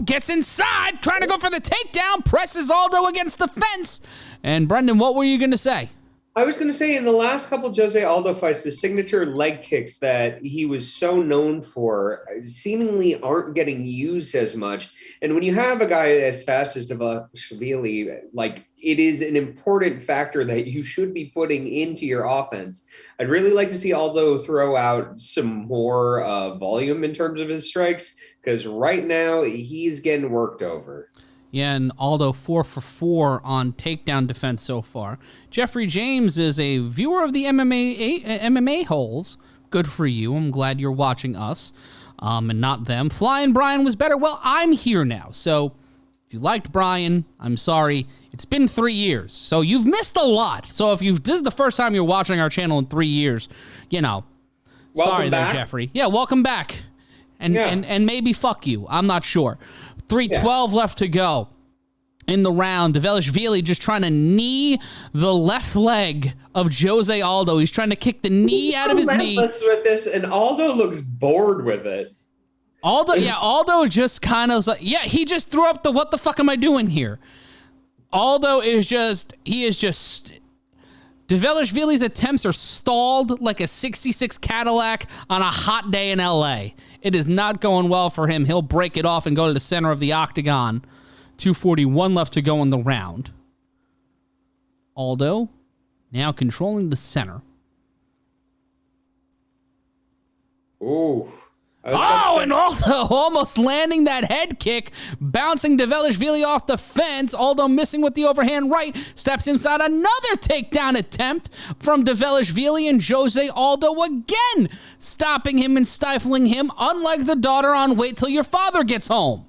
gets inside, trying to go for the takedown, presses Aldo against the fence. And Brendan, what were you going to say? I was going to say, in the last couple Jose Aldo fights, the signature leg kicks that he was so known for seemingly aren't getting used as much. And when you have a guy as fast as Dvalishvili, like, it is an important factor that you should be putting into your offense. I'd really like to see Aldo throw out some more volume in terms of his strikes, because right now he's getting worked over. Yeah, and Aldo 4 for 4 on takedown defense so far. Jeffrey James is a viewer of the MMA holes. Good for you. I'm glad you're watching us and not them. Flying Brian was better. Well, I'm here now. So If you liked Brian, I'm sorry. It's been 3 years, so you've missed a lot. So if this is the first time you're watching our channel in 3 years, Welcome sorry back. there, Jeffrey. Yeah, welcome back. And maybe fuck you. I'm not sure. 3:12 left to go in the round. Dvalishvili just trying to knee the left leg of Jose Aldo. He's trying to kick the knee out of his knee. With this, and Aldo looks bored with it. Aldo just kind of like, he just threw up the what the fuck am I doing here? Aldo is just, Dvalishvili's attempts are stalled like a 66 Cadillac on a hot day in LA. It is not going well for him. He'll break it off and go to the center of the octagon. 2:41 left to go in the round. Aldo now controlling the center. Ooh. And Aldo almost landing that head kick, bouncing Dvalishvili off the fence. Aldo missing with the overhand right, steps inside another takedown attempt from Dvalishvili, and Jose Aldo again stopping him and stifling him, unlike the daughter on Wait Till Your Father Gets Home.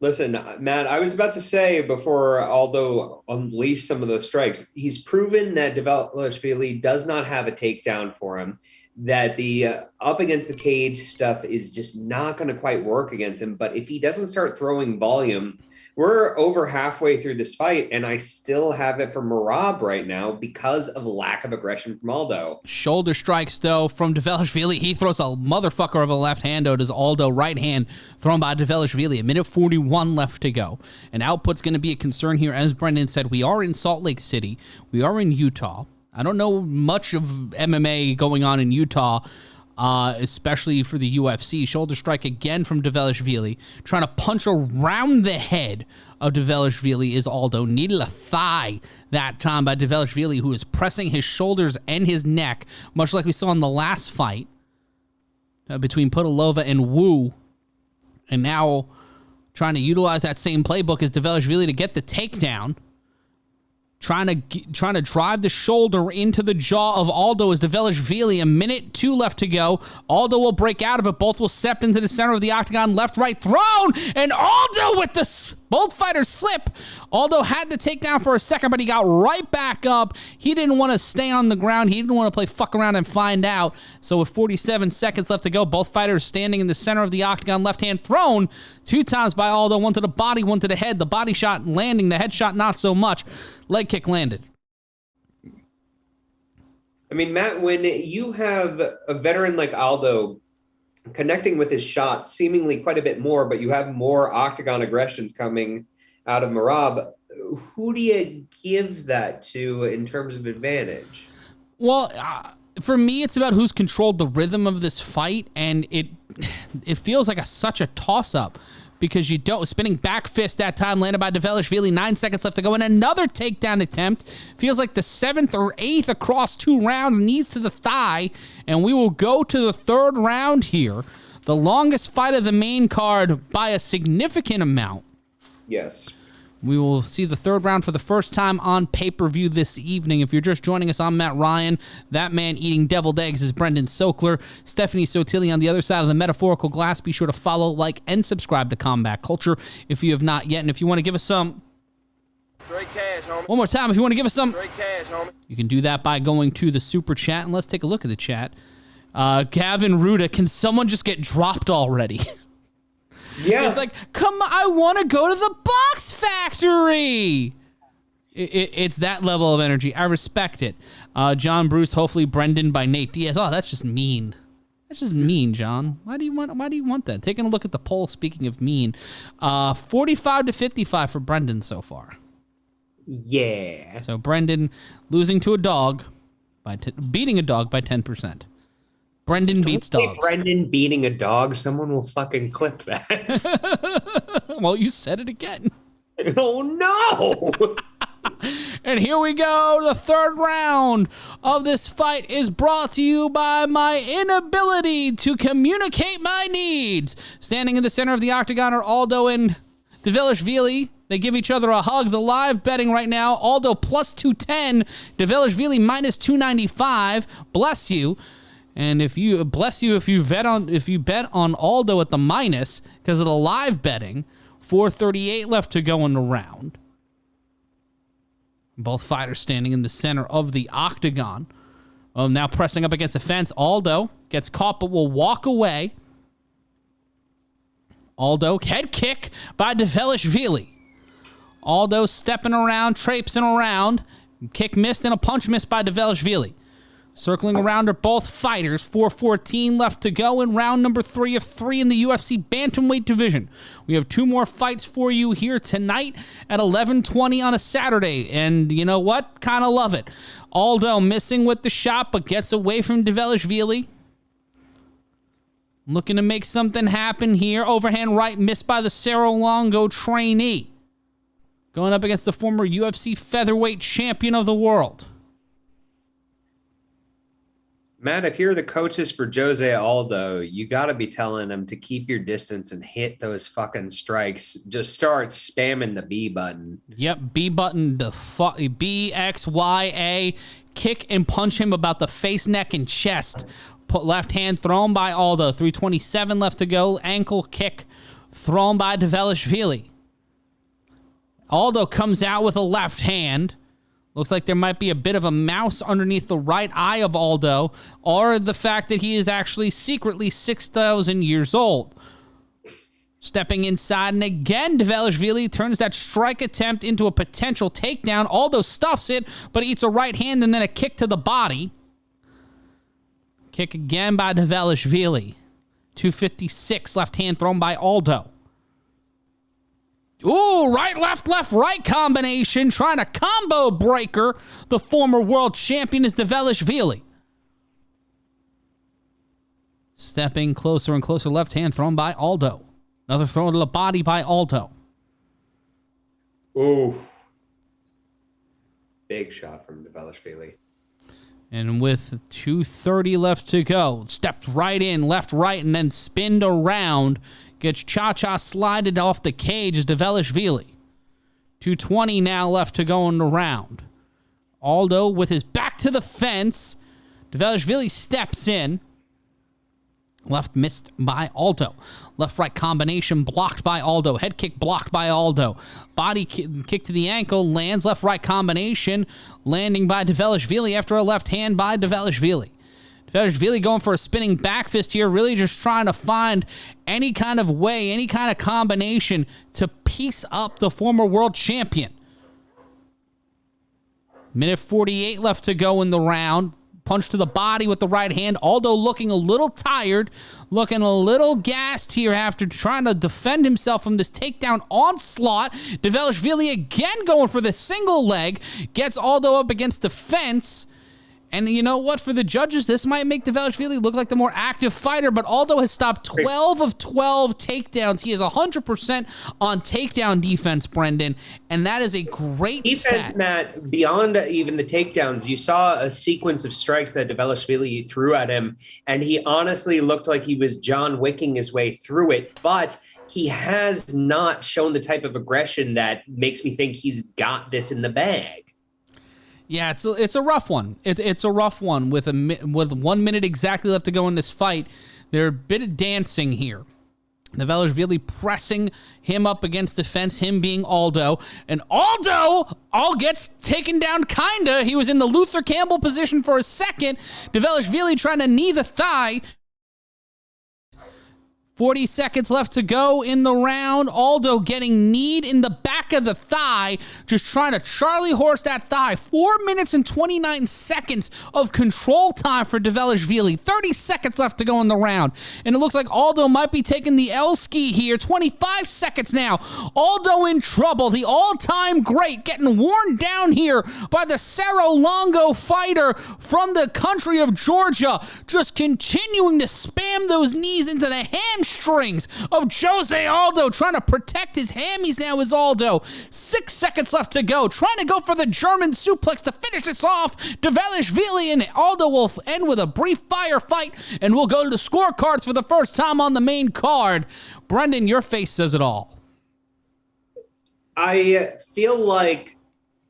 Listen, Matt, I was about to say before Aldo unleashed some of those strikes, he's proven that Dvalishvili does not have a takedown for him, that the up against the cage stuff is just not going to quite work against him. But if he doesn't start throwing volume, we're over halfway through this fight, and I still have it for Merab right now because of lack of aggression from Aldo. Shoulder strikes, though, from Dvalishvili. He throws a motherfucker of a left hand, though, does Aldo. Right hand thrown by Dvalishvili. 1:41 left to go. And output's going to be a concern here. As Brendan said, we are in Salt Lake City. We are in Utah. I don't know much of MMA going on in Utah, especially for the UFC. Shoulder strike again from Dvalishvili. Trying to punch around the head of Dvalishvili is Aldo. Needed a thigh that time by Dvalishvili, who is pressing his shoulders and his neck, much like we saw in the last fight between Pudilova and Wu. And now trying to utilize that same playbook as Dvalishvili to get the takedown. Trying to drive the shoulder into the jaw of Aldo as Dvalishvili. 1:02 left to go. Aldo will break out of it. Both will step into the center of the octagon. Left, right, thrown. And Aldo with both fighters slip. Aldo had the takedown for a second, but he got right back up. He didn't want to stay on the ground. He didn't want to play fuck around and find out. So with 47 seconds left to go, both fighters standing in the center of the octagon. Left hand thrown 2 times by Aldo. One to the body, one to the head. The body shot landing. The head shot not so much. Leg kick landed. I mean, Matt, when you have a veteran like Aldo connecting with his shots seemingly quite a bit more, but you have more octagon aggressions coming out of Merab, who do you give that to in terms of advantage? Well, for me, it's about who's controlled the rhythm of this fight, and it feels like such a toss-up. Because you don't. Spinning back fist that time landed by Dvalishvili. 9 seconds left to go. And another takedown attempt. Feels like the 7th or 8th across 2 rounds. Knees to the thigh. And we will go to the 3rd round here. The longest fight of the main card by a significant amount. Yes. We will see the 3rd round for the first time on pay-per-view this evening. If you're just joining us, I'm Matt Ryan. That man eating deviled eggs is Brendan Sokler. Stephanie Sotili on the other side of the metaphorical glass. Be sure to follow, like, and subscribe to Combat Culture if you have not yet. And if you want to give us some... Straight cash, homie. One more time, if you want to give us some... Straight cash, homie. You can do that by going to the Super Chat. And let's take a look at the chat. Gavin Ruda, can someone just get dropped already? Yeah. It's like, come on, I want to go to the box factory. It's that level of energy. I respect it. John Bruce, hopefully Brendan by Nate Diaz. Oh, that's just mean. That's just mean, John. Why do you want that? Taking a look at the poll, speaking of mean. 45-55 for Brendan so far. Yeah. So Brendan losing to a dog beating a dog by 10%. Brendan beats dogs. Brendan beating a dog. Someone will fucking clip that. Well, you said it again. Oh, no. And here we go. The 3rd round of this fight is brought to you by my inability to communicate my needs. Standing in the center of the octagon are Aldo and Dvalishvili. They give each other a hug. The live betting right now, Aldo plus 210, Dvalishvili minus 295. Bless you. And if you bet on Aldo at the minus because of the live betting, 4:38 left to go in the round. Both fighters standing in the center of the octagon. Now pressing up against the fence. Aldo gets caught but will walk away. Aldo, head kick by Dvalishvili. Aldo stepping around, traipsing around. Kick missed and a punch missed by Dvalishvili. Circling around are both fighters. 4:14 left to go in round number 3 of 3 in the UFC bantamweight division. We have 2 more fights for you here tonight at 11:20 on a Saturday. And you know what? Kind of love it. Aldo missing with the shot, but gets away from Dvalishvili. Looking to make something happen here. Overhand right missed by the Cerro Longo trainee. Going up against the former UFC featherweight champion of the world. Matt, if you're the coaches for Jose Aldo, you got to be telling him to keep your distance and hit those fucking strikes. Just start spamming the B button. Yep, B button, the B, X, Y, A. Kick and punch him about the face, neck, and chest. Put left hand thrown by Aldo. 3:27 left to go. Ankle kick thrown by Dvalishvili. Aldo comes out with a left hand. Looks like there might be a bit of a mouse underneath the right eye of Aldo, or the fact that he is actually secretly 6,000 years old. Stepping inside, and again, Dvalishvili turns that strike attempt into a potential takedown. Aldo stuffs it, but eats a right hand and then a kick to the body. Kick again by Dvalishvili. 2:56, left hand thrown by Aldo. Ooh, right, left, right combination. Trying to combo breaker. The former world champion is Dvalishvili. Stepping closer and closer, left hand thrown by Aldo. Another throw to the body by Aldo. Ooh. Big shot from Dvalishvili. And with 2:30 left to go, stepped right in, left, right, and then spinned around. Gets cha-cha slided off the cage as Dvalishvili. 2:20 now left to go in the round. Aldo with his back to the fence. Dvalishvili steps in. Left missed by Aldo. Left-right combination blocked by Aldo. Head kick blocked by Aldo. Body kick to the ankle. Lands left-right combination. Landing by Dvalishvili after a left hand by Dvalishvili. Dvalishvili going for a spinning back fist here, really just trying to find any kind of way, any kind of combination to piece up the former world champion. Minute 48 left to go in the round. Punch to the body with the right hand. Aldo looking a little tired, looking a little gassed here after trying to defend himself from this takedown onslaught. Dvalishvili again going for the single leg. Gets Aldo up against the fence. And you know what? For the judges, this might make Dvalishvili look like the more active fighter, but Aldo has stopped 12 of 12 takedowns. He is 100% on takedown defense, Brendan, and that is a great defense, stat. Matt, beyond even the takedowns, you saw a sequence of strikes that Dvalishvili threw at him, and he honestly looked like he was John Wicking his way through it, but he has not shown the type of aggression that makes me think he's got this in the bag. Yeah, it's a rough one. It's a rough one with 1 minute exactly left to go in this fight. There's a bit of dancing here. Dvalishvili pressing him up against the fence, him being Aldo. And Aldo all gets taken down kinda. He was in the Luther Campbell position for a second. Dvalishvili trying to knee the thigh. 40 seconds left to go in the round. Aldo getting kneed in the back of the thigh, just trying to Charlie horse that thigh. 4 minutes and 29 seconds of control time for Dvalishvili. 30 seconds left to go in the round. And it looks like Aldo might be taking the L-ski here. 25 seconds now. Aldo in trouble. The all-time great getting worn down here by the Cerro Longo fighter from the country of Georgia. Just continuing to spam those knees into the hamstrings of Jose Aldo, trying to protect his hammies now is Aldo. 6 seconds left to go, trying to go for the German suplex to finish this off. Dvalishvili and Aldo will end with a brief firefight, and we'll go to the scorecards for the first time on the main card. Brendan, your face says it all. I feel like,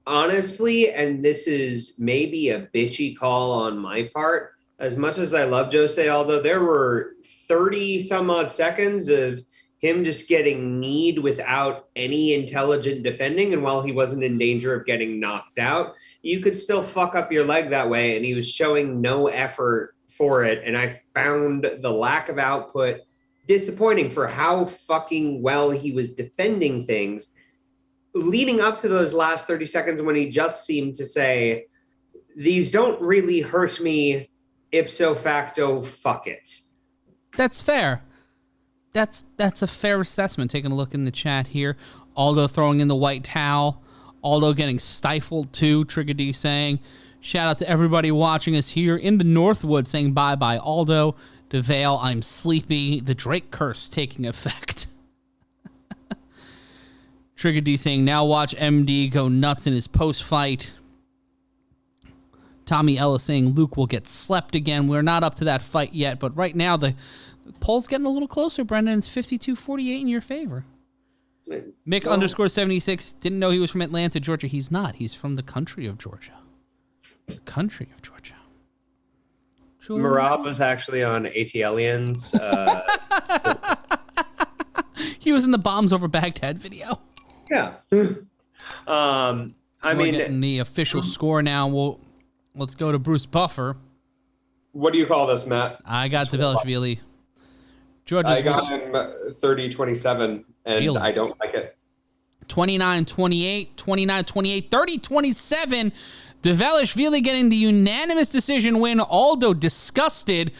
honestly, and this is maybe a bitchy call on my part, as much as I love Jose Aldo, there were 30 some odd seconds of him just getting kneed without any intelligent defending. And while he wasn't in danger of getting knocked out, you could still fuck up your leg that way. And he was showing no effort for it. And I found the lack of output disappointing for how fucking well he was defending things leading up to those last 30 seconds when he just seemed to say, these don't really hurt me, ipso facto, fuck it. That's fair. That's a fair assessment. Taking a look in the chat here. Aldo throwing in the white towel. Aldo getting stifled too. Trigger D saying, shout out to everybody watching us here in the Northwood saying bye-bye Aldo. DeVale, I'm sleepy. The Drake curse taking effect. Trigger D saying, now watch MD go nuts in his post-fight. Tommy Ellis saying, Luke will get slept again. We're not up to that fight yet, but right now the poll's getting a little closer, Brendan. It's 52-48 in your favor. Mick _76 didn't know he was from Atlanta, Georgia. He's not. He's from the country of Georgia. Country of Georgia. Merab was actually on ATLians. He was in the Bombs Over Baghdad video. Yeah. We're getting the official score now. Let's go to Bruce Buffer. What do you call this, Matt? I got Dvalishvili. I got him 30-27, and Vili. I don't like it. 29-28, 29-28, 30-27. Dvalishvili getting the unanimous decision win. Aldo disgusted.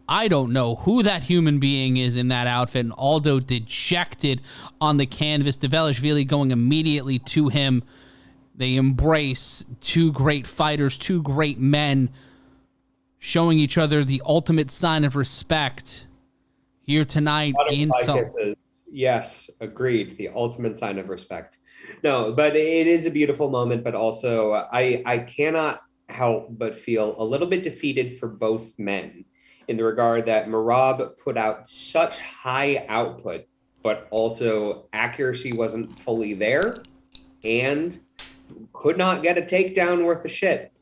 I don't know who that human being is in that outfit. And Aldo dejected on the canvas. Dvalishvili going immediately to him. They embrace two great fighters, two great men, showing each other the ultimate sign of respect here tonight in Yes, agreed. The ultimate sign of respect. No, but it is a beautiful moment, but also I cannot help but feel a little bit defeated for both men in the regard that Merab put out such high output, but also accuracy wasn't fully there and could not get a takedown worth of shit.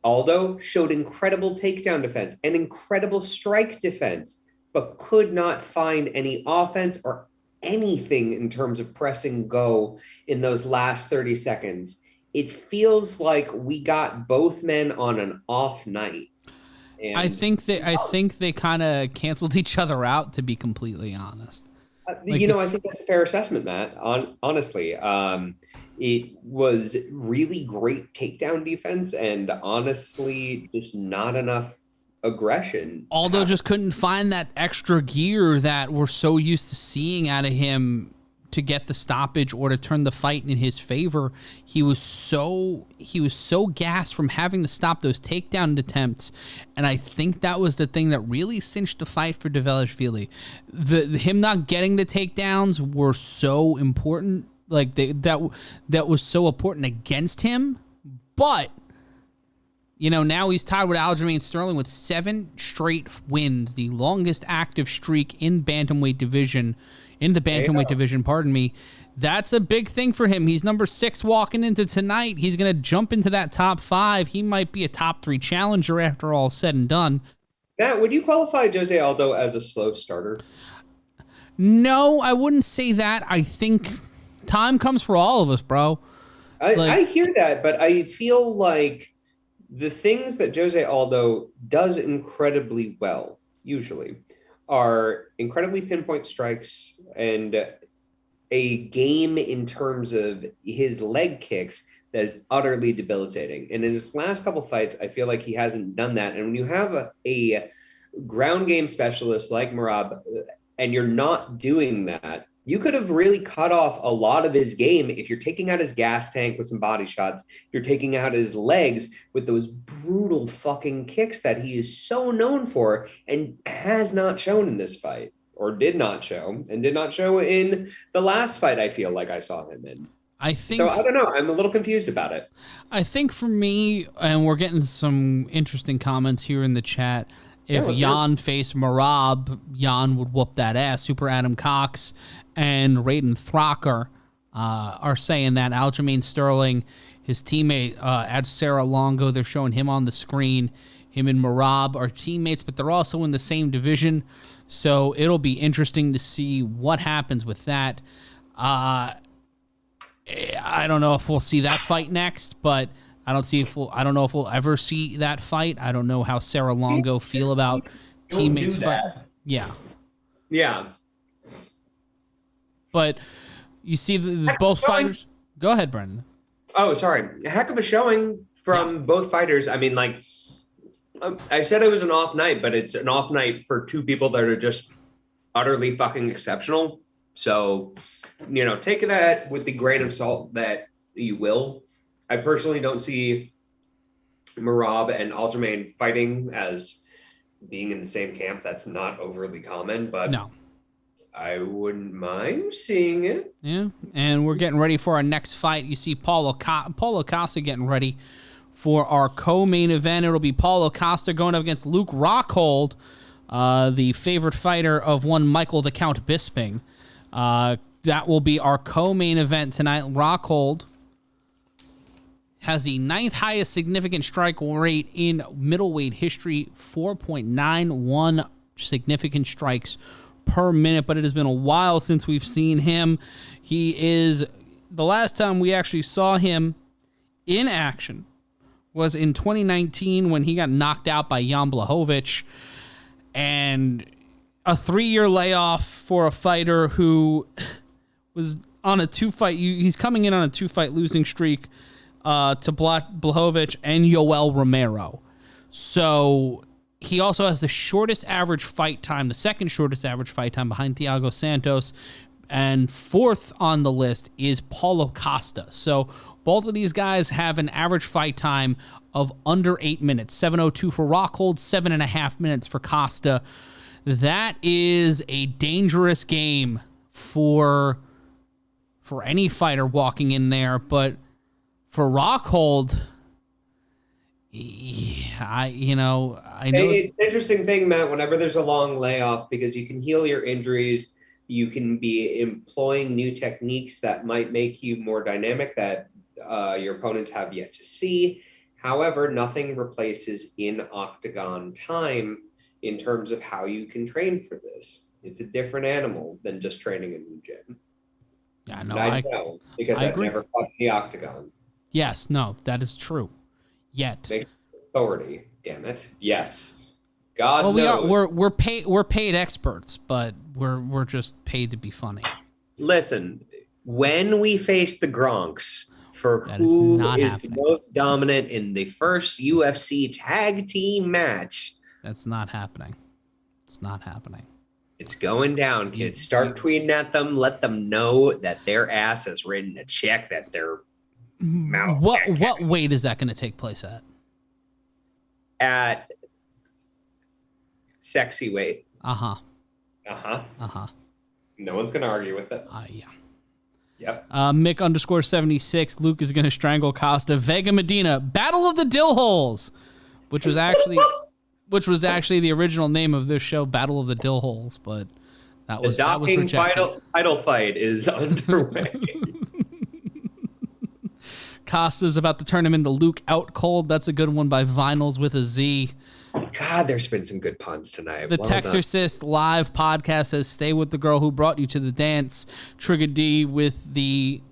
Aldo showed incredible takedown defense and incredible strike defense, but could not find any offense or anything in terms of pressing go in those last 30 seconds. It feels like we got both men on an off night. And I think they kind of canceled each other out, to be completely honest. I think that's a fair assessment, Matt. Honestly, it was really great takedown defense and honestly just not enough aggression. Aldo just couldn't find that extra gear that we're so used to seeing out of him to get the stoppage or to turn the fight in his favor. He was so gassed from having to stop those takedown attempts, and I think that was the thing that really cinched the fight for Dvalishvili. Him not getting the takedowns were so important, like that was so important against him, but now he's tied with Aljamain Sterling with 7 straight wins, the longest active streak in bantamweight division. Pardon me. That's a big thing for him. He's number 6 walking into tonight. He's going to jump into that top 5. He might be a top 3 challenger after all said and done. Matt, would you qualify Jose Aldo as a slow starter? No, I wouldn't say that. I think time comes for all of us, bro. I hear that, but I feel like the things that Jose Aldo does incredibly well, usually, are incredibly pinpoint strikes and a game in terms of his leg kicks that is utterly debilitating. And in his last couple fights, I feel like he hasn't done that. And when you have a ground game specialist like Merab and you're not doing that, you could have really cut off a lot of his game if you're taking out his gas tank with some body shots. You're taking out his legs with those brutal fucking kicks that he is so known for and has not shown in this fight, or did not show in the last fight I feel like I saw him in. I don't know. I'm a little confused about it. I think for me, and we're getting some interesting comments here in the chat, if Yanan faced Merab, Yanan would whoop that ass. Super Adam Cox and Raiden Throcker are saying that. Aljamain Sterling, his teammate at Sarah Longo, they're showing him on the screen. Him and Merab are teammates, but they're also in the same division. So it'll be interesting to see what happens with that. I don't know if we'll see that fight next, but I don't know if we'll ever see that fight. I don't know how Sarah Longo feel about teammates fight. Yeah. Yeah. But you see both fighters. Go ahead, Brendan. Oh, sorry. A heck of a showing from both fighters. I mean, like, I said it was an off night, but it's an off night for two people that are just utterly fucking exceptional. So, take that with the grain of salt that you will. I personally don't see Merab and Aljamain fighting as being in the same camp. That's not overly common, but no. I wouldn't mind seeing it. Yeah, and we're getting ready for our next fight. You see Paulo Costa getting ready for our co-main event. It'll be Paulo Costa going up against Luke Rockhold, the favorite fighter of one Michael the Count Bisping. That will be our co-main event tonight. Rockhold has the 9th highest significant strike rate in middleweight history, 4.91 significant strikes per minute, but it has been a while since we've seen him. The last time we actually saw him in action was in 2019 when he got knocked out by Jan Blachowicz, and a 3-year layoff for a fighter who was on a 2-fight. He's coming in on a 2-fight losing streak to Blachowicz and Yoel Romero. So he also has the shortest average fight time, the second shortest average fight time behind Thiago Santos. And 4th on the list is Paulo Costa. So both of these guys have an average fight time of under 8 minutes. 7:02 for Rockhold, 7.5 minutes for Costa. That is a dangerous game for any fighter walking in there. But for Rockhold, I know. It's an interesting thing, Matt, whenever there's a long layoff, because you can heal your injuries. You can be employing new techniques that might make you more dynamic that your opponents have yet to see. However, nothing replaces in Octagon time in terms of how you can train for this. It's a different animal than just training in the gym. Yeah, no, I know, because I've never fought in the Octagon. Yes, no, that is true. Yet. Makes authority, damn it. Yes. God well, knows. We're paid experts, but we're just paid to be funny. Listen, when we face the Gronks for who is the most dominant in the first UFC tag team match, that's not happening. It's not happening. It's going down, kids. Start tweeting at them. Let them know that their ass has written a check that their mouth. What weight is that going to take place at? At sexy weight. Uh-huh. Uh-huh. Uh-huh. No one's going to argue with it. Yeah. Yep. Mick_76. Luke is going to strangle Costa. Vega Medina. Battle of the Dill Holes, which was actually the original name of this show, Battle of the Dill Holes, but that was rejected. Title fight is underway. Costa's about to turn him into Luke Out Cold. That's a good one by Vinyls with a Z. God, there's been some good puns tonight. The Texorcist live podcast says, "Stay with the girl who brought you to the dance." Trigger D with the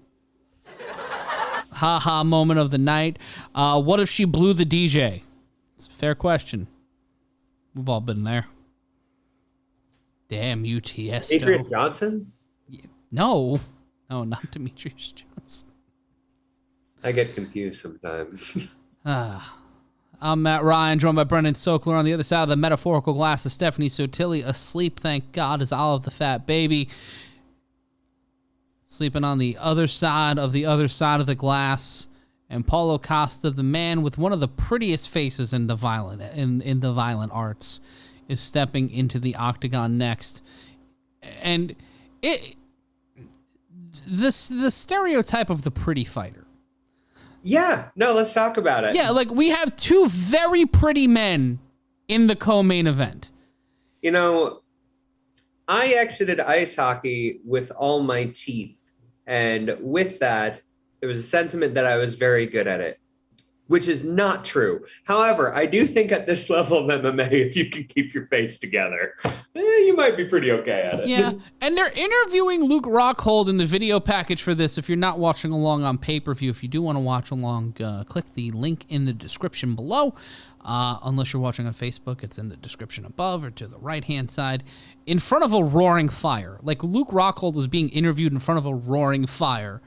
haha moment of the night. What if she blew the DJ? It's a fair question. We've all been there. Damn you, Tiesto. Demetrius Johnson? No, not Demetrius Johnson. I get confused sometimes. I'm Matt Ryan, joined by Brendan Sokler. On the other side of the metaphorical glass is Stephanie Sotilli, asleep, thank God, is Olive the Fat Baby. Sleeping on the other side of the glass. And Paulo Costa, the man with one of the prettiest faces in the violent arts, is stepping into the octagon next. And the stereotype of the pretty fighter. Yeah, no, let's talk about it. Yeah, like we have two very pretty men in the co-main event. You know, I exited ice hockey with all my teeth. And with that, there was a sentiment that I was very good at it. which is not true. However, I do think at this level of MMA, if you can keep your face together, you might be pretty okay at it. Yeah, and they're interviewing Luke Rockhold in the video package for this. If you're not watching along on pay-per-view, if you do want to watch along, click the link in the description below. Unless you're watching on Facebook, it's in the description above or to the right-hand side. In front of a roaring fire. Like, Luke Rockhold was being interviewed in front of a roaring fire,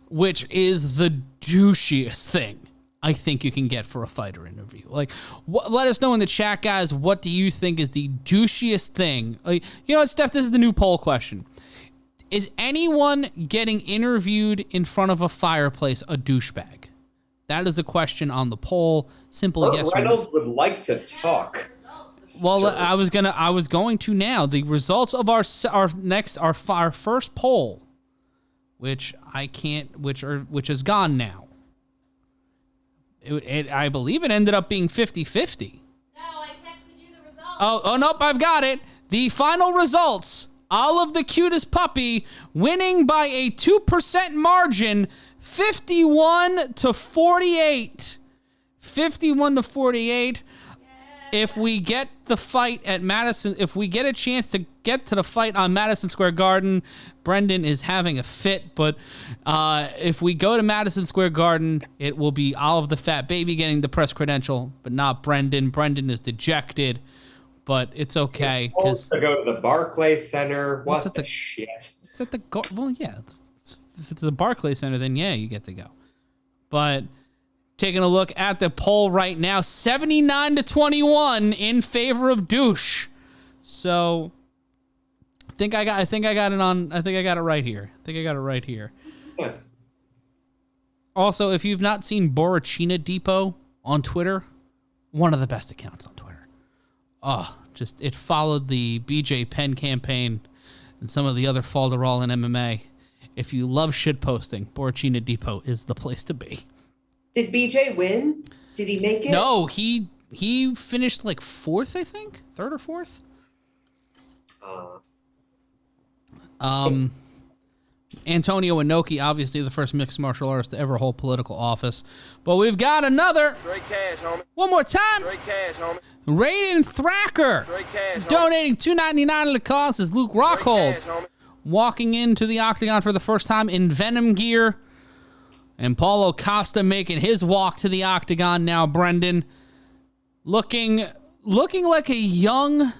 which is the douchiest thing I think you can get for a fighter interview. Like, let us know in the chat, guys, what do you think is the douchiest thing? Like, you know what, Steph, this is the new poll question. Is anyone getting interviewed in front of a fireplace a douchebag? That is the question on the poll. Simple yes or no. Reynolds would like to talk. Well, I was going to now. The results of our first poll, which is gone now. I believe it ended up being 50-50. No, I texted you the results. Oh, nope, I've got it. The final results, Olive the Cutest Puppy winning by a 2% margin, 51-48. 51-48. If we get the fight at Madison, if we get a chance to get to the fight on Madison Square Garden, Brendan is having a fit, but if we go to Madison Square Garden, it will be Olive the Fat Baby getting the press credential, but not Brendan. Brendan is dejected, but it's okay. Because to go to the Barclays Center. What the shit? It's at the well, yeah. If it's the Barclays Center, then yeah, you get to go. But taking a look at the poll right now, 79-21 in favor of douche. So I think I got it right here. Yeah. Also, if you've not seen Borachina Depot on Twitter, one of the best accounts on Twitter. It followed the BJ Penn campaign and some of the other falderall in MMA. If you love shitposting, Borachina Depot is the place to be. Did BJ win? Did he make it? No, he finished like fourth, I think. Third or fourth. Antonio Inoki, obviously the first mixed martial artist to ever hold political office. But we've got another. Straight cash, homie. One more time. Straight cash, homie. Raiden Thacker. Straight cash, homie. Donating $2.99 to the cause is Luke Rockhold. Straight cash, homie. Walking into the Octagon for the first time in Venom gear. And Paulo Costa making his walk to the Octagon now, Brendan. Looking like a young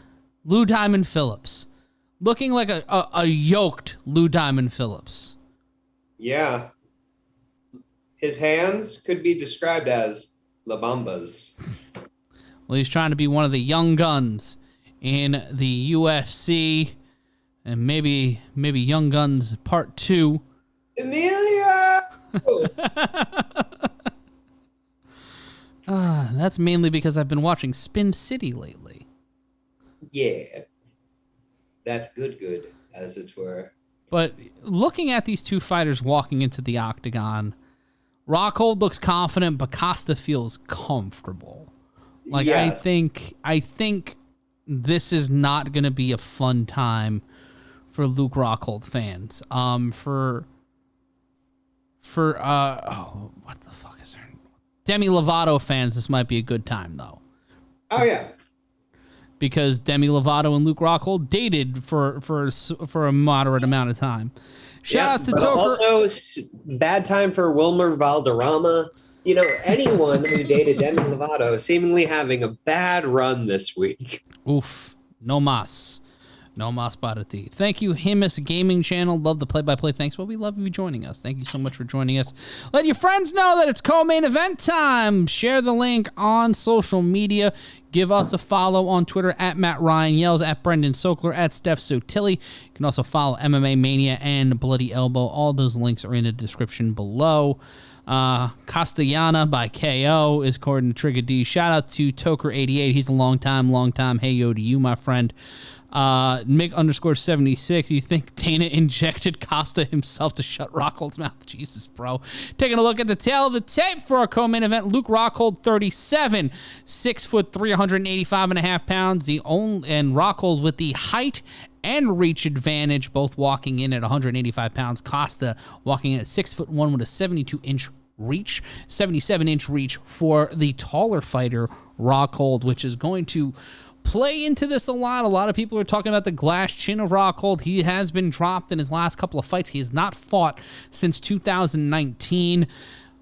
Lou Diamond Phillips. Looking like a yoked Lou Diamond Phillips. Yeah. His hands could be described as La Bambas. Well, he's trying to be one of the young guns in the UFC. And maybe Young Guns Part 2. Emilio! That's mainly because I've been watching Spin City lately. Yeah. That's good, as it were. But looking at these two fighters walking into the Octagon, Rockhold looks confident, but Costa feels comfortable. Like, yes. I think this is not going to be a fun time for Luke Rockhold fans. What the fuck is her name? Demi Lovato fans, this might be a good time though. Oh yeah. Because Demi Lovato and Luke Rockhold dated for a moderate amount of time. Shout out to Toker. Also, bad time for Wilmer Valderrama. You know, anyone who dated Demi Lovato seemingly having a bad run this week. Oof. No mas. No mas para ti. Thank you, Himus Gaming Channel. Love the play-by-play. Thanks. Well, we love you joining us. Thank you so much for joining us. Let your friends know that it's co-main event time. Share the link on social media. Give us a follow on Twitter at Matt Ryan Yells, at Brendan Sokler, at Steph Sotilli. You can also follow MMA Mania and Bloody Elbow. All those links are in the description below. Castellana by KO is according to Trigger D. Shout out to Toker88. He's a long time. Hey, yo to you, my friend. Mick _76. You think Dana injected Costa himself to shut Rockhold's mouth? Jesus, bro. Taking a look at the tail of the tape for our co-main event. Luke Rockhold, 37, 6'3", 185.5 pounds. And Rockhold with the height and reach advantage, both walking in at 185 pounds. Costa walking in at 6'1" with a 72-inch reach, 77-inch reach for the taller fighter, Rockhold, which is going to play into this a lot. A lot of people are talking about the glass chin of Rockhold. He has been dropped in his last couple of fights. He has not fought since 2019.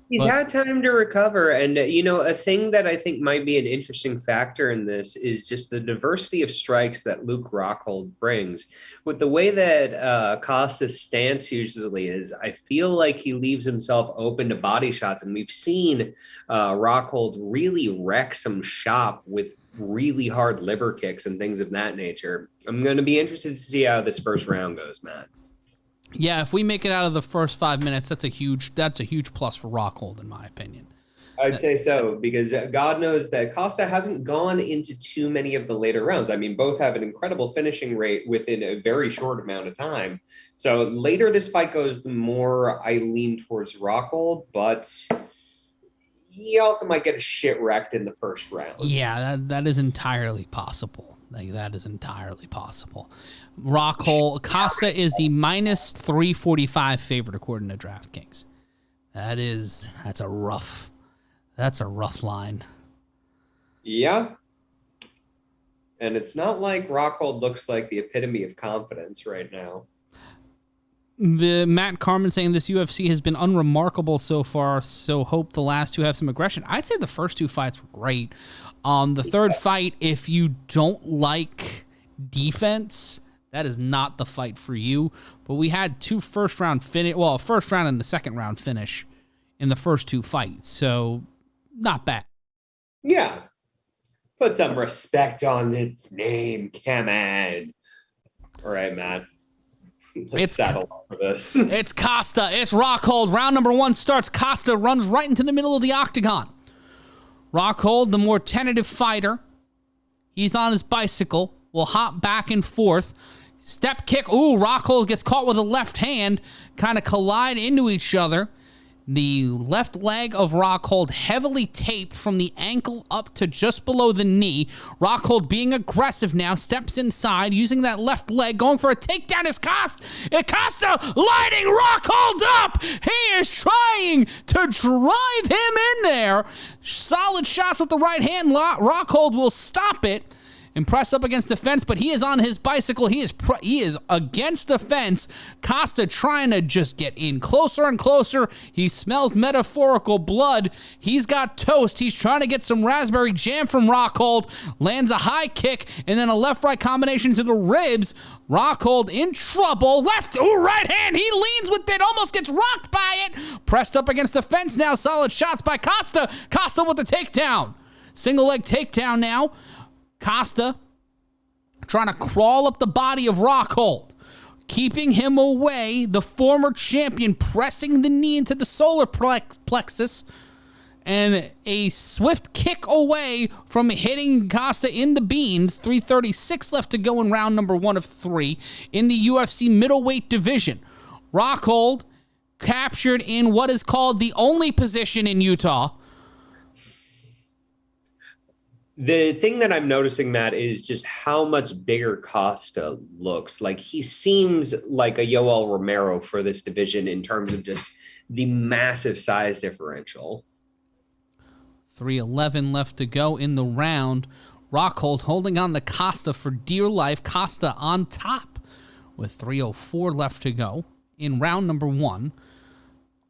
He's had time to recover. And, a thing that I think might be an interesting factor in this is just the diversity of strikes that Luke Rockhold brings. With the way that Costa's stance usually is, I feel like he leaves himself open to body shots. And we've seen Rockhold really wreck some shop with really hard liver kicks and things of that nature. I'm going to be interested to see how this first round goes, Matt. Yeah, if we make it out of the first 5 minutes, that's a huge plus for Rockhold, in my opinion. I'd say so, because God knows that Costa hasn't gone into too many of the later rounds. I mean, both have an incredible finishing rate within a very short amount of time. So later this fight goes, the more I lean towards Rockhold, but he also might get a shit wrecked in the first round. Yeah, that is entirely possible. That is entirely possible. Rockhold, Costa is the minus 345 favorite according to DraftKings. That's a rough line. Yeah. And it's not like Rockhold looks like the epitome of confidence right now. The Matt Carmen saying this UFC has been unremarkable so far, so hope the last two have some aggression. I'd say the first two fights were great. The third fight, if you don't like defense, that is not the fight for you. But we had a first round and the second round finish in the first two fights, so not bad. Yeah. Put some respect on its name, come on. All right, Matt. Let's saddle up for this. It's Costa. It's Rockhold. Round number 1 starts. Costa runs right into the middle of the octagon. Rockhold, the more tentative fighter. He's on his bicycle. Will hop back and forth. Step kick. Ooh, Rockhold gets caught with a left hand. Kind of collide into each other. The left leg of Rockhold heavily taped from the ankle up to just below the knee. Rockhold being aggressive now, steps inside, using that left leg, going for a takedown. Is Costa lighting Rockhold up. He is trying to drive him in there. Solid shots with the right hand. Rockhold will stop it and press up against the fence, but he is on his bicycle. He is against the fence. Costa trying to just get in closer and closer. He smells metaphorical blood. He's got toast. He's trying to get some raspberry jam from Rockhold. Lands a high kick and then a left-right combination to the ribs. Rockhold in trouble. Right hand. He leans with it. Almost gets rocked by it. Pressed up against the fence now. Solid shots by Costa. Costa with the takedown. Single leg takedown now. Costa trying to crawl up the body of Rockhold, keeping him away. The former champion pressing the knee into the solar plexus, and a swift kick away from hitting Costa in the beans. 3:36 left to go in round number 1 of 3 in the UFC middleweight division. Rockhold captured in what is called the only position in Utah. The thing that I'm noticing, Matt, is just how much bigger Costa looks. Like, he seems like a Yoel Romero for this division in terms of just the massive size differential. 3:11 left to go in the round. Rockhold holding on to Costa for dear life. Costa on top with 3:04 left to go in round number 1.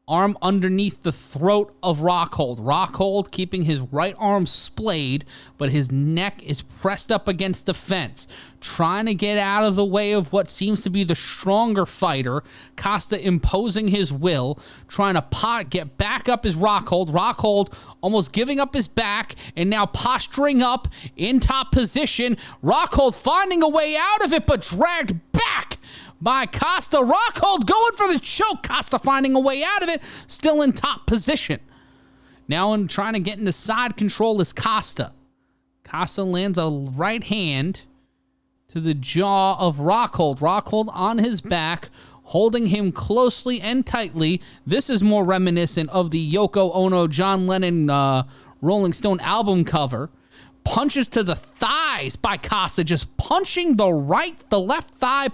Arm underneath the throat of Rockhold. Rockhold keeping his right arm splayed, but his neck is pressed up against the fence. Trying to get out of the way of what seems to be the stronger fighter. Costa imposing his will. Trying to get back up is Rockhold. Rockhold almost giving up his back and now posturing up in top position. Rockhold finding a way out of it, but dragged back by Costa. Rockhold going for the choke. Costa finding a way out of it. Still in top position. Now trying to get into side control is Costa. Costa lands a right hand to the jaw of Rockhold. Rockhold on his back, holding him closely and tightly. This is more reminiscent of the Yoko Ono, John Lennon, Rolling Stone album cover. punches to the thighs by Costa, just punching the left thigh,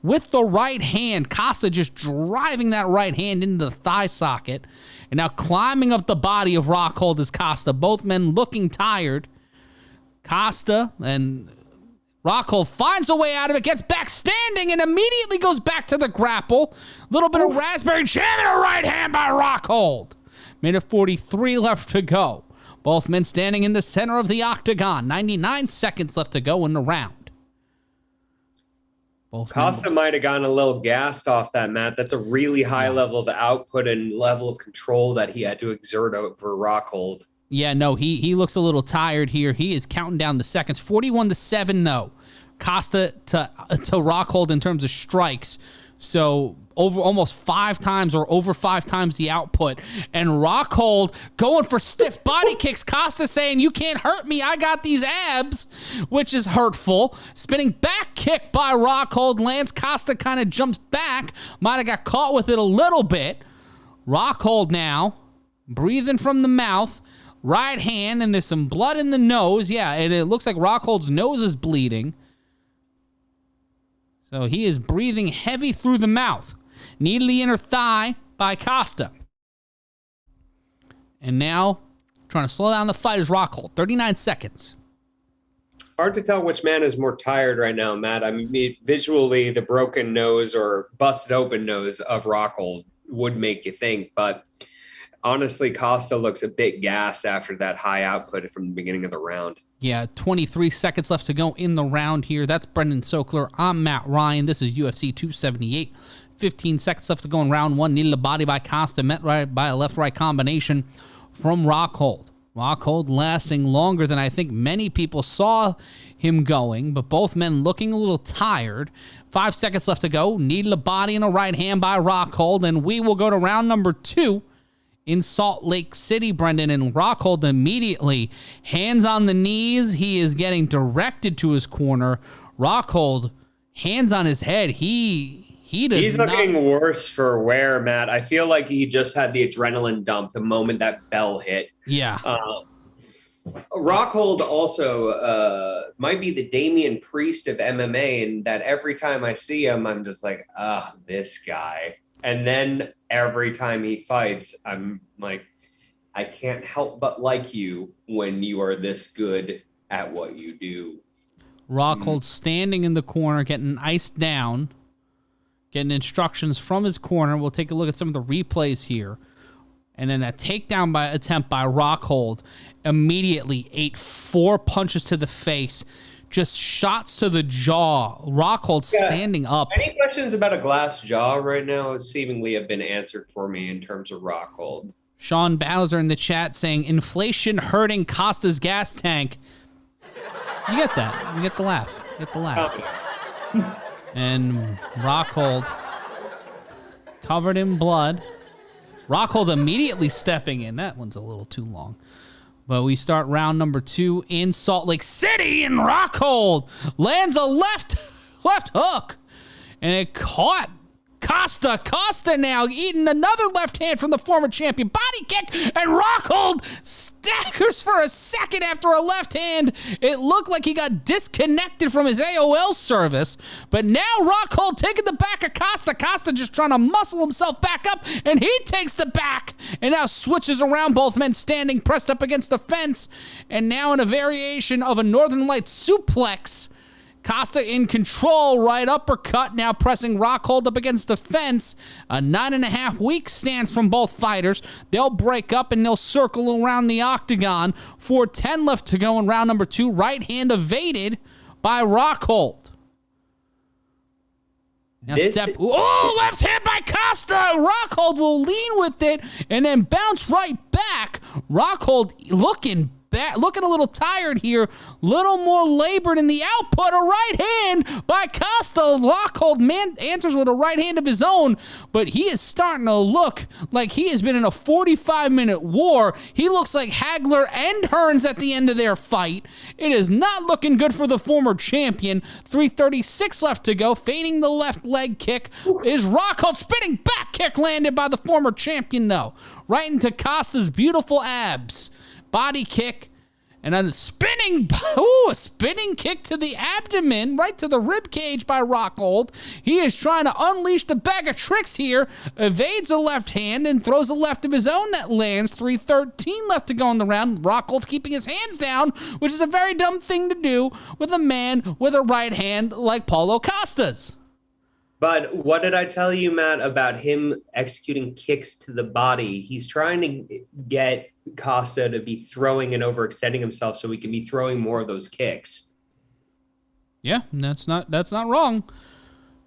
with the right hand. Costa just driving that right hand into the thigh socket. And now climbing up the body of Rockhold is Costa. Both men looking tired. Costa and Rockhold finds a way out of it, gets back standing, and immediately goes back to the grapple. Little bit of raspberry jam and a right hand by Rockhold. Minute 43 left to go. Both men standing in the center of the octagon. 99 seconds left to go in the round. Costa might have gotten a little gassed off that, Matt. That's a really high level of output and level of control that he had to exert over Rockhold. Yeah, no, he looks a little tired here. He is counting down the seconds. 41-7, though. Costa to Rockhold in terms of strikes. So over 5 times the output. And Rockhold going for stiff body kicks. Costa saying, you can't hurt me. I got these abs, which is hurtful. Spinning back kick by Rockhold lands. Costa kind of jumps back. Might have got caught with it a little bit. Rockhold now breathing from the mouth. Right hand, and there's some blood in the nose. Yeah, and it looks like Rockhold's nose is bleeding. So he is breathing heavy through the mouth. Knee to the inner thigh by Costa. And now, trying to slow down the fight is Rockhold. 39 seconds. Hard to tell which man is more tired right now, Matt. I mean, visually, the broken nose or busted open nose of Rockhold would make you think, but honestly, Costa looks a bit gassed after that high output from the beginning of the round. Yeah, 23 seconds left to go in the round here. That's Brendan Sokler. I'm Matt Ryan. This is UFC 278. 15 seconds left to go in round 1. Knee to the body by Costa, met right by a left-right combination from Rockhold. Rockhold lasting longer than I think many people saw him going, but both men looking a little tired. 5 seconds left to go. Knee to the body and a right hand by Rockhold, and we will go to round number 2. In Salt Lake City, Brendan, and Rockhold immediately hands on the knees. He is getting directed to his corner. Rockhold, hands on his head. He's looking worse for wear, Matt. I feel like he just had the adrenaline dump the moment that bell hit. Yeah. Rockhold also might be the Damian Priest of MMA, and that every time I see him, I'm just like, this guy. And then every time he fights, I'm like, I can't help but like you when you are this good at what you do. Rockhold standing in the corner, getting iced down, getting instructions from his corner. We'll take a look at some of the replays here. And then that takedown attempt by Rockhold immediately ate 4 punches to the face. Just shots to the jaw. Rockhold standing up. Any questions about a glass jaw right now seemingly have been answered for me in terms of Rockhold. Sean Bowser in the chat saying, inflation hurting Costa's gas tank. You get that. You get the laugh. You get the laugh. And Rockhold covered in blood. Rockhold immediately stepping in. That one's a little too long. But we start round number 2 in Salt Lake City, and Rockhold lands a left hook, and it caught Costa. Costa now eating another left hand from the former champion. Body kick, and Rockhold staggers for a second after a left hand. It looked like he got disconnected from his AOL service, but now Rockhold taking the back of Costa. Costa just trying to muscle himself back up, and he takes the back, and now switches around, both men standing pressed up against the fence, and now in a variation of a Northern Lights suplex, Costa in control, right uppercut, now pressing Rockhold up against the fence. A 9.5-week stance from both fighters. They'll break up and they'll circle around the octagon. 4:10 left to go in round number 2. Right hand evaded by Rockhold. Now left hand by Costa. Rockhold will lean with it and then bounce right back. Rockhold looking a little tired here, little more labored in the output. A right hand by Costa. Rockhold answers with a right hand of his own, but he is starting to look like he has been in a 45-minute war. He looks like Hagler and Hearns at the end of their fight. It is not looking good for the former champion. 3:36 left to go. Feigning the left leg kick is Rockhold. Spinning back kick landed by the former champion, though. Right into Costa's beautiful abs. Body kick, And then a spinning kick to the abdomen, right to the rib cage by Rockhold. He is trying to unleash the bag of tricks here. Evades a left hand and throws a left of his own that lands. 3:13 left to go in the round. Rockhold keeping his hands down, which is a very dumb thing to do with a man with a right hand like Paulo Costa's. But what did I tell you, Matt, about him executing kicks to the body? He's trying to get Costa to be throwing and overextending himself so he can be throwing more of those kicks. Yeah, that's not wrong.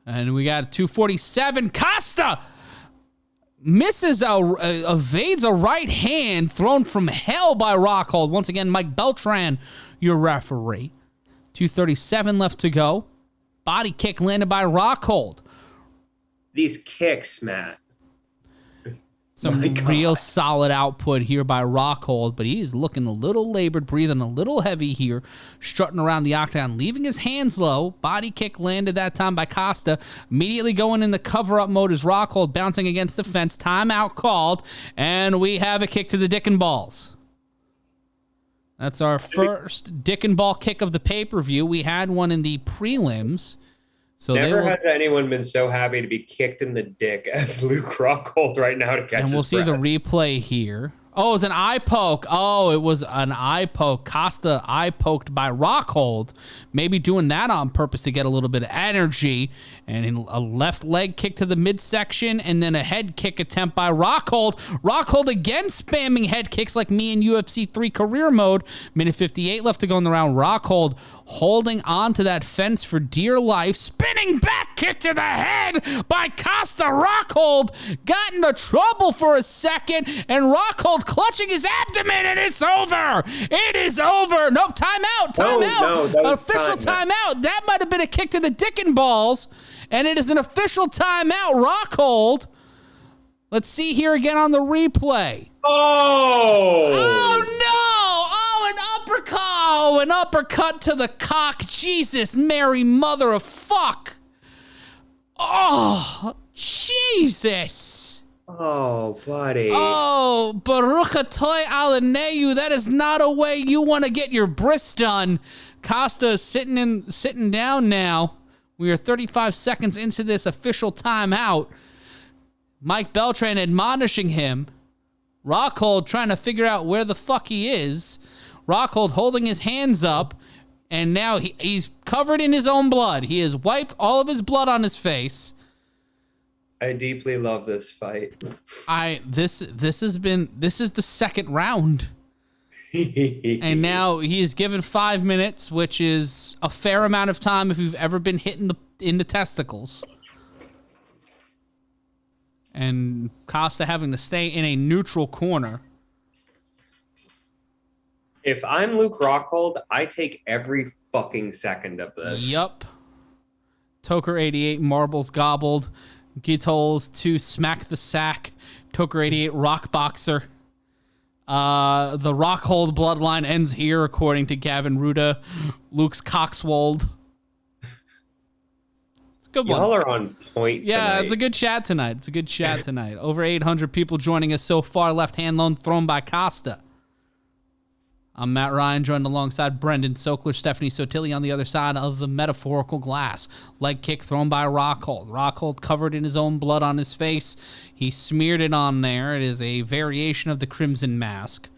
And we got 247. Costa misses evades a right hand thrown from hell by Rockhold. Once again, Mike Beltran, your referee. 2:37 left to go. Body kick landed by Rockhold. These kicks, Matt. Some real solid output here by Rockhold, but he's looking a little labored, breathing a little heavy here, strutting around the octagon, leaving his hands low. Body kick landed that time by Costa. Immediately going in the cover-up mode is Rockhold, bouncing against the fence. Timeout called, and we have a kick to the dick and balls. That's our first dick and ball kick of the pay-per-view. We had one in the prelims. So never has anyone been so happy to be kicked in the dick as Luke Rockhold right now to catch his breath. And we'll see the replay here. Oh, it was an eye poke. Oh, it was an eye poke. Costa eye poked by Rockhold. Maybe doing that on purpose to get a little bit of energy. And a left leg kick to the midsection. And then a head kick attempt by Rockhold. Rockhold again spamming head kicks like me in UFC 3 career mode. Minute 58 left to go in the round. Rockhold holding on to that fence for dear life. Spinning back kick to the head by Costa. Rockhold got into trouble for a second. And Rockhold clutching his abdomen, and it's over. It is over. No, timeout. No, that was official timeout. That might have been a kick to the dick and balls, and it is an official timeout. Rockhold. Let's see here again on the replay. Oh no! Oh, an uppercut. Oh, an uppercut to the cock. Jesus, Mary, mother of fuck. Oh, Jesus. Oh, buddy. Oh, Baruch Atoy Alaneyu. That is not a way you want to get your bris done. Costa is sitting down now. We are 35 seconds into this official timeout. Mike Beltran admonishing him. Rockhold trying to figure out where the fuck he is. Rockhold holding his hands up. And now he's covered in his own blood. He has wiped all of his blood on his face. I deeply love this fight. This is the second round. And now he is given 5 minutes, which is a fair amount of time if you've ever been hit in the testicles. And Costa having to stay in a neutral corner. If I'm Luke Rockhold, I take every fucking second of this. Yup. Toker 88, marbles gobbled. Gittols to smack the sack. Toker 88, rock boxer. The Rockhold bloodline ends here, according to Gavin Ruda. Luke's Coxwold. It's a good one. Y'all are on point Yeah, tonight. it's a good chat tonight. Over 800 people joining us so far. Left hand lone thrown by Costa. I'm Matt Ryan, joined alongside Brendan Sokler, Stephanie Sotilli on the other side of the metaphorical glass. Leg kick thrown by Rockhold. Rockhold covered in his own blood on his face. He smeared it on there. It is a variation of the Crimson Mask.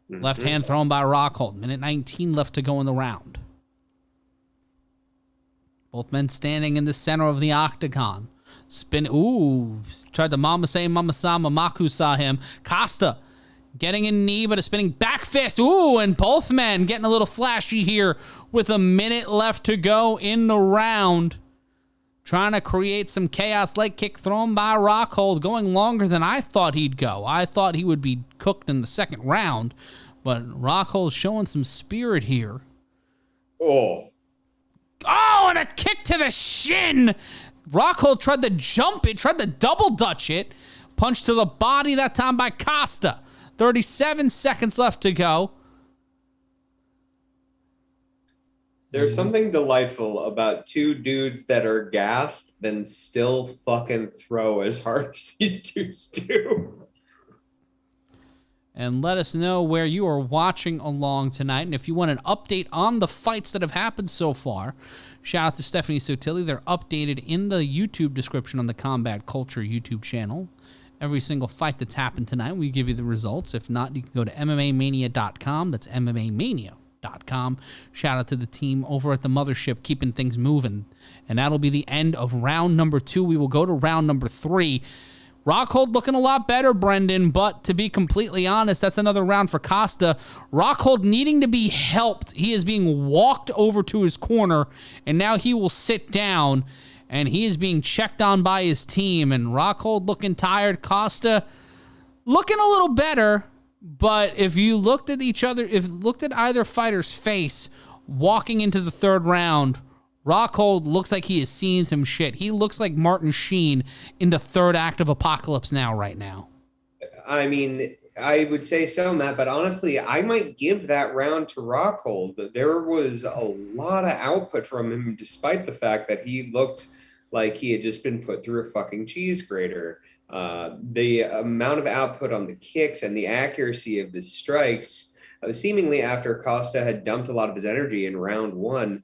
Left hand thrown by Rockhold. Minute 19 left to go in the round. Both men standing in the center of the octagon. Spin. Ooh. Tried to Mama Sa, Mamaku saw him. Costa getting a knee, but a spinning back fist. Ooh, and both men getting a little flashy here with a minute left to go in the round. Trying to create some chaos. Leg kick thrown by Rockhold, going longer than I thought he'd go. I thought he would be cooked in the second round, but Rockhold's showing some spirit here. Oh, and a kick to the shin. Rockhold tried to jump it, tried to double dutch it. Punch to the body that time by Costa. 37 seconds left to go. There's something delightful about two dudes that are gassed then still fucking throw as hard as these dudes do. and let us know where you are watching along tonight. And if you want an update on the fights that have happened so far, shout out to Stephanie Sotilli. They're updated in the YouTube description on the Combat Culture YouTube channel. Every single fight that's happened tonight, we give you the results. If not, you can go to MMAmania.com. That's MMAmania.com. Shout out to the team over at the mothership, keeping things moving. And that'll be the end of round number 2. We will go to round number 3. Rockhold looking a lot better, Brendan, but to be completely honest, that's another round for Costa. Rockhold needing to be helped. He is being walked over to his corner, and now he will sit down, and he is being checked on by his team, and Rockhold looking tired. Costa looking a little better, but if you looked at either fighter's face walking into the third round, Rockhold looks like he has seen some shit. He looks like Martin Sheen in the third act of Apocalypse Now right now. I mean, I would say so, Matt, but honestly, I might give that round to Rockhold. There was a lot of output from him, despite the fact that he looked like he had just been put through a fucking cheese grater. The amount of output on the kicks and the accuracy of the strikes, seemingly after Costa had dumped a lot of his energy in round 1,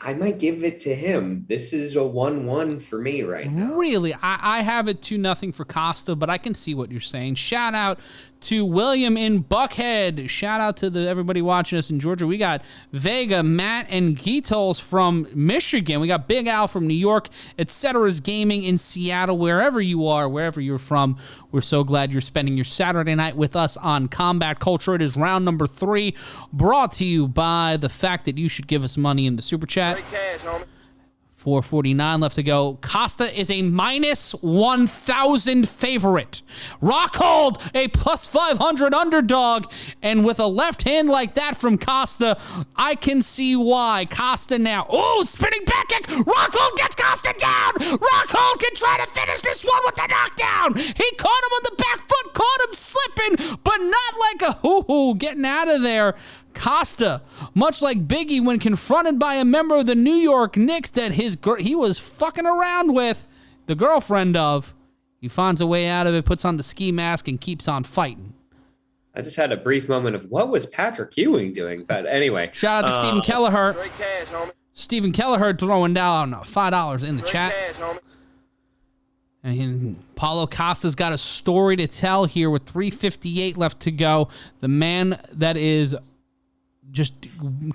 I might give it to him. This is a 1-1 for me right now. Really? I have it 2-0 for Costa, but I can see what you're saying. Shout out to William in Buckhead. Shout out to everybody watching us in Georgia. We got Vega, Matt, and Gitos from Michigan. We got Big Al from New York, Etcetera's Gaming in Seattle. Wherever you are, wherever you're from, we're so glad you're spending your Saturday night with us on Combat Culture. It is round number 3, brought to you by the fact that you should give us money in the Super Chat. Straight cash, homie. 4:49 left to go. Costa is a minus 1,000 favorite. Rockhold, a plus 500 underdog. And with a left hand like that from Costa, I can see why. Costa now. Oh, spinning back kick. Rockhold gets Costa down. Rockhold can try to finish this one with a knockdown. He caught him on the back foot, caught him slipping, but not like a hoo-hoo, getting out of there. Costa, much like Biggie when confronted by a member of the New York Knicks that he was fucking around with, the girlfriend of, he finds a way out of it, puts on the ski mask, and keeps on fighting. I just had a brief moment of what was Patrick Ewing doing, but anyway. Shout out to Stephen Kelleher. Straight cash, homie. Stephen Kelleher throwing down $5 in the Straight chat. cash, homie. And Paulo Costa's got a story to tell here with 3:58 left to go. The man that is just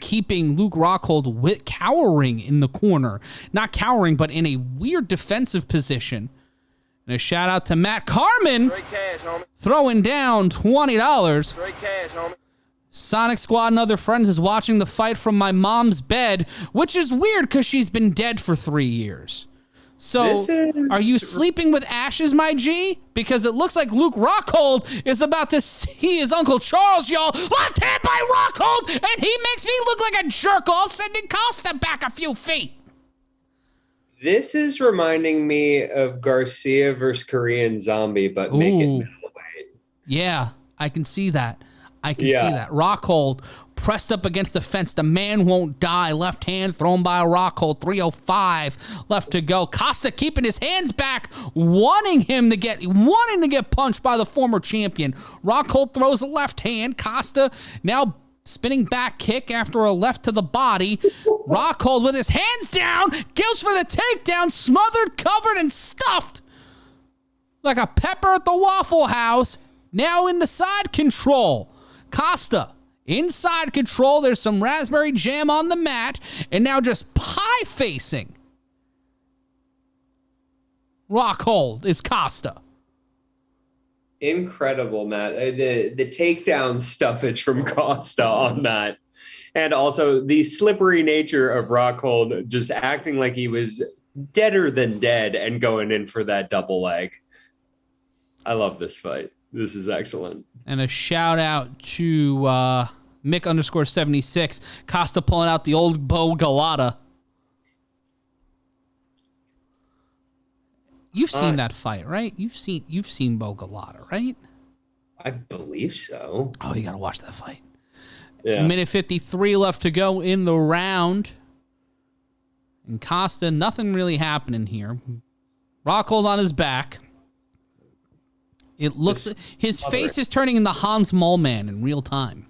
keeping Luke Rockhold cowering in the corner. Not cowering, but in a weird defensive position. And a shout out to Matt Carmen Straight cash, homie. throwing down $20. Straight cash, homie. Sonic Squad and other friends is watching the fight from my mom's bed, which is weird because she's been dead for 3 years. So, are you sleeping with ashes, my G? Because it looks like Luke Rockhold is about to see his Uncle Charles, y'all. Left hand by Rockhold, and he makes me look like a jerk-off, sending Costa back a few feet. This is reminding me of Garcia versus Korean Zombie, but make it middleweight. Yeah, I can see that. I can see that. Rockhold pressed up against the fence. The man won't die. Left hand thrown by Rockhold. 3:05 left to go. Costa keeping his hands back, wanting to get punched by the former champion. Rockhold throws a left hand. Costa now spinning back kick after a left to the body. Rockhold with his hands down, goes for the takedown, smothered, covered, and stuffed like a pepper at the Waffle House. Now into side control. Costa inside control. There's some raspberry jam on the mat, and now just pie facing. Rockhold is Costa. Incredible, Matt. The takedown stuffage from Costa on that. And also the slippery nature of Rockhold just acting like he was deader than dead and going in for that double leg. I love this fight. This is excellent. And a shout out to Mick_76. Costa pulling out the old Bo Galata. You've seen that fight, right? You've seen Bo Galata, right? I believe so. Oh, you gotta watch that fight. Yeah. Minute 53 left to go in the round. And Costa, nothing really happening here. Rockhold on his back. It looks Just his smothering. face is turning into Hans Mollman in real time.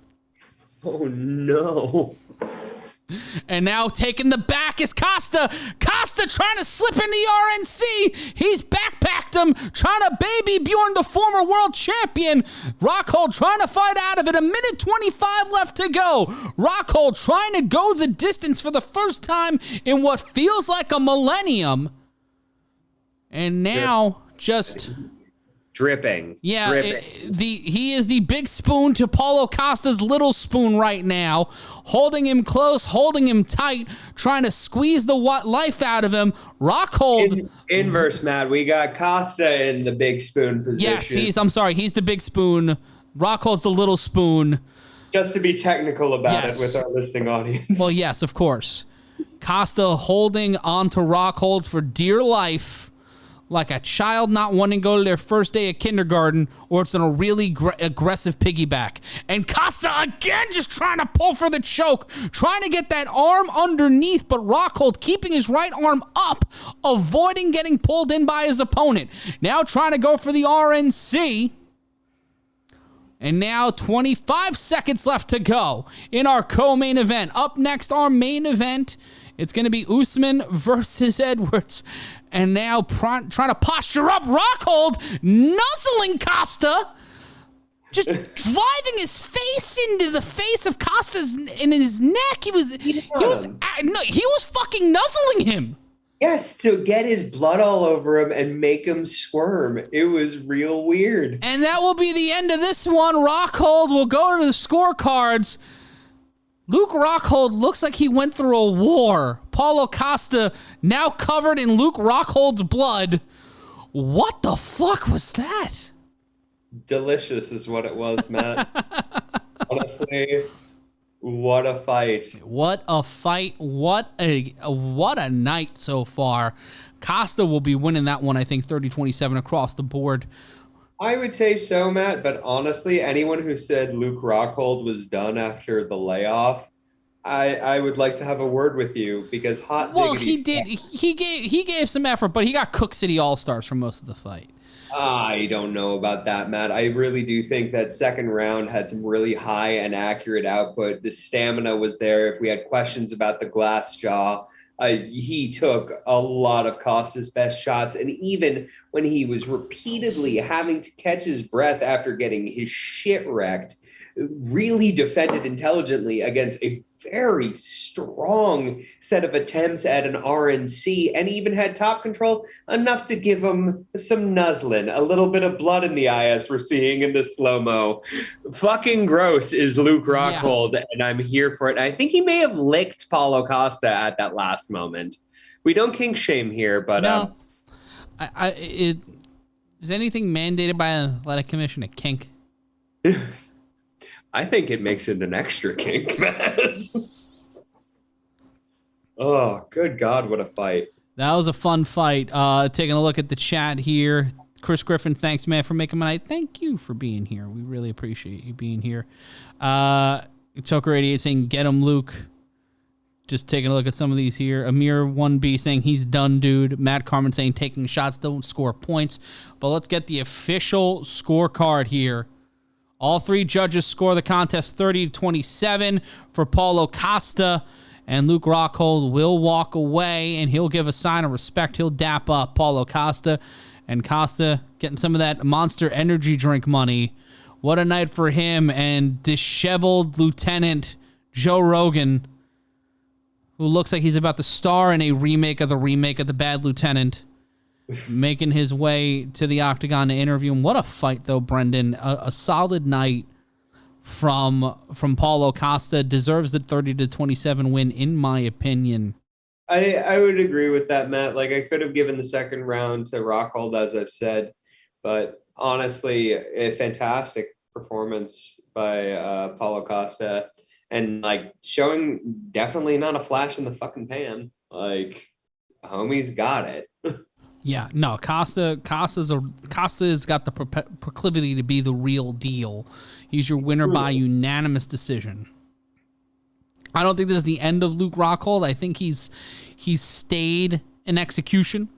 Oh no. And now taking the back is Costa. Costa trying to slip in the RNC. He's backpacked him, trying to baby Bjorn, the former world champion. Rockhold trying to fight out of it. 1:25 left to go. Rockhold trying to go the distance for the first time in what feels like a millennium. And now just... Dripping. Yeah, Dripping. he is the big spoon to Paulo Costa's little spoon right now, holding him close, holding him tight, trying to squeeze the life out of him. Rockhold. Inverse, Matt. We got Costa in the big spoon position. Yes, he's the big spoon. Rockhold's the little spoon. Just to be technical about Yes. it with our listening audience. Well, yes, of course. Costa holding on to Rockhold for dear life, like a child not wanting to go to their first day of kindergarten, or it's on a really aggressive piggyback. And Costa again just trying to pull for the choke, trying to get that arm underneath, but Rockhold keeping his right arm up, avoiding getting pulled in by his opponent. Now trying to go for the RNC. And now 25 seconds left to go in our co-main event. Up next, our main event. It's going to be Usman versus Edwards. And now trying to posture up Rockhold, nuzzling Costa. Just driving his face into the face of Costa's in his neck. He was fucking nuzzling him. Yes, to get his blood all over him and make him squirm. It was real weird. And that will be the end of this one. Rockhold will go to the scorecards. Luke Rockhold looks like he went through a war. Paulo Costa now covered in Luke Rockhold's blood. What the fuck was that? Delicious is what it was, Matt. Honestly, what a fight. What a fight. What a night so far. Costa will be winning that one, I think, 30-27 across the board. I would say so, Matt, but honestly, anyone who said Luke Rockhold was done after the layoff, I would like to have a word with you, because he did. He gave some effort, but he got Cook City All-Stars for most of the fight. I don't know about that, Matt. I really do think that second round had some really high and accurate output. The stamina was there. If we had questions about the glass jaw, he took a lot of Costa's best shots. And even when he was repeatedly having to catch his breath after getting his shit wrecked, really defended intelligently against a very strong set of attempts at an RNC, and even had top control enough to give him some nuzzling, a little bit of blood in the eye, as we're seeing in the slow-mo. Fucking gross is Luke Rockhold, and I'm here for it. I think he may have licked Paulo Costa at that last moment. We don't kink shame here, but no. Is anything mandated by an athletic commission a kink? I think it makes it an extra kink, man. Oh, good God, what a fight. That was a fun fight. Taking a look at the chat here. Chris Griffin, thanks, man, for making my night. Thank you for being here. We really appreciate you being here. Choker88 saying, get him, Luke. Just taking a look at some of these here. Amir 1B saying, he's done, dude. Matt Carmen saying, taking shots don't score points. But let's get the official scorecard here. All three judges score the contest 30-27 for Paulo Costa, and Luke Rockhold will walk away, and he'll give a sign of respect. He'll dap up Paulo Costa, and Costa getting some of that Monster energy drink money. What a night for him and disheveled Lieutenant Joe Rogan, who looks like he's about to star in a remake of the Bad Lieutenant. Making his way to the Octagon to interview him. What a fight, though, Brendan. A solid night from Paulo Costa. Deserves the 30-27 win, in my opinion. I would agree with that, Matt. Like, I could have given the second round to Rockhold, as I've said, but honestly, a fantastic performance by Paulo Costa, and like showing definitely not a flash in the fucking pan. Like, homie's got it. Yeah, no, Costa's got the proclivity to be the real deal. He's your winner by unanimous decision. I don't think this is the end of Luke Rockhold. I think he's stayed in execution.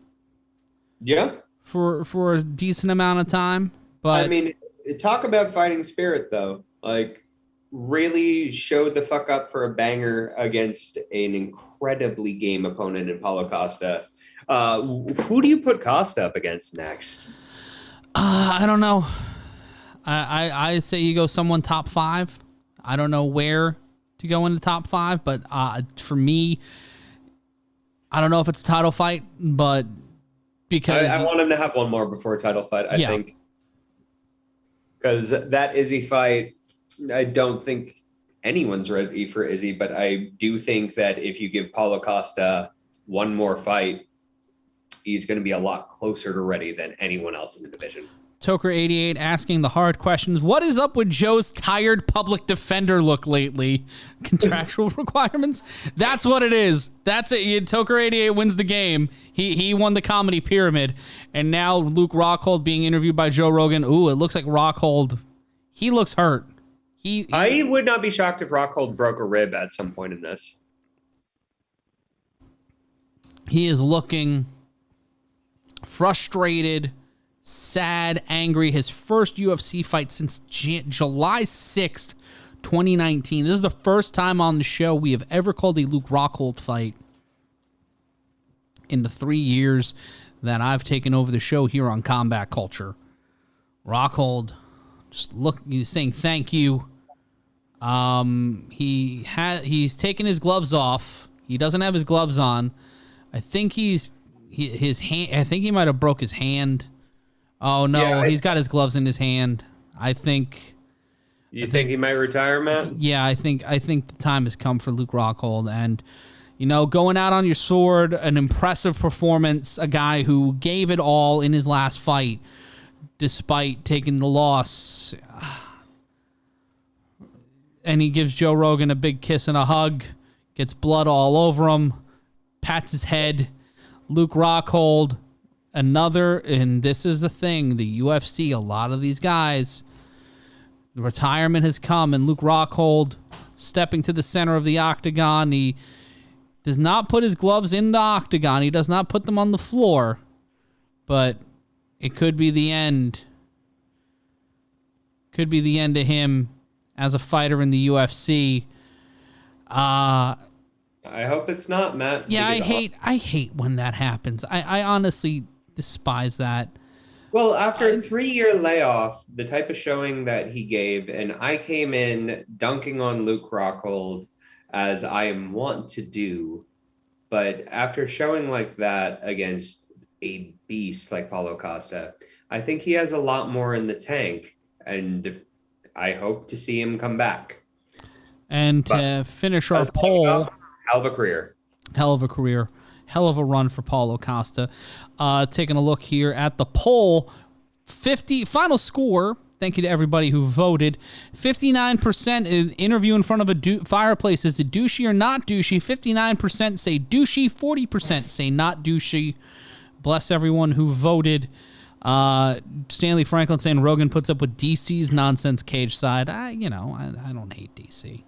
Yeah. For a decent amount of time, But I mean, talk about fighting spirit, though. Like, really showed the fuck up for a banger against an incredibly game opponent in Paulo Costa. Who do you put Costa up against next? I don't know. I say you go someone top 5. I don't know where to go in the top 5, but for me, I don't know if it's a title fight, but because I want him to have one more before a title fight, I think. Because that Izzy fight, I don't think anyone's ready for Izzy, but I do think that if you give Paulo Costa one more fight, he's going to be a lot closer to ready than anyone else in the division. Toker88 asking the hard questions. What is up with Joe's tired public defender look lately? Contractual requirements? That's what it is. That's it. Toker88 wins the game. He won the comedy pyramid. And now Luke Rockhold being interviewed by Joe Rogan. Ooh, it looks like Rockhold. He looks hurt. I would not be shocked if Rockhold broke a rib at some point in this. He is looking frustrated, sad, angry. His first UFC fight since July 6th, 2019. This is the first time on the show we have ever called a Luke Rockhold fight in the 3 years that I've taken over the show here on Combat Culture. Rockhold he's saying thank you. He's taken his gloves off. He doesn't have his gloves on. I think his hand. I think he might have broke his hand. Oh no, yeah, he's got his gloves in his hand. I think. You think he might retire, Matt? Yeah, I think the time has come for Luke Rockhold, and going out on your sword, an impressive performance, a guy who gave it all in his last fight, despite taking the loss. And he gives Joe Rogan a big kiss and a hug, gets blood all over him, pats his head. Luke Rockhold, and this is the thing, the UFC, a lot of these guys, the retirement has come, and Luke Rockhold stepping to the center of the octagon. He does not put his gloves in the octagon. He does not put them on the floor, but it could be the end. Could be the end of him as a fighter in the UFC. I hope it's not, Matt. Yeah, I hate when that happens. I honestly despise that. Well, after a 3-year layoff, the type of showing that he gave, and I came in dunking on Luke Rockhold as I am wont to do, but after showing like that against a beast like Paulo Costa, I think he has a lot more in the tank, and I hope to see him come back. And to finish our poll, hell of a career. Hell of a run for Paulo Costa. Taking a look here at the poll, final score. Thank you to everybody who voted. 59% interview in front of a fireplace. Is it douchey or not douchey? 59% say douchey. 40% say not douchey. Bless everyone who voted. Stanley Franklin saying Rogan puts up with DC's nonsense cage side. I don't hate DC.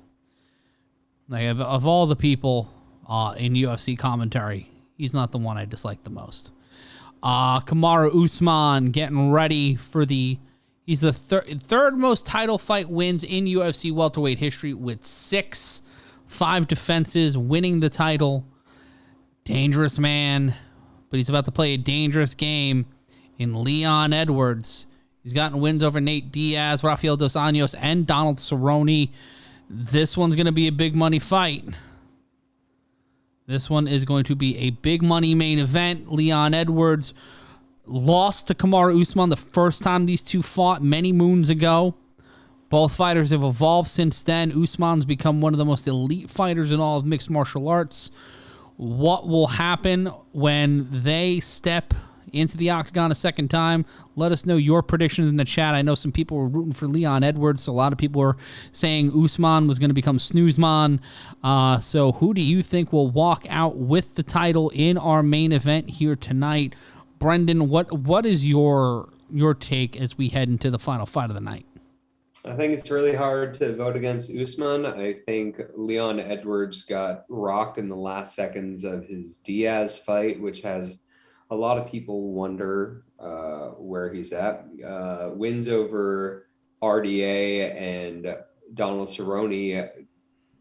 Like of all the people in UFC commentary, he's not the one I dislike the most. Kamaru Usman getting ready for he's the third most title fight wins in UFC welterweight history with 5 defenses, winning the title. Dangerous man, but he's about to play a dangerous game in Leon Edwards. He's gotten wins over Nate Diaz, Rafael Dos Anjos, and Donald Cerrone. This one's going to be a big money fight. This one is going to be a big money main event. Leon Edwards lost to Kamaru Usman the first time these two fought many moons ago. Both fighters have evolved since then. Usman's become one of the most elite fighters in all of mixed martial arts. What will happen when they step into the octagon a second time? Let us know your predictions in the chat. I know some people were rooting for Leon Edwards. So a lot of people were saying Usman was going to become Snoozman. So who do you think will walk out with the title in our main event here tonight? Brendan, what is your take as we head into the final fight of the night? I think it's really hard to vote against Usman. I think Leon Edwards got rocked in the last seconds of his Diaz fight, which has a lot of people wonder where he's at. Wins over RDA and Donald Cerrone,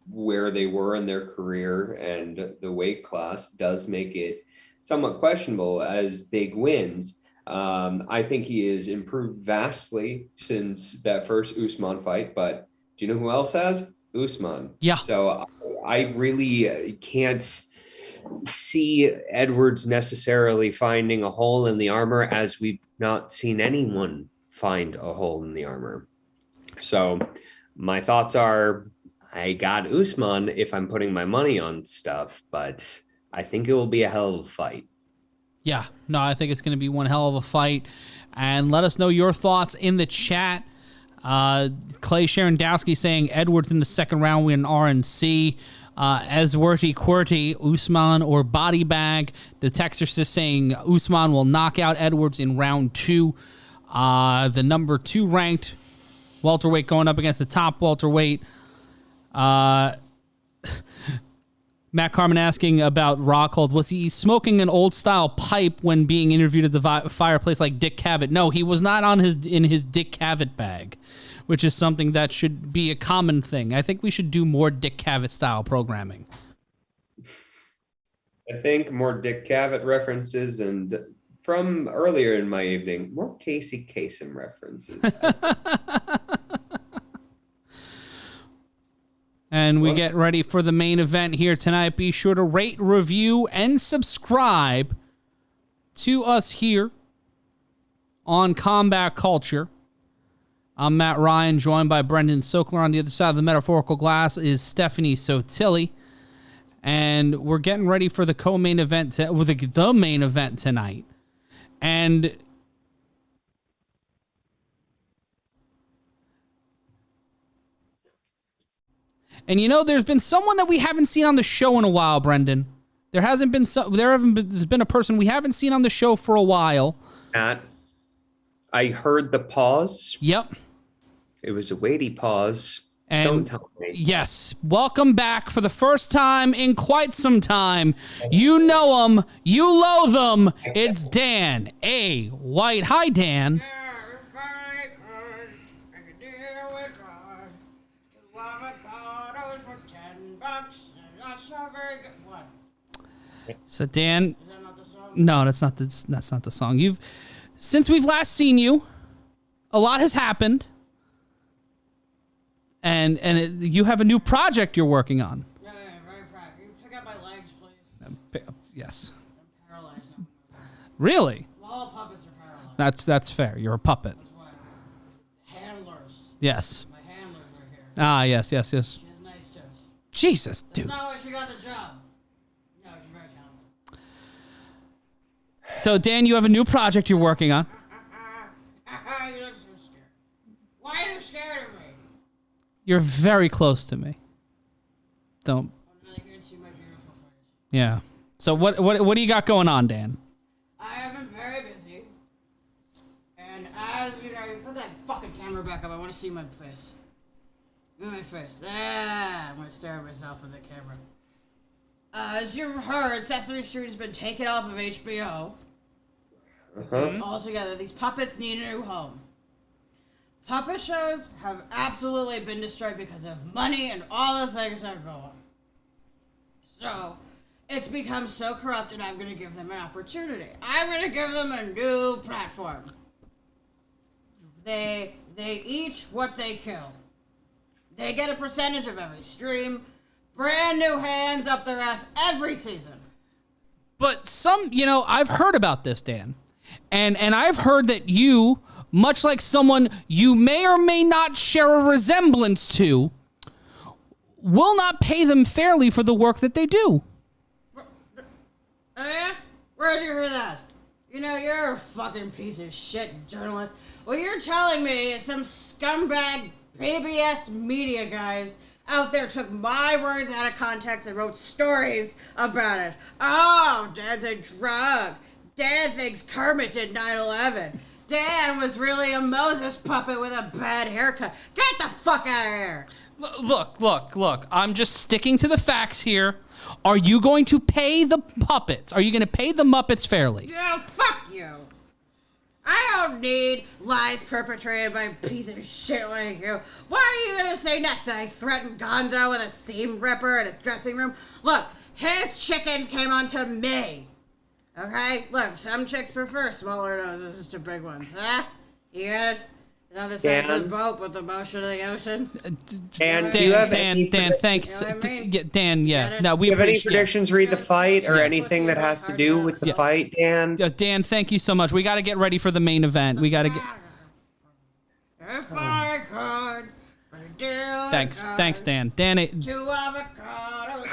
where they were in their career and the weight class, does make it somewhat questionable as big wins. I think he has improved vastly since that first Usman fight, but do you know who else has? Usman. Yeah. So I really can't see Edwards necessarily finding a hole in the armor, as we've not seen anyone find a hole in the armor. So my thoughts are, I got Usman if I'm putting my money on stuff, but I think it will be a hell of a fight. Yeah, no, I think it's going to be one hell of a fight. And let us know your thoughts in the chat. Clay Sharandowski saying Edwards in the second round win RNC. Esworty Qwerty, Usman or body bag. The texter is saying Usman will knock out Edwards in round 2. The number 2 ranked welterweight going up against the top welterweight. Matt Carmen asking about Rockhold. Was he smoking an old style pipe when being interviewed at the fireplace like Dick Cavett? No, he was not in his Dick Cavett bag, which is something that should be a common thing. I think we should do more Dick Cavett style programming. I think more Dick Cavett references, and from earlier in my evening, more Casey Kasem references. And we get ready for the main event here tonight. Be sure to rate, review, and subscribe to us here on Combat Culture. I'm Matt Ryan, joined by Brendan Sokler. On the other side of the metaphorical glass is Stephanie Sotilli. And we're getting ready for the co-main event, the main event tonight. And you know, there's been someone that we haven't seen on the show in a while, Brendan. There's been a person we haven't seen on the show for a while. Matt, I heard the pause. Yep. It was a weighty pause. And don't tell me. Yes. Welcome back for the first time in quite some time. You know him. You loathe him. It's Dan A. White. Hi, Dan. So Dan, Is that not the song? no, that's not the song. Since we've last seen you, a lot has happened, and you have a new project you're working on. Yeah, very proud. Can you pick up my legs, please? Yes. I'm paralyzed now. Really? All puppets are paralyzed. That's fair. You're a puppet. That's why. Handlers. Yes. My handlers are here. Ah, yes. She has nice chest. Jesus, dude. That's not why she got the job. No, she's very talented. So Dan, you have a new project you're working on. You look so scared. Why are you scared of me? You're very close to me. Don't. I'm really good to see my beautiful face. Yeah. So what do you got going on, Dan? I have been very busy. And as you know, you put that fucking camera back up. I want to see my face. Look at my face. I'm going to stare at myself in the camera. As you've heard, Sesame Street has been taken off of HBO. Altogether, these puppets need a new home. Puppet shows have absolutely been destroyed because of money and all the things that go on. So, it's become so corrupt, and I'm going to give them an opportunity. I'm going to give them a new platform. They eat what they kill. They get a percentage of every stream. Brand new hands up their ass every season. But I've heard about this, Dan. And I've heard that you, much like someone you may or may not share a resemblance to, will not pay them fairly for the work that they do. Oh yeah? Where'd you hear that? You know, you're a fucking piece of shit journalist. What you're telling me is some scumbag PBS media guys out there took my words out of context and wrote stories about it. Oh, Dan's a drug. Dan thinks Kermit did 9/11. Dan was really a Moses puppet with a bad haircut. Get the fuck out of here. Look. I'm just sticking to the facts here. Are you going to pay the puppets? Are you going to pay the Muppets fairly? Yeah, fuck you. I don't need lies perpetrated by a piece of shit like you. What are you gonna say next? That I threatened Gonzo with a seam ripper in his dressing room? Look, his chickens came onto me. Okay? Look, some chicks prefer smaller noses to big ones. Huh? You good? You know the size of the boat with the motion of the ocean? Dan, do you have Dan, thanks. You know what I mean? Dan, yeah. No, we do you have any appreciate. predictions? Read the fight or anything that has to do with the fight, Dan? Dan, thank you so much. We got to get ready for the main event. We got to get. If I could redo Thanks, Dan. Dan, two avocados,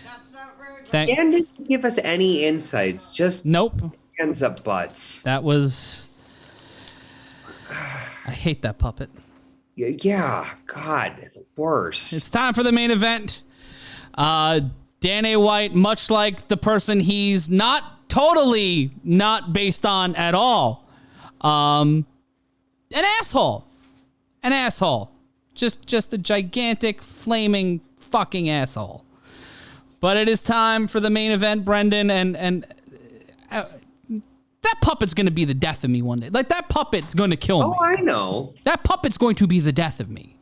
that's not very good. Dan didn't give us any insights. Just nope. hands up butts. That was. I hate that puppet. Yeah, God, the worst. It's time for the main event. Dana White, much like the person he's not totally not based on at all, an asshole. Just a gigantic, flaming, fucking asshole. But it is time for the main event, Brendan, and that puppet's going to be the death of me one day. Like, that puppet's going to kill me. Oh, I know. That puppet's going to be the death of me.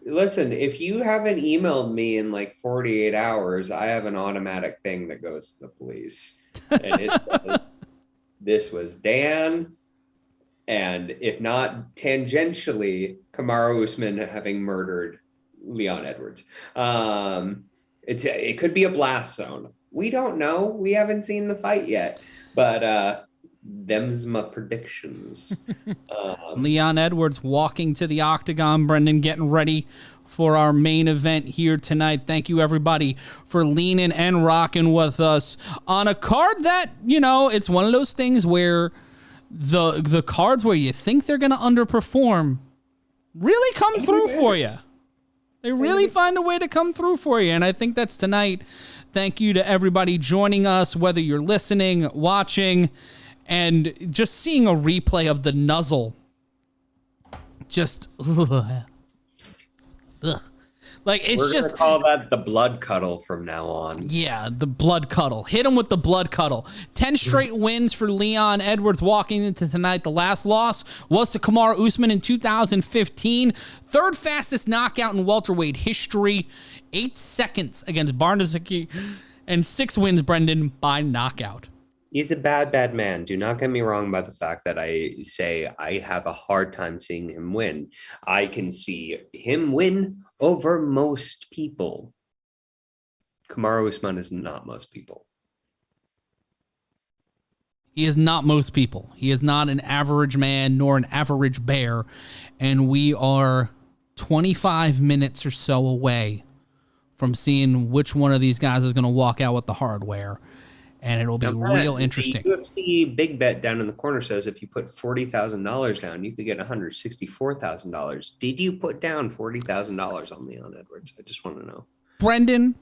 Listen, if you haven't emailed me in like 48 hours, I have an automatic thing that goes to the police. And it says, this was Dan, and if not tangentially, Kamaru Usman having murdered Leon Edwards. It could be a blast zone. We don't know. We haven't seen the fight yet. But them's my predictions. Leon Edwards walking to the Octagon. Brendan getting ready for our main event here tonight. Thank you, everybody, for leaning and rocking with us on a card that, it's one of those things where the cards where you think they're going to underperform really come through for you. They really find a way to come through for you, and I think that's tonight. Thank you to everybody joining us, whether you're listening, watching, and just seeing a replay of the nuzzle. Just, ugh. Like, it's We're just... going to call that the blood cuddle from now on. Yeah, the blood cuddle. Hit him with the blood cuddle. 10 straight wins for Leon Edwards walking into tonight. The last loss was to Kamaru Usman in 2015. Third fastest knockout in welterweight history. 8 seconds against Barnazaki. And 6 wins, Brendan, by knockout. He's a bad man. Do not get me wrong about the fact that I say I have a hard time seeing him win. I can see him win over most people. Kamaru Usman is not most people. He is not most people. He is not an average man nor an average bear. And we are 25 minutes or so away from seeing which one of these guys is going to walk out with the hardware. And it'll be real interesting. The UFC big bet down in the corner says if you put $40,000 down, you could get $164,000. Did you put down $40,000 on Leon Edwards? I just want to know. Brendan,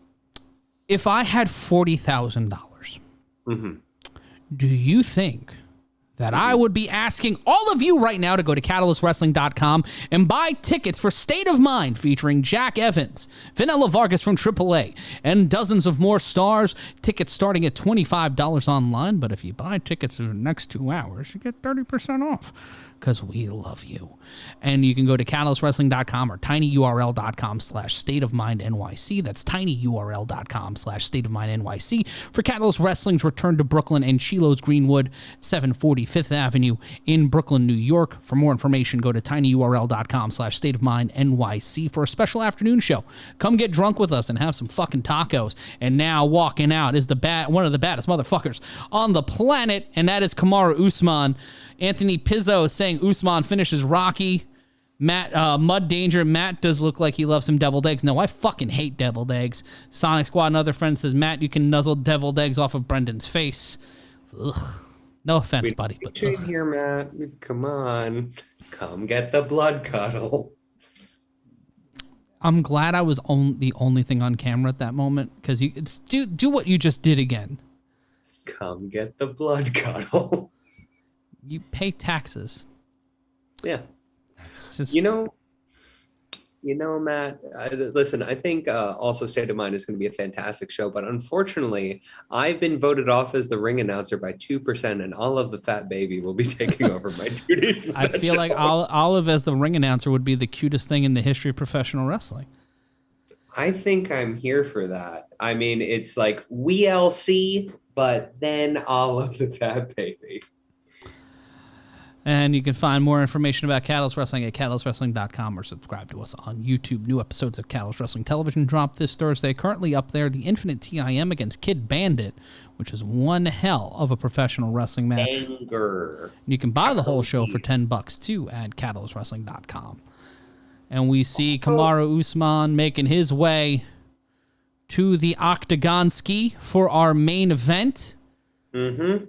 if I had $40,000, do you think that I would be asking all of you right now to go to CatalystWrestling.com and buy tickets for State of Mind featuring Jack Evans, Vanilla Vargas from AAA, and dozens of more stars. Tickets starting at $25 online, but if you buy tickets in the next 2 hours, you get 30% off because we love you. And you can go to CatalystWrestling.com or tinyurl.com/stateofmindnyc. That's tinyurl.com/stateofmindnyc for Catalyst Wrestling's return to Brooklyn and Shiloh's Greenwood, 740 5th Avenue in Brooklyn, New York. For more information, go to tinyurl.com/stateofmindnyc for a special afternoon show. Come get drunk with us and have some fucking tacos. And now walking out is one of the baddest motherfuckers on the planet, and that is Kamaru Usman. Anthony Pizzo saying Usman finishes Rocky. Matt, Mud Danger. Matt does look like he loves some deviled eggs. No, I fucking hate deviled eggs. Sonic Squad, another friend, says, Matt, you can nuzzle deviled eggs off of Brendan's face. Ugh. No offense, buddy. But here, Matt. Come on. Come get the blood cuddle. I'm glad I was the only thing on camera at that moment, because do what you just did again. Come get the blood cuddle. You pay taxes. Yeah. It's just... You know, Matt, listen, I think also State of Mind is going to be a fantastic show, but unfortunately, I've been voted off as the ring announcer by 2%, and Olive the Fat Baby will be taking over my duties. For I that feel show. like Olive as the ring announcer would be the cutest thing in the history of professional wrestling. I think I'm here for that. I mean, it's like WLC, but then Olive the Fat Baby. And you can find more information about Catalyst Wrestling at catalystwrestling.com or subscribe to us on YouTube. New episodes of Catalyst Wrestling Television drop this Thursday. Currently up there, the Infinite TIM against Kid Bandit, which is one hell of a professional wrestling match. Anger. You can buy the whole show for $10 too at catalystwrestling.com. And we see Kamaru Usman making his way to the Octagon ski for our main event. Mm-hmm.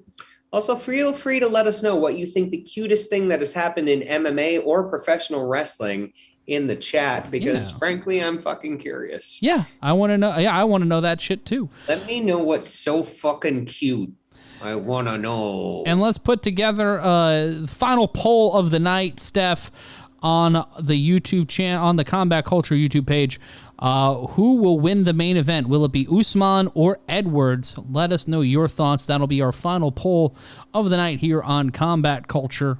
Also, feel free to let us know what you think the cutest thing that has happened in MMA or professional wrestling in the chat, because frankly, I'm fucking curious. Yeah, I want to know. Yeah, I want to know that shit too. Let me know what's so fucking cute. I want to know. And let's put together a final poll of the night, Steph, on the YouTube channel, on the Combat Culture YouTube page. Who will win the main event? Will it be Usman or Edwards? Let us know your thoughts. That'll be our final poll of the night here on Combat Culture.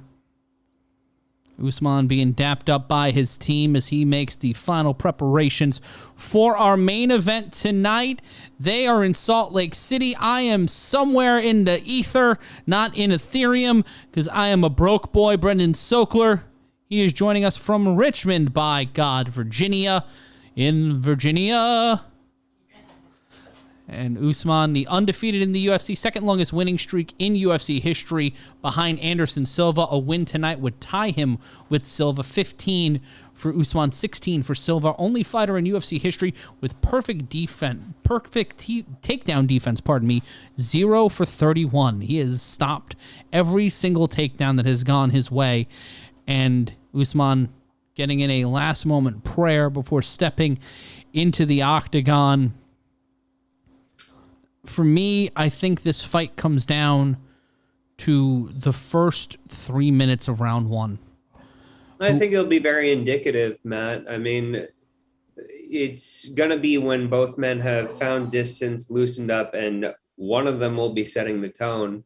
Usman being dapped up by his team as he makes the final preparations for our main event tonight. They are in Salt Lake City. I am somewhere in the ether, not in Ethereum, because I am a broke boy, Brendan Sokler. He is joining us from Richmond, by God, Virginia. In Virginia. And Usman, the undefeated in the UFC, second longest winning streak in UFC history behind Anderson Silva. A win tonight would tie him with Silva. 15 for Usman, 16 for Silva. Only fighter in UFC history with perfect takedown defense, 0 for 31. He has stopped every single takedown that has gone his way. And Usman getting in a last-moment prayer before stepping into the octagon. For me, I think this fight comes down to the first 3 minutes of round one. I think it'll be very indicative, Matt. I mean, it's going to be when both men have found distance, loosened up, and one of them will be setting the tone.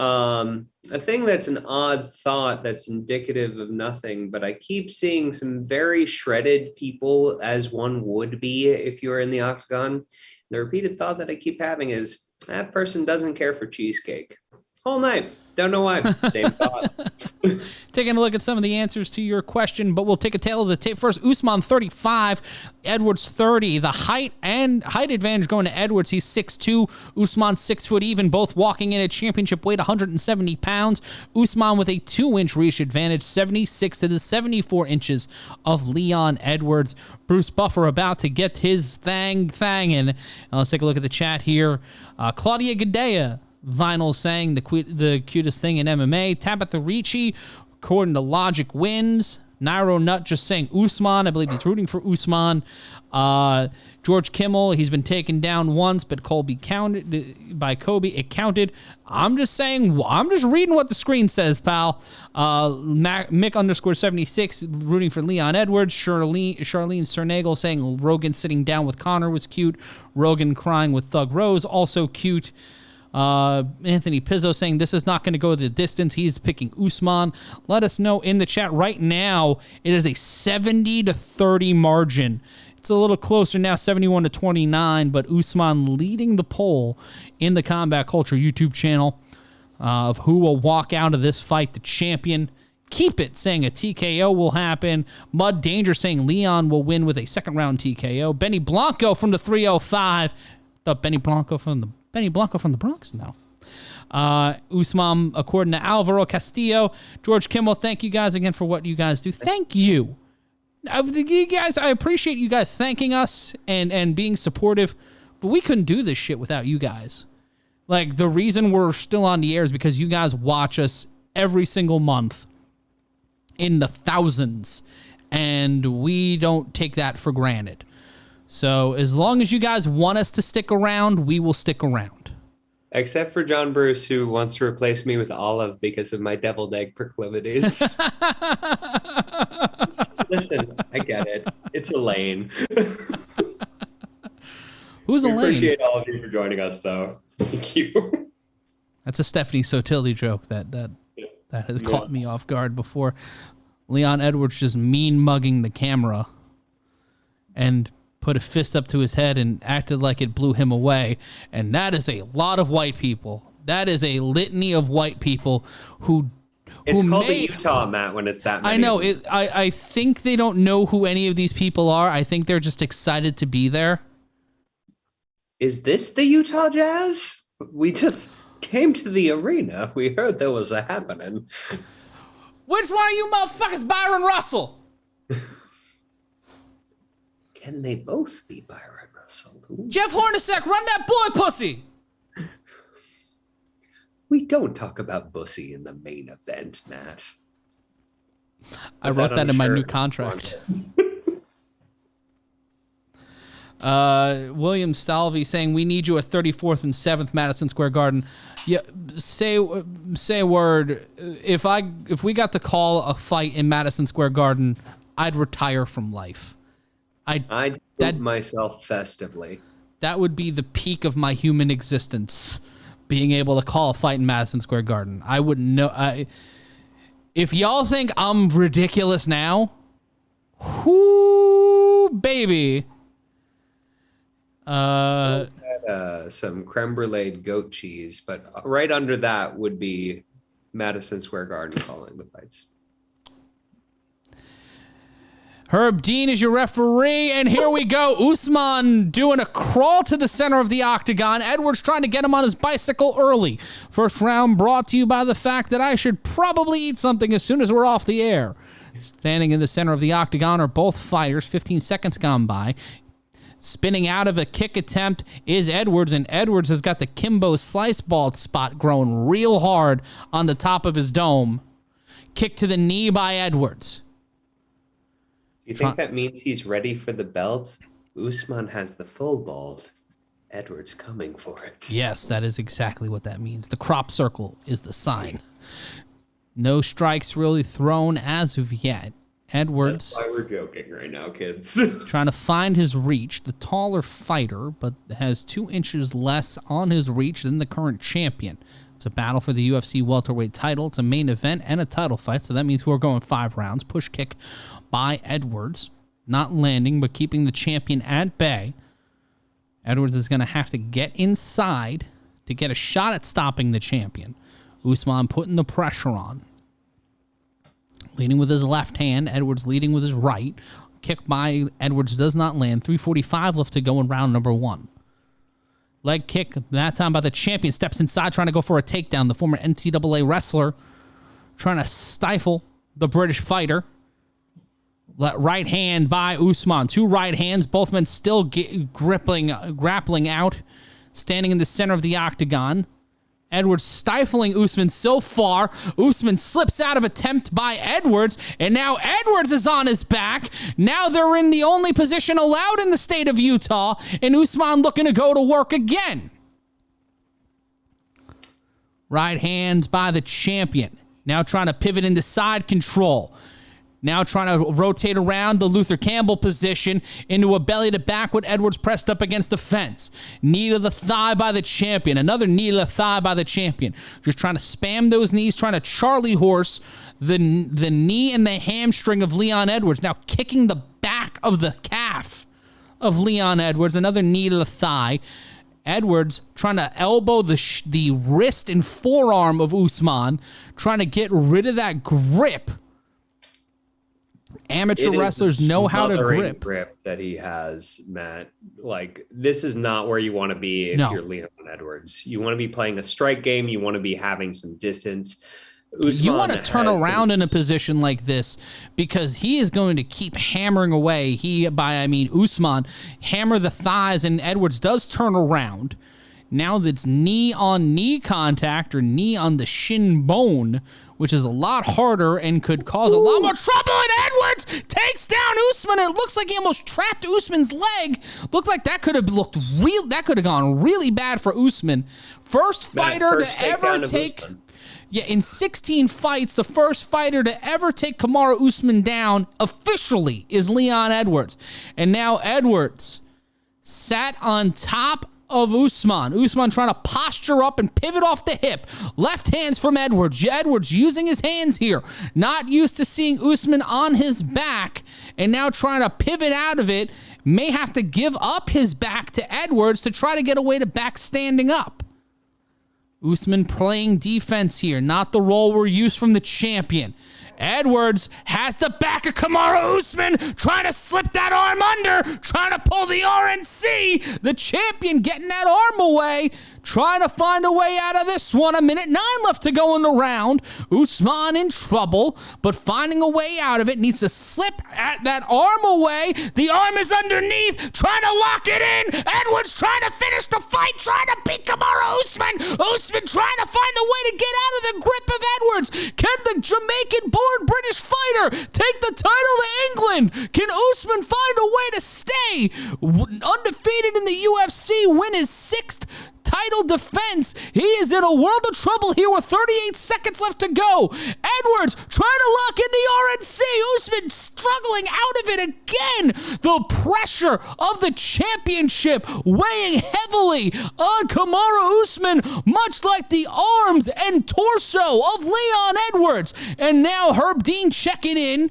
A thing that's an odd thought that's indicative of nothing, but I keep seeing some very shredded people, as one would be if you were in the octagon. The repeated thought that I keep having is that person doesn't care for cheesecake. Whole night. Don't know why. Same thought. Taking a look at some of the answers to your question, but we'll take a tail of the tape first. Usman 35, Edwards 30. The height advantage going to Edwards. He's 6'2", Usman 6 foot even, both walking in at championship weight, 170 pounds. Usman with a 2-inch reach advantage, 76 to the 74 inches of Leon Edwards. Bruce Buffer about to get his thang in. Let's take a look at the chat here. Claudia Gadea. Vinyl saying the cutest thing in MMA. Tabitha Ricci, according to Logic, wins. Nairo Nut just saying Usman. I believe he's rooting for Usman. George Kimmel, he's been taken down once, but Colby counted by Kobe. It counted. I'm just reading what the screen says, pal. Mick_76 rooting for Leon Edwards. Charlene Cernagel saying Rogan sitting down with Connor was cute. Rogan crying with Thug Rose, also cute. Anthony Pizzo saying this is not going to go the distance. He's picking Usman. Let us know in the chat right now. It is a 70-30 margin. It's a little closer now, 71-29, but Usman leading the poll in the Combat Culture YouTube channel of who will walk out of this fight the champion. Keep It saying a TKO will happen. Mud Danger saying Leon will win with a second-round TKO. Benny Blanco from the 305. Thought Benny Blanco from the Bronx? No. Usman, according to Alvaro Castillo. George Kimmel, thank you guys again for what you guys do. Thank you. You guys, I appreciate you guys thanking us and being supportive, but we couldn't do this shit without you guys. Like, the reason we're still on the air is because you guys watch us every single month in the thousands, and we don't take that for granted. So as long as you guys want us to stick around, we will stick around. Except for John Bruce, who wants to replace me with Olive because of my deviled egg proclivities. Listen, I get it. It's Elaine. Who's We Elaine? appreciate all of you for joining us, though. Thank you. That's a Stephanie Sotilli joke that has caught me off guard before. Leon Edwards just mean mugging the camera and put a fist up to his head and acted like it blew him away. And that is a lot of white people. That is a litany of white people who It's who called the made, Utah, Matt, when it's that many. I know. I think they don't know who any of these people are. I think they're just excited to be there. Is this the Utah Jazz? We just came to the arena. We heard there was a happening. Which one of you motherfuckers Byron Russell? Can they both be Byron Russell? Jeff Hornacek, run that boy pussy. We don't talk about Bussy in the main event, Matt. I wrote that in my new contract. William Stalvey saying we need you at 34th and 7th Madison Square Garden. Yeah, say a word. If we got to call a fight in Madison Square Garden, I'd retire from life. I'd put myself festively. That would be the peak of my human existence, being able to call a fight in Madison Square Garden. I wouldn't know. If y'all think I'm ridiculous now, whoo, baby. Some creme brulee goat cheese, but right under that would be Madison Square Garden calling the fights. Herb Dean is your referee, and here we go. Usman doing a crawl to the center of the octagon. Edwards trying to get him on his bicycle early. First round brought to you by the fact that I should probably eat something as soon as we're off the air. Standing in the center of the octagon are both fighters. 15 seconds gone by. Spinning out of a kick attempt is Edwards, and Edwards has got the Kimbo slice ball spot growing real hard on the top of his dome. Kick to the knee by Edwards. Do you think that means he's ready for the belt? Usman has the full bald. Edwards coming for it. Yes, that is exactly what that means. The crop circle is the sign. No strikes really thrown as of yet. Edwards. That's why we're joking right now, kids. Trying to find his reach. The taller fighter, but has 2 inches less on his reach than the current champion. It's a battle for the UFC welterweight title. It's a main event and a title fight, so that means we're going 5 rounds. Push kick by Edwards. Not landing, but keeping the champion at bay. Edwards is going to have to get inside to get a shot at stopping the champion. Usman putting the pressure on. Leading with his left hand. Edwards leading with his right. Kick by Edwards does not land. 3:45 left to go in round number 1. Leg kick, that time by the champion. Steps inside trying to go for a takedown. The former NCAA wrestler trying to stifle the British fighter. Right hand by Usman. 2 right hands. Both men still grappling out. Standing in the center of the octagon. Edwards stifling Usman so far. Usman slips out of attempt by Edwards. And now Edwards is on his back. Now they're in the only position allowed in the state of Utah. And Usman looking to go to work again. Right hands by the champion. Now trying to pivot into side control. Now trying to rotate around the Luther Campbell position into a belly to back with Edwards pressed up against the fence. Knee to the thigh by the champion. Another knee to the thigh by the champion. Just trying to spam those knees, trying to Charlie horse the knee and the hamstring of Leon Edwards. Now kicking the back of the calf of Leon Edwards. Another knee to the thigh. Edwards trying to elbow the wrist and forearm of Usman. Trying to get rid of that grip. Amateur wrestlers know how to grip that he has, Matt. Like, this is not where you want to be if you're Leon Edwards. You want to be playing a strike game. You want to be having some distance. Usman, you want to turn around in a position like this because he is going to keep hammering away. Usman hammer the thighs, and Edwards does turn around. Now that's knee on knee contact or knee on the shin bone, which is a lot harder and could cause a lot more trouble. And Edwards takes down Usman. It looks like he almost trapped Usman's leg. Looked like that could have gone really bad for Usman. First fighter to ever take. Yeah, in 16 fights, the first fighter to ever take Kamaru Usman down officially is Leon Edwards. And now Edwards sat on top of Usman. Usman trying to posture up and pivot off the hip. Left hands from Edwards. Edwards using his hands here. Not used to seeing Usman on his back and now trying to pivot out of it. May have to give up his back to Edwards to try to get away to back standing up. Usman playing defense here, not the role we're used from the champion. Edwards has the back of Kamaru Usman, trying to slip that arm under, trying to pull the RNC. The champion getting that arm away, trying to find a way out of this one. 1:09 left to go in the round. Usman in trouble, but finding a way out of it. Needs to slip at that arm away. The arm is underneath, trying to lock it in. Edwards trying to finish the fight, trying to beat Kamaru Usman. Usman trying to find a way to get out of the grip of Edwards. Can the Jamaican-born British fighter take the title to England? Can Usman find a way to stay undefeated in the UFC, win his 6th title defense? He is in a world of trouble here with 38 seconds left to go. Edwards trying to lock in the RNC. Usman struggling out of it again. The pressure of the championship weighing heavily on Kamaru Usman, much like the arms and torso of Leon Edwards. And now Herb Dean checking in.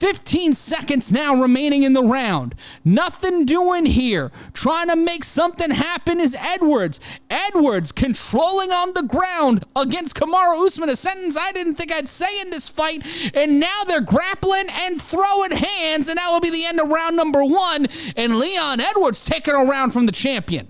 15 seconds now remaining in the round. Nothing doing here. Trying to make something happen is Edwards. Edwards controlling on the ground against Kamaru Usman, a sentence I didn't think I'd say in this fight. And now they're grappling and throwing hands, and that will be the end of round number 1. And Leon Edwards taking a round from the champion.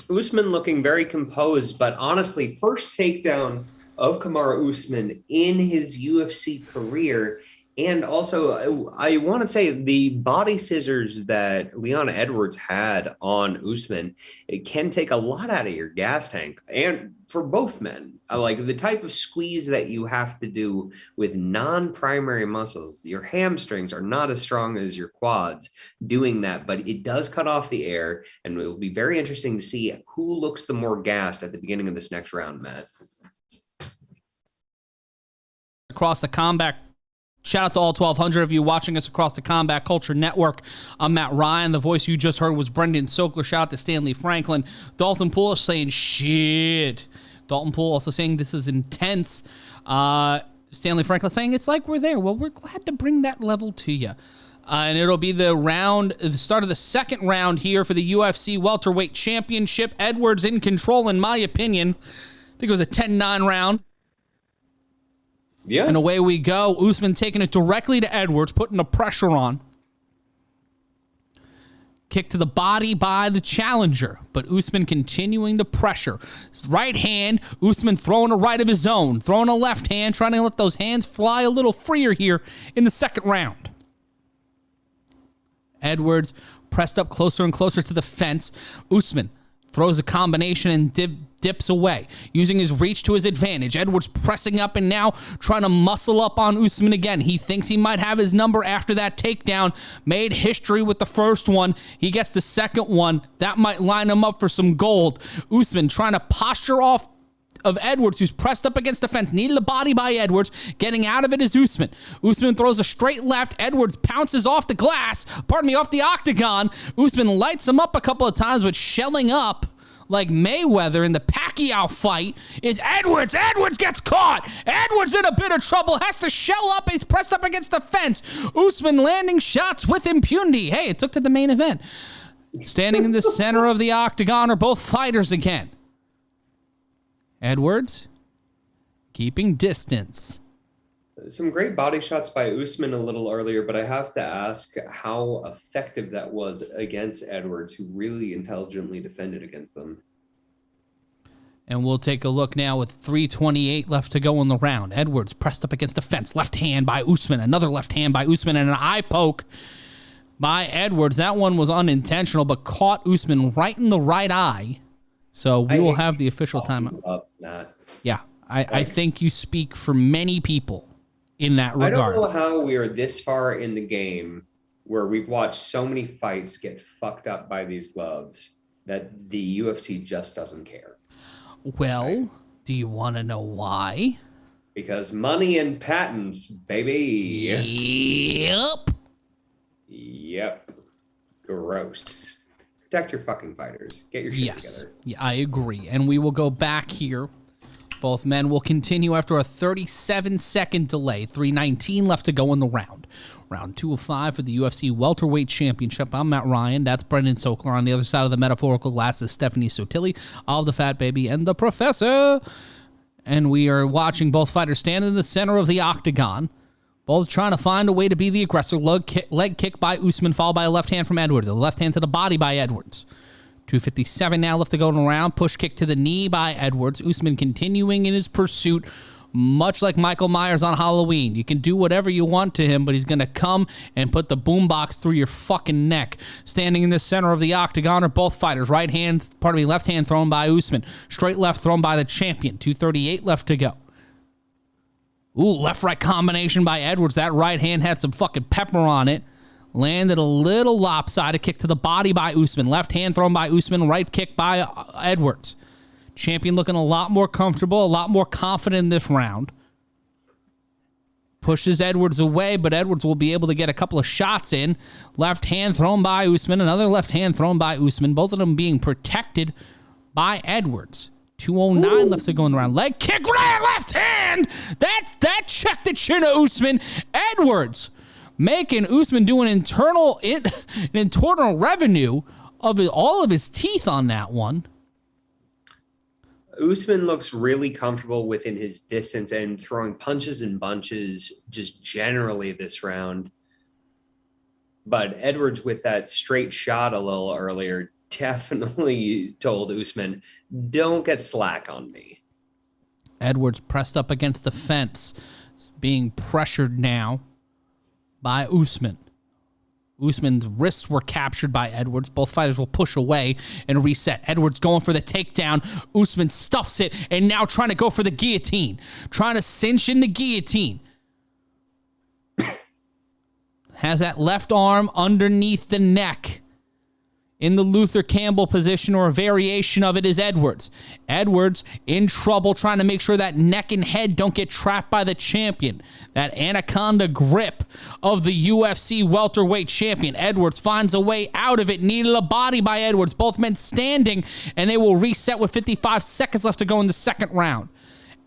Usman looking very composed, but honestly, first takedown of Kamaru Usman in his UFC career. And also, I want to say the body scissors that Leon Edwards had on Usman, it can take a lot out of your gas tank. And for both men, like the type of squeeze that you have to do with non-primary muscles, your hamstrings are not as strong as your quads doing that, but it does cut off the air. And it will be very interesting to see who looks the more gassed at the beginning of this next round, Matt. Across the combat. Shout out to all 1,200 of you watching us across the Combat Culture Network. I'm Matt Ryan. The voice you just heard was Brendan Sokler. Shout out to Stanley Franklin. Dalton Poole saying, shit. Dalton Poole also saying this is intense. Stanley Franklin saying it's like we're there. Well, we're glad to bring that level to you. And it'll be the start of the second round here for the UFC Welterweight Championship. Edwards in control, in my opinion. I think it was a 10-9 round. Yeah. And away we go. Usman taking it directly to Edwards, putting the pressure on. Kick to the body by the challenger, but Usman continuing to pressure. Right hand, Usman throwing a right of his own, throwing a left hand, trying to let those hands fly a little freer here in the second round. Edwards pressed up closer and closer to the fence. Usman throws a combination and dips away, using his reach to his advantage. Edwards pressing up and now trying to muscle up on Usman again. He thinks he might have his number after that takedown. Made history with the first one. He gets the second one. That might line him up for some gold. Usman trying to posture off of Edwards, who's pressed up against the fence. Needed a body by Edwards. Getting out of it is Usman. Usman throws a straight left. Edwards pounces off the glass. Off the octagon. Usman lights him up a couple of times, but shelling up like Mayweather in the Pacquiao fight is Edwards. Edwards gets caught. Edwards in a bit of trouble. Has to shell up. He's pressed up against the fence. Usman landing shots with impunity. Hey, it took to the main event. Standing in the center of the octagon are both fighters again. Edwards keeping distance. Some great body shots by Usman a little earlier, but I have to ask how effective that was against Edwards, who really intelligently defended against them. And we'll take a look now with 3:28 left to go in the round. Edwards pressed up against the fence. Left hand by Usman. Another left hand by Usman and an eye poke by Edwards. That one was unintentional, but caught Usman right in the right eye. So we will have the official timeout. Yeah, I think you speak for many people in that regard. I don't know how we are this far in the game where we've watched so many fights get fucked up by these gloves that the UFC just doesn't care. Well, Do you want to know why? Because money and patents, baby. Yep. Gross. Protect your fucking fighters. Get your shit together. Yeah, I agree. And we will go back here. Both men will continue after a 37-second delay. 3:19 left to go in the round. Round 2 of 5 for the UFC Welterweight Championship. I'm Matt Ryan. That's Brendan Sokler. On the other side of the metaphorical glass is Stephanie Sotili, all the fat baby, and the professor. And we are watching both fighters stand in the center of the octagon, both trying to find a way to be the aggressor. Leg kick by Usman, followed by a left hand from Edwards. A left hand to the body by Edwards. 2:57 now left to go in the round. Push kick to the knee by Edwards. Usman continuing in his pursuit, much like Michael Myers on Halloween. You can do whatever you want to him, but he's going to come and put the boombox through your fucking neck. Standing in the center of the octagon are both fighters. Left hand thrown by Usman. Straight left thrown by the champion. 2:38 left to go. Ooh, left-right combination by Edwards. That right hand had some fucking pepper on it. Landed a little lopsided kick to the body by Usman. Left hand thrown by Usman. Right kick by Edwards. Champion looking a lot more comfortable, a lot more confident in this round. Pushes Edwards away, but Edwards will be able to get a couple of shots in. Left hand thrown by Usman. Another left hand thrown by Usman. Both of them being protected by Edwards. 2:09 left to go in the round. Leg kick, right, left hand. That checked the chin of Usman. Edwards making Usman do an internal revenue of all of his teeth on that one. Usman looks really comfortable within his distance and throwing punches and bunches just generally this round. But Edwards, with that straight shot a little earlier, definitely told Usman, don't get slack on me. Edwards pressed up against the fence, being pressured now by Usman. Usman's wrists were captured by Edwards. Both fighters will push away and reset. Edwards going for the takedown. Usman stuffs it and now trying to go for the guillotine. Trying to cinch in the guillotine. Has that left arm underneath the neck. In the Luther Campbell position, or a variation of it, is Edwards. Edwards in trouble, trying to make sure that neck and head don't get trapped by the champion. That anaconda grip of the UFC welterweight champion. Edwards finds a way out of it. Needed a body by Edwards. Both men standing, and they will reset with 55 seconds left to go in the second round.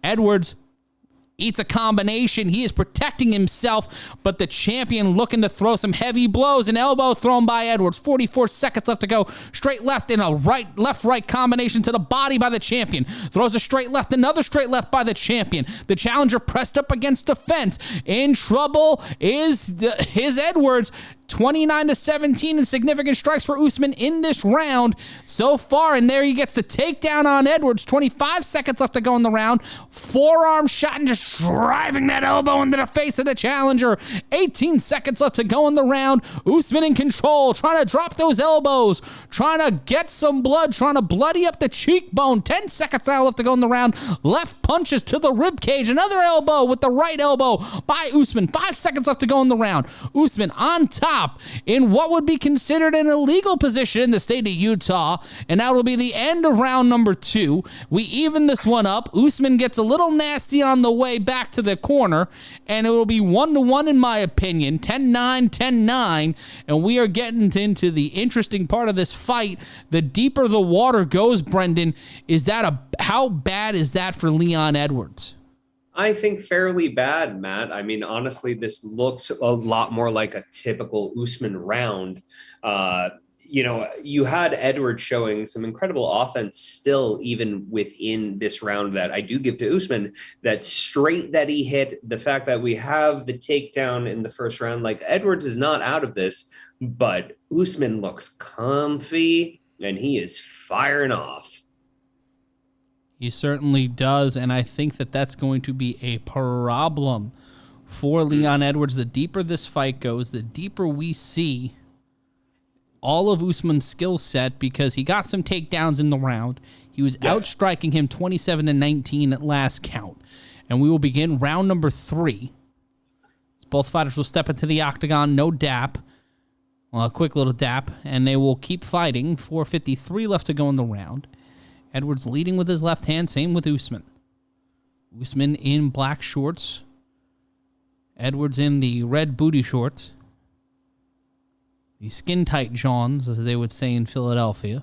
Edwards eats a combination. He is protecting himself, but the champion looking to throw some heavy blows. An elbow thrown by Edwards. 44 seconds left to go. Straight left and a left-right combination to the body by the champion. Throws a straight left, another straight left by the champion. The challenger pressed up against the fence. In trouble is Edwards. 29-17 in significant strikes for Usman in this round so far, and there he gets the takedown on Edwards. 25 seconds left to go in the round. Forearm shot and just driving that elbow into the face of the challenger. 18 seconds left to go in the round. Usman in control, trying to drop those elbows, trying to get some blood, trying to bloody up the cheekbone. 10 seconds now left to go in the round. Left punches to the rib cage. Another elbow with the right elbow by Usman. 5 seconds left to go in the round. Usman on top in what would be considered an illegal position in the state of Utah, and that will be the end of round number 2. We even this one up. Usman gets a little nasty on the way back to the corner, and it will be 1-1 in my opinion. 10-9, 10-9, and we are getting into the interesting part of this fight. The deeper the water goes, Brendan, how bad is that for Leon Edwards? I think fairly bad, Matt. I mean, honestly, this looked a lot more like a typical Usman round. You had Edwards showing some incredible offense still, even within this round, that I do give to Usman. That straight that he hit, the fact that we have the takedown in the first round, like Edwards is not out of this, but Usman looks comfy and he is firing off. He certainly does, and I think that that's going to be a problem for Leon Edwards. The deeper this fight goes, the deeper we see all of Usman's skill set, because he got some takedowns in the round. He was outstriking him 27-19 at last count. And we will begin round number 3. Both fighters will step into the octagon, no dap. Well, a quick little dap, and they will keep fighting. 4:53 left to go in the round. Edwards leading with his left hand, same with Usman. Usman in black shorts. Edwards in the red booty shorts. The skin-tight Johns, as they would say in Philadelphia.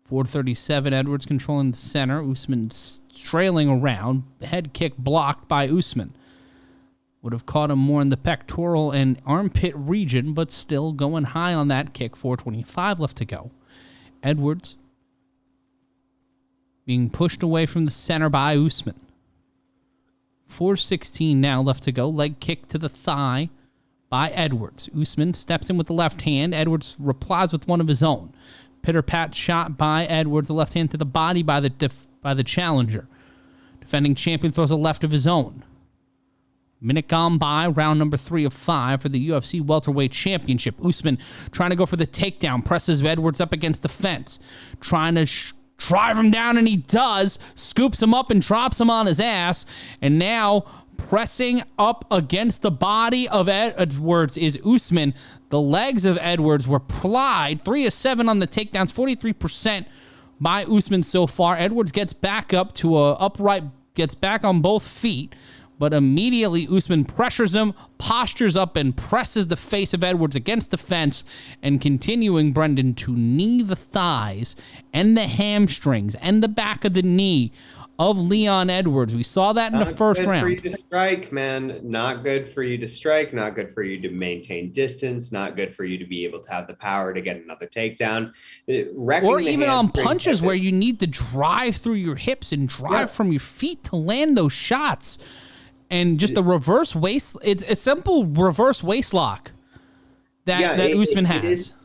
437, Edwards controlling the center. Usman trailing around. Head kick blocked by Usman. Would have caught him more in the pectoral and armpit region, but still going high on that kick. 425 left to go. Edwards being pushed away from the center by Usman. 4:16 now left to go. Leg kick to the thigh by Edwards. Usman steps in with the left hand. Edwards replies with one of his own. Pitter-pat shot by Edwards. The left hand to the body by the challenger. Defending champion throws a left of his own. Minute gone by, round number 3 of 5 for the UFC Welterweight Championship. Usman trying to go for the takedown. Presses Edwards up against the fence. Trying to drive him down, and he does. Scoops him up and drops him on his ass. And now pressing up against the body of Edwards is Usman. The legs of Edwards were plied. 3 of 7 on the takedowns, 43% by Usman so far. Edwards gets back up to a upright, gets back on both feet. But immediately Usman pressures him, postures up, and presses the face of Edwards against the fence, and continuing, Brendan, to knee the thighs and the hamstrings and the back of the knee of Leon Edwards. We saw that in the first round. Not good for you to strike, man. Not good for you to strike. Not good for you to maintain distance. Not good for you to be able to have the power to get another takedown. Or even on punches where you need to drive through your hips and drive from your feet to land those shots. And just a reverse waist, it's a simple reverse waist lock that Usman has.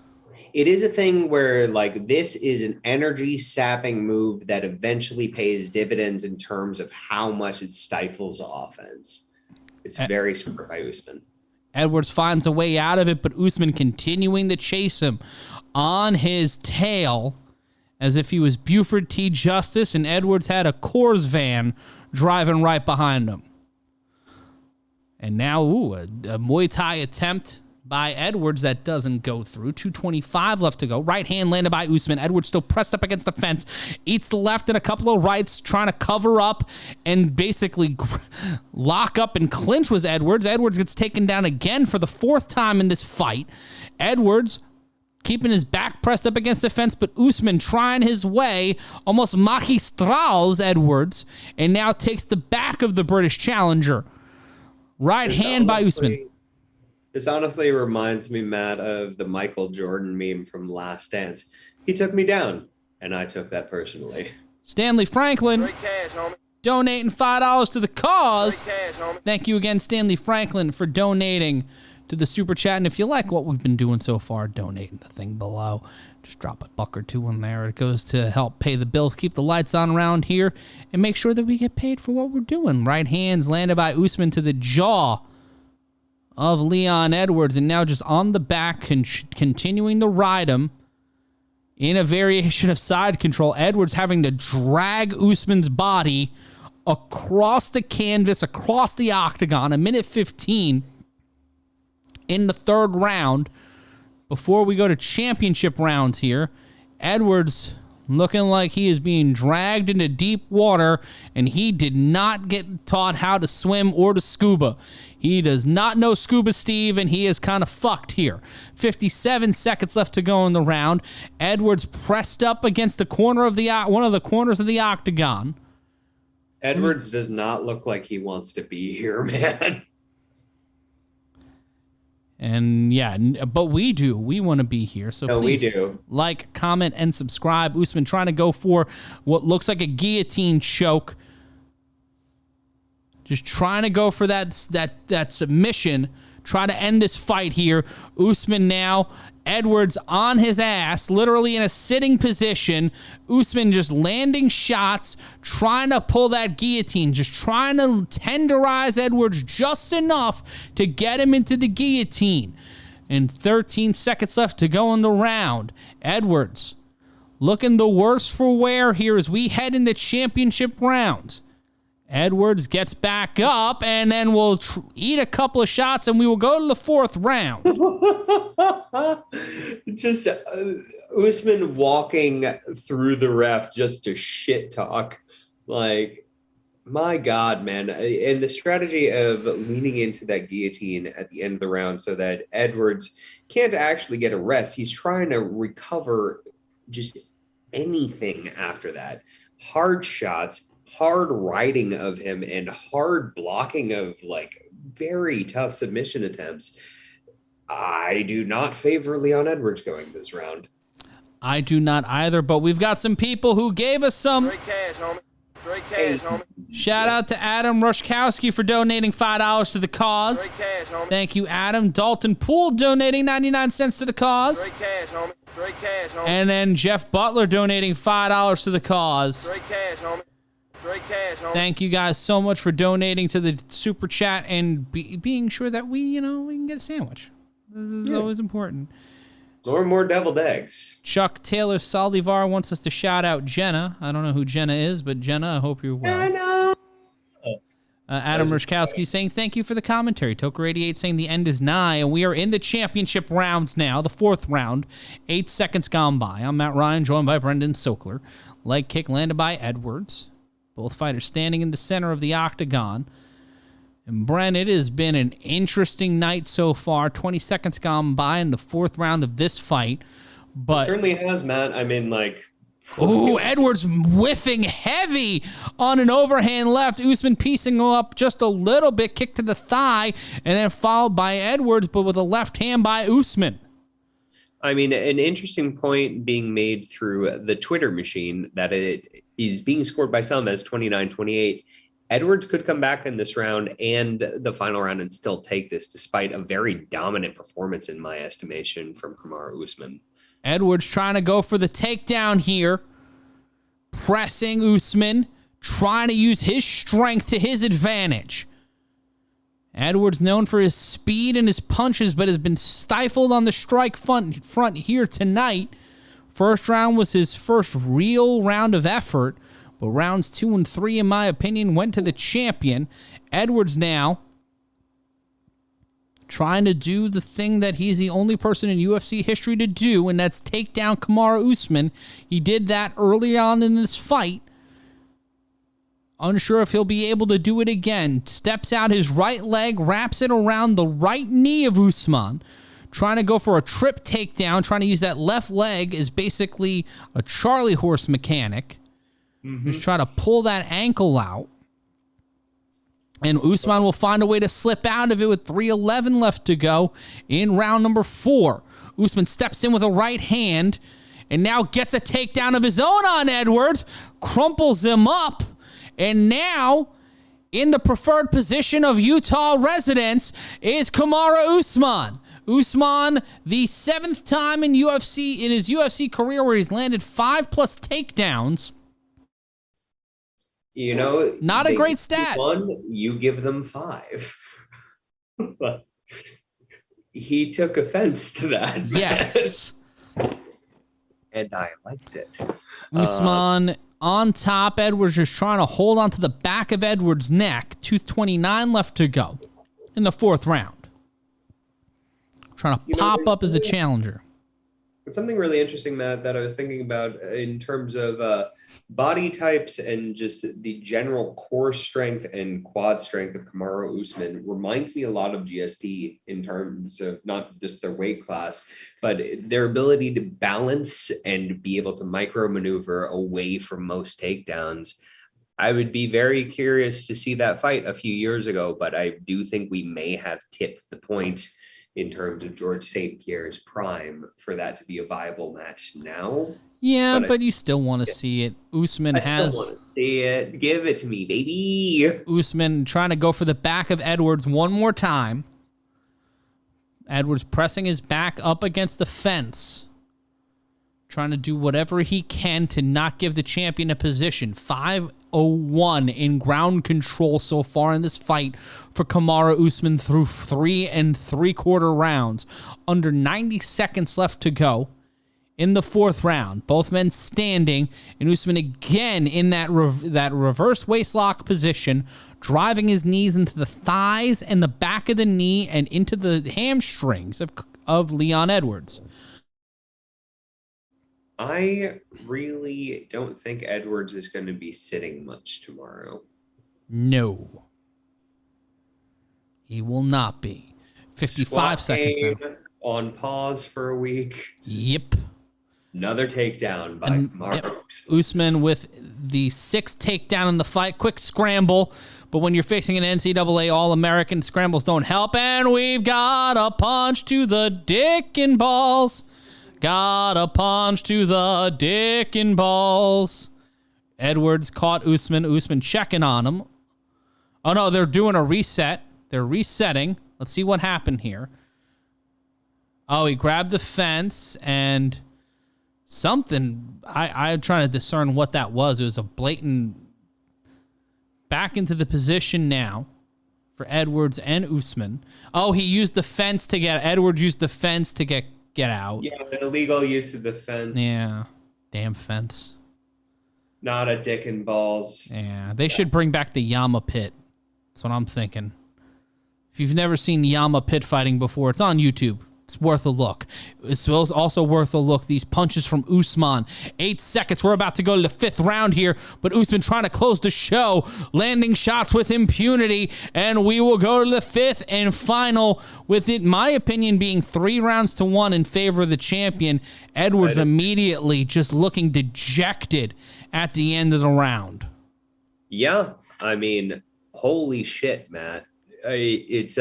It is a thing where, like, this is an energy sapping move that eventually pays dividends in terms of how much it stifles offense. It's very smart by Usman. Edwards finds a way out of it, but Usman continuing to chase him on his tail as if he was Buford T. Justice and Edwards had a Coors van driving right behind him. And now, a Muay Thai attempt by Edwards that doesn't go through. 2:25 left to go. Right hand landed by Usman. Edwards still pressed up against the fence. Eats the left and a couple of rights, trying to cover up and basically lock up and clinch with Edwards. Edwards gets taken down again for the 4th time in this fight. Edwards keeping his back pressed up against the fence, but Usman trying his way, almost magistrals Edwards, and now takes the back of the British challenger. Right hand by Usman. This honestly reminds me, Matt, of the Michael Jordan meme from Last Dance. He took me down, and I took that personally. Stanley Franklin Straight cash, homie. donating $5 to the cause. Straight cash, homie. Thank you again, Stanley Franklin, for donating to the Super Chat. And if you like what we've been doing so far, donate in the thing below. Just drop a buck or two in there. It goes to help pay the bills, keep the lights on around here, and make sure that we get paid for what we're doing. Right hands landed by Usman to the jaw of Leon Edwards, and now just on the back, continuing to ride him in a variation of side control. Edwards having to drag Usman's body across the canvas, across the octagon, 1:15 in the 3rd round. Before we go to championship rounds here, Edwards looking like he is being dragged into deep water, and he did not get taught how to swim or to scuba. He does not know Scuba Steve, and he is kind of fucked here. 57 seconds left to go in the round. Edwards pressed up against the corner of one of the corners of the octagon. Edwards does not look like he wants to be here, man. And but we do. We want to be here. So please we do. Like, comment, and subscribe. Usman trying to go for what looks like a guillotine choke. Just trying to go for that submission. Try to end this fight here. Usman now, Edwards on his ass, literally in a sitting position. Usman just landing shots, trying to pull that guillotine, just trying to tenderize Edwards just enough to get him into the guillotine. And 13 seconds left to go in the round. Edwards looking the worse for wear here as we head into championship rounds. Edwards gets back up, and then we'll eat a couple of shots, and we will go to the 4th round. Just Usman walking through the ref just to shit talk. Like, My God, man. And the strategy of leaning into that guillotine at the end of the round so that Edwards can't actually get a rest. He's trying to recover just anything after that. Hard shots, hard riding of him, and hard blocking of like very tough submission attempts. I do not favor Leon Edwards going this round. I do not either, but we've got some people who gave us some. Straight cash, homie. Straight cash, homie. Shout out to Adam Rushkowski for donating $5 to the cause. Straight cash, homie. Thank you, Adam. Dalton Poole donating 99 cents to the cause. Straight cash, homie. Straight cash, homie. And then Jeff Butler donating $5 to the cause. Straight cash, homie. Straight cash, homie. Thank you guys so much for donating to the super chat and being sure that we can get a sandwich. This is always important. Or more deviled eggs. Chuck Taylor Saldivar wants us to shout out Jenna. I don't know who Jenna is, but Jenna, I hope you're well. Adam Rushkowski saying, thank you for the commentary. Toker88 saying the end is nigh, and we are in the championship rounds now, the fourth round. 8 seconds gone by. I'm Matt Ryan, joined by Brendan Sokler. Leg kick landed by Edwards. Both fighters standing in the center of the octagon. And Bren, it has been an interesting night so far. 20 seconds gone by in the fourth round of this fight. But it certainly has, Matt. I mean, like... Ooh, Edwards whiffing heavy on an overhand left. Usman piecing him up just a little bit. Kick to the thigh. And then followed by Edwards, but with a left hand by Usman. I mean, an interesting point being made through the Twitter machine that it is being scored by some as 29-28. Edwards could come back in this round and the final round and still take this, despite a very dominant performance, in my estimation, from Kamaru Usman. Edwards trying to go for the takedown here. Pressing Usman, trying to use his strength to his advantage. Edwards known for his speed and his punches, but has been stifled on the strike front here tonight. First round was his first real round of effort. But rounds 2 and 3, in my opinion, went to the champion. Edwards now trying to do the thing that he's the only person in UFC history to do, and that's take down Kamaru Usman. He did that early on in this fight. Unsure if he'll be able to do it again. Steps out his right leg, wraps it around the right knee of Usman. Trying to go for a trip takedown, trying to use that left leg as basically a Charlie horse mechanic. Just try to pull that ankle out. And Usman will find a way to slip out of it with 3:11 left to go in round number 4. Usman steps in with a right hand and now gets a takedown of his own on Edwards, crumples him up, and now in the preferred position of Utah residents is Kamaru Usman. Usman, the 7th time in his UFC career where he's landed 5+ takedowns. You know, not a great stat. You give them 5. But he took offense to that. Yes. And I liked it. Usman on top. Edwards just trying to hold on to the back of Edwards' neck. 2:29 left to go in the 4th round. Trying to pop up as a challenger. It's something really interesting, Matt, that I was thinking about in terms of body types and just the general core strength and quad strength of Kamaru Usman reminds me a lot of GSP in terms of not just their weight class, but their ability to balance and be able to micro maneuver away from most takedowns. I would be very curious to see that fight a few years ago, but I do think we may have tipped the point in terms of George St. Pierre's prime for that to be a viable match now. Yeah, but you still want to see it. Usman has... still want to see it. Give it to me, baby. Usman trying to go for the back of Edwards one more time. Edwards pressing his back up against the fence. Trying to do whatever he can to not give the champion a position. 5:01 in ground control so far in this fight for Kamaru Usman through 3 3/4 rounds. Under 90 seconds left to go in the 4th round. Both men standing, and Usman again in that reverse waistlock position, driving his knees into the thighs and the back of the knee and into the hamstrings of Leon Edwards. I really don't think Edwards is going to be sitting much tomorrow. No. He will not be. 55 seconds now. On pause for a week. Yep. Another takedown by Kamaru. Usman with the 6th takedown in the fight. Quick scramble. But when you're facing an NCAA All-American, scrambles don't help. And we've got a punch to the dick and balls. Got a punch to the dick and balls. Edwards caught Usman. Usman checking on him. Oh, no, they're doing a reset. They're resetting. Let's see what happened here. Oh, he grabbed the fence and something. I'm trying to discern what that was. It was a blatant back into the position now for Edwards and Usman. Oh, he used the fence to get. Edwards used the fence to get out. Yeah, an illegal use of the fence. Yeah, damn fence. Not a dick and balls. Yeah, they should bring back the Yama pit. That's what I'm thinking. If you've never seen Yama pit fighting before, it's on YouTube. It's worth a look. It's also worth a look. These punches from Usman. 8 seconds. We're about to go to the 5th round here, but Usman trying to close the show, landing shots with impunity, and we will go to the 5th and final with it, my opinion, being 3-1 in favor of the champion. Edwards immediately just looking dejected at the end of the round. Yeah, I mean, holy shit, Matt. It's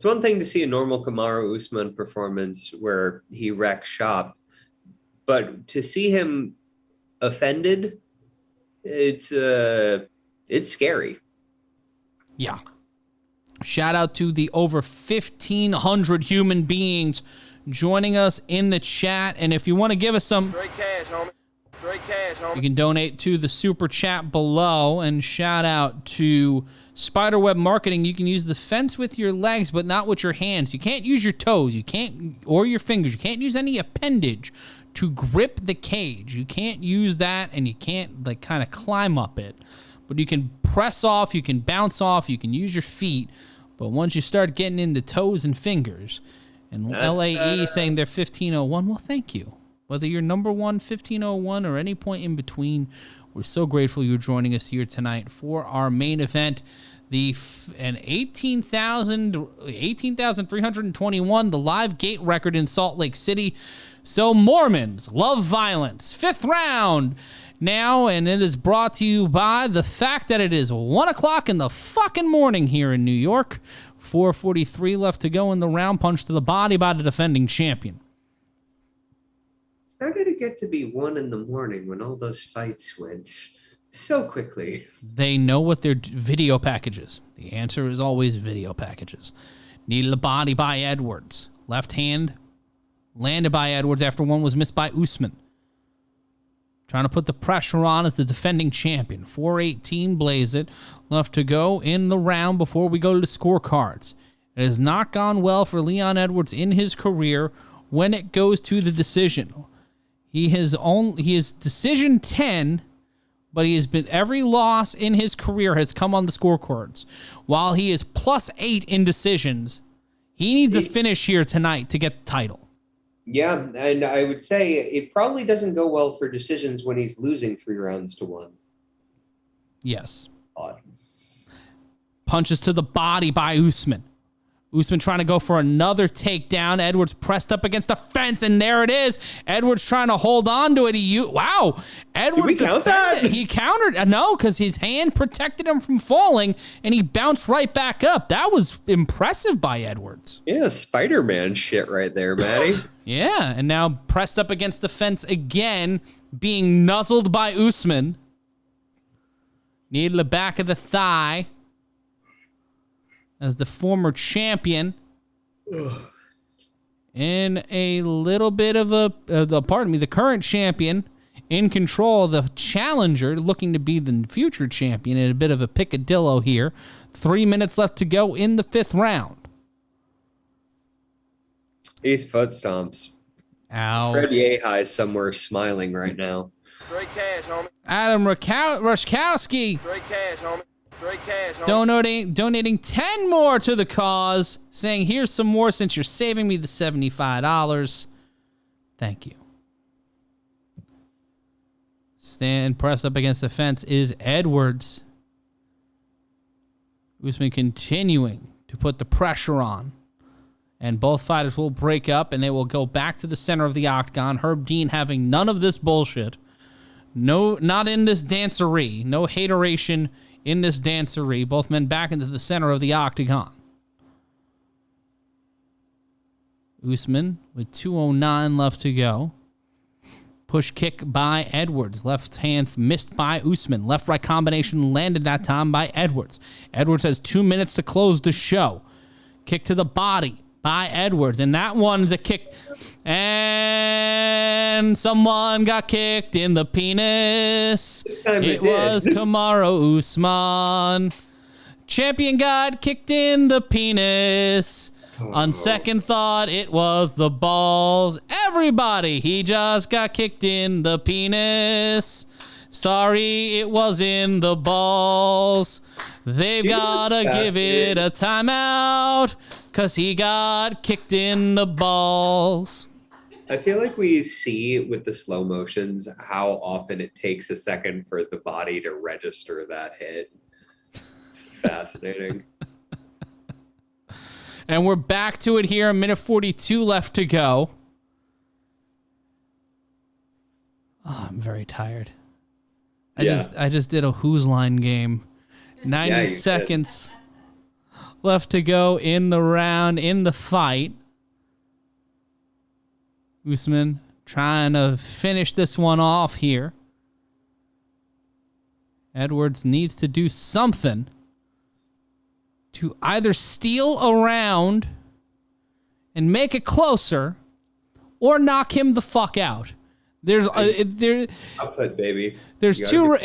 one thing to see a normal Kamaru Usman performance where he wrecks shop, but to see him offended, it's scary. Yeah. Shout out to the over 1,500 human beings joining us in the chat, and if you want to give us some Straight cash, homie. Straight cash, homie. you can donate to the super chat below. And shout out to Spiderweb Marketing. You can use the fence with your legs, but not with your hands. You can't use your toes. You can't, or your fingers. You can't use any appendage to grip the cage. You can't use that, and you can't like kind of climb up it. But you can press off. You can bounce off. You can use your feet. But once you start getting into toes and fingers, and LAE saying they're 1501, well, thank you. Whether you're number 1, 1501, or any point in between, we're so grateful you're joining us here tonight for our main event. An 18,321, the live gate record in Salt Lake City. So Mormons love violence. 5th round now, and it is brought to you by the fact that it is 1 o'clock in the fucking morning here in New York. 4:43 left to go in the round. Punch to the body by the defending champion. How did it get to be 1 in the morning when all those fights went so quickly? They know what their video packages. The answer is always video packages. Needed the body by Edwards. Left hand landed by Edwards after one was missed by Usman. Trying to put the pressure on as the defending champion. 4:18 blaze it. Left to go in the round before we go to the scorecards. It has not gone well for Leon Edwards in his career when it goes to the decision. He is decision 10, but he has been every loss in his career has come on the scorecards. While he is +8 in decisions, he needs a finish here tonight to get the title. Yeah, and I would say it probably doesn't go well for decisions when he's losing 3-1. Yes. Odd. Punches to the body by Usman. Usman trying to go for another takedown. Edwards pressed up against the fence, and there it is. Edwards trying to hold on to it. Wow. Edwards, did we count that? He countered. No, because his hand protected him from falling, and he bounced right back up. That was impressive by Edwards. Yeah, Spider-Man shit right there, Matty. Yeah, and now pressed up against the fence again, being nuzzled by Usman. Needed the back of the thigh. As the former champion, in a little bit of the current champion in control, the challenger looking to be the future champion in a bit of a picadillo here. 3 minutes left to go in the 5th round. These foot stomps. Ow. Fred Yehai somewhere smiling right now. Straight cash, homie. Adam Rushkowski. Straight cash, homie. Straight cash, homie. Donating 10 more to the cause, saying, here's some more since you're saving me the $75. Thank you. Stand pressed up against the fence is Edwards. Usman continuing to put the pressure on. And both fighters will break up, and they will go back to the center of the octagon. Herb Dean having none of this bullshit. No, not in this dancery. No hateration in this dancery. Both men back into the center of the octagon. Usman with 2:09 left to go. Push kick by Edwards. Left hand missed by Usman. Left-right combination landed that time by Edwards. Edwards has 2 minutes to close the show. Kick to the body by Edwards. And that one's a kick. And someone got kicked in the penis. It was Kamaru Usman. Champion got kicked in the penis. On second thought, it was the balls. Everybody, he just got kicked in the penis. Sorry, it was in the balls. They've gotta give it a timeout because he got kicked in the balls. I feel like we see with the slow motions how often it takes a second for the body to register that hit. It's fascinating. And we're back to it here. A minute 42 left to go. Oh, I'm very tired. I just did a Who's Line game. 90 seconds left to go in the round, in the fight. Usman trying to finish this one off here. Edwards needs to do something to either steal a round and make it closer or knock him the fuck out. There's Output, baby. There's two.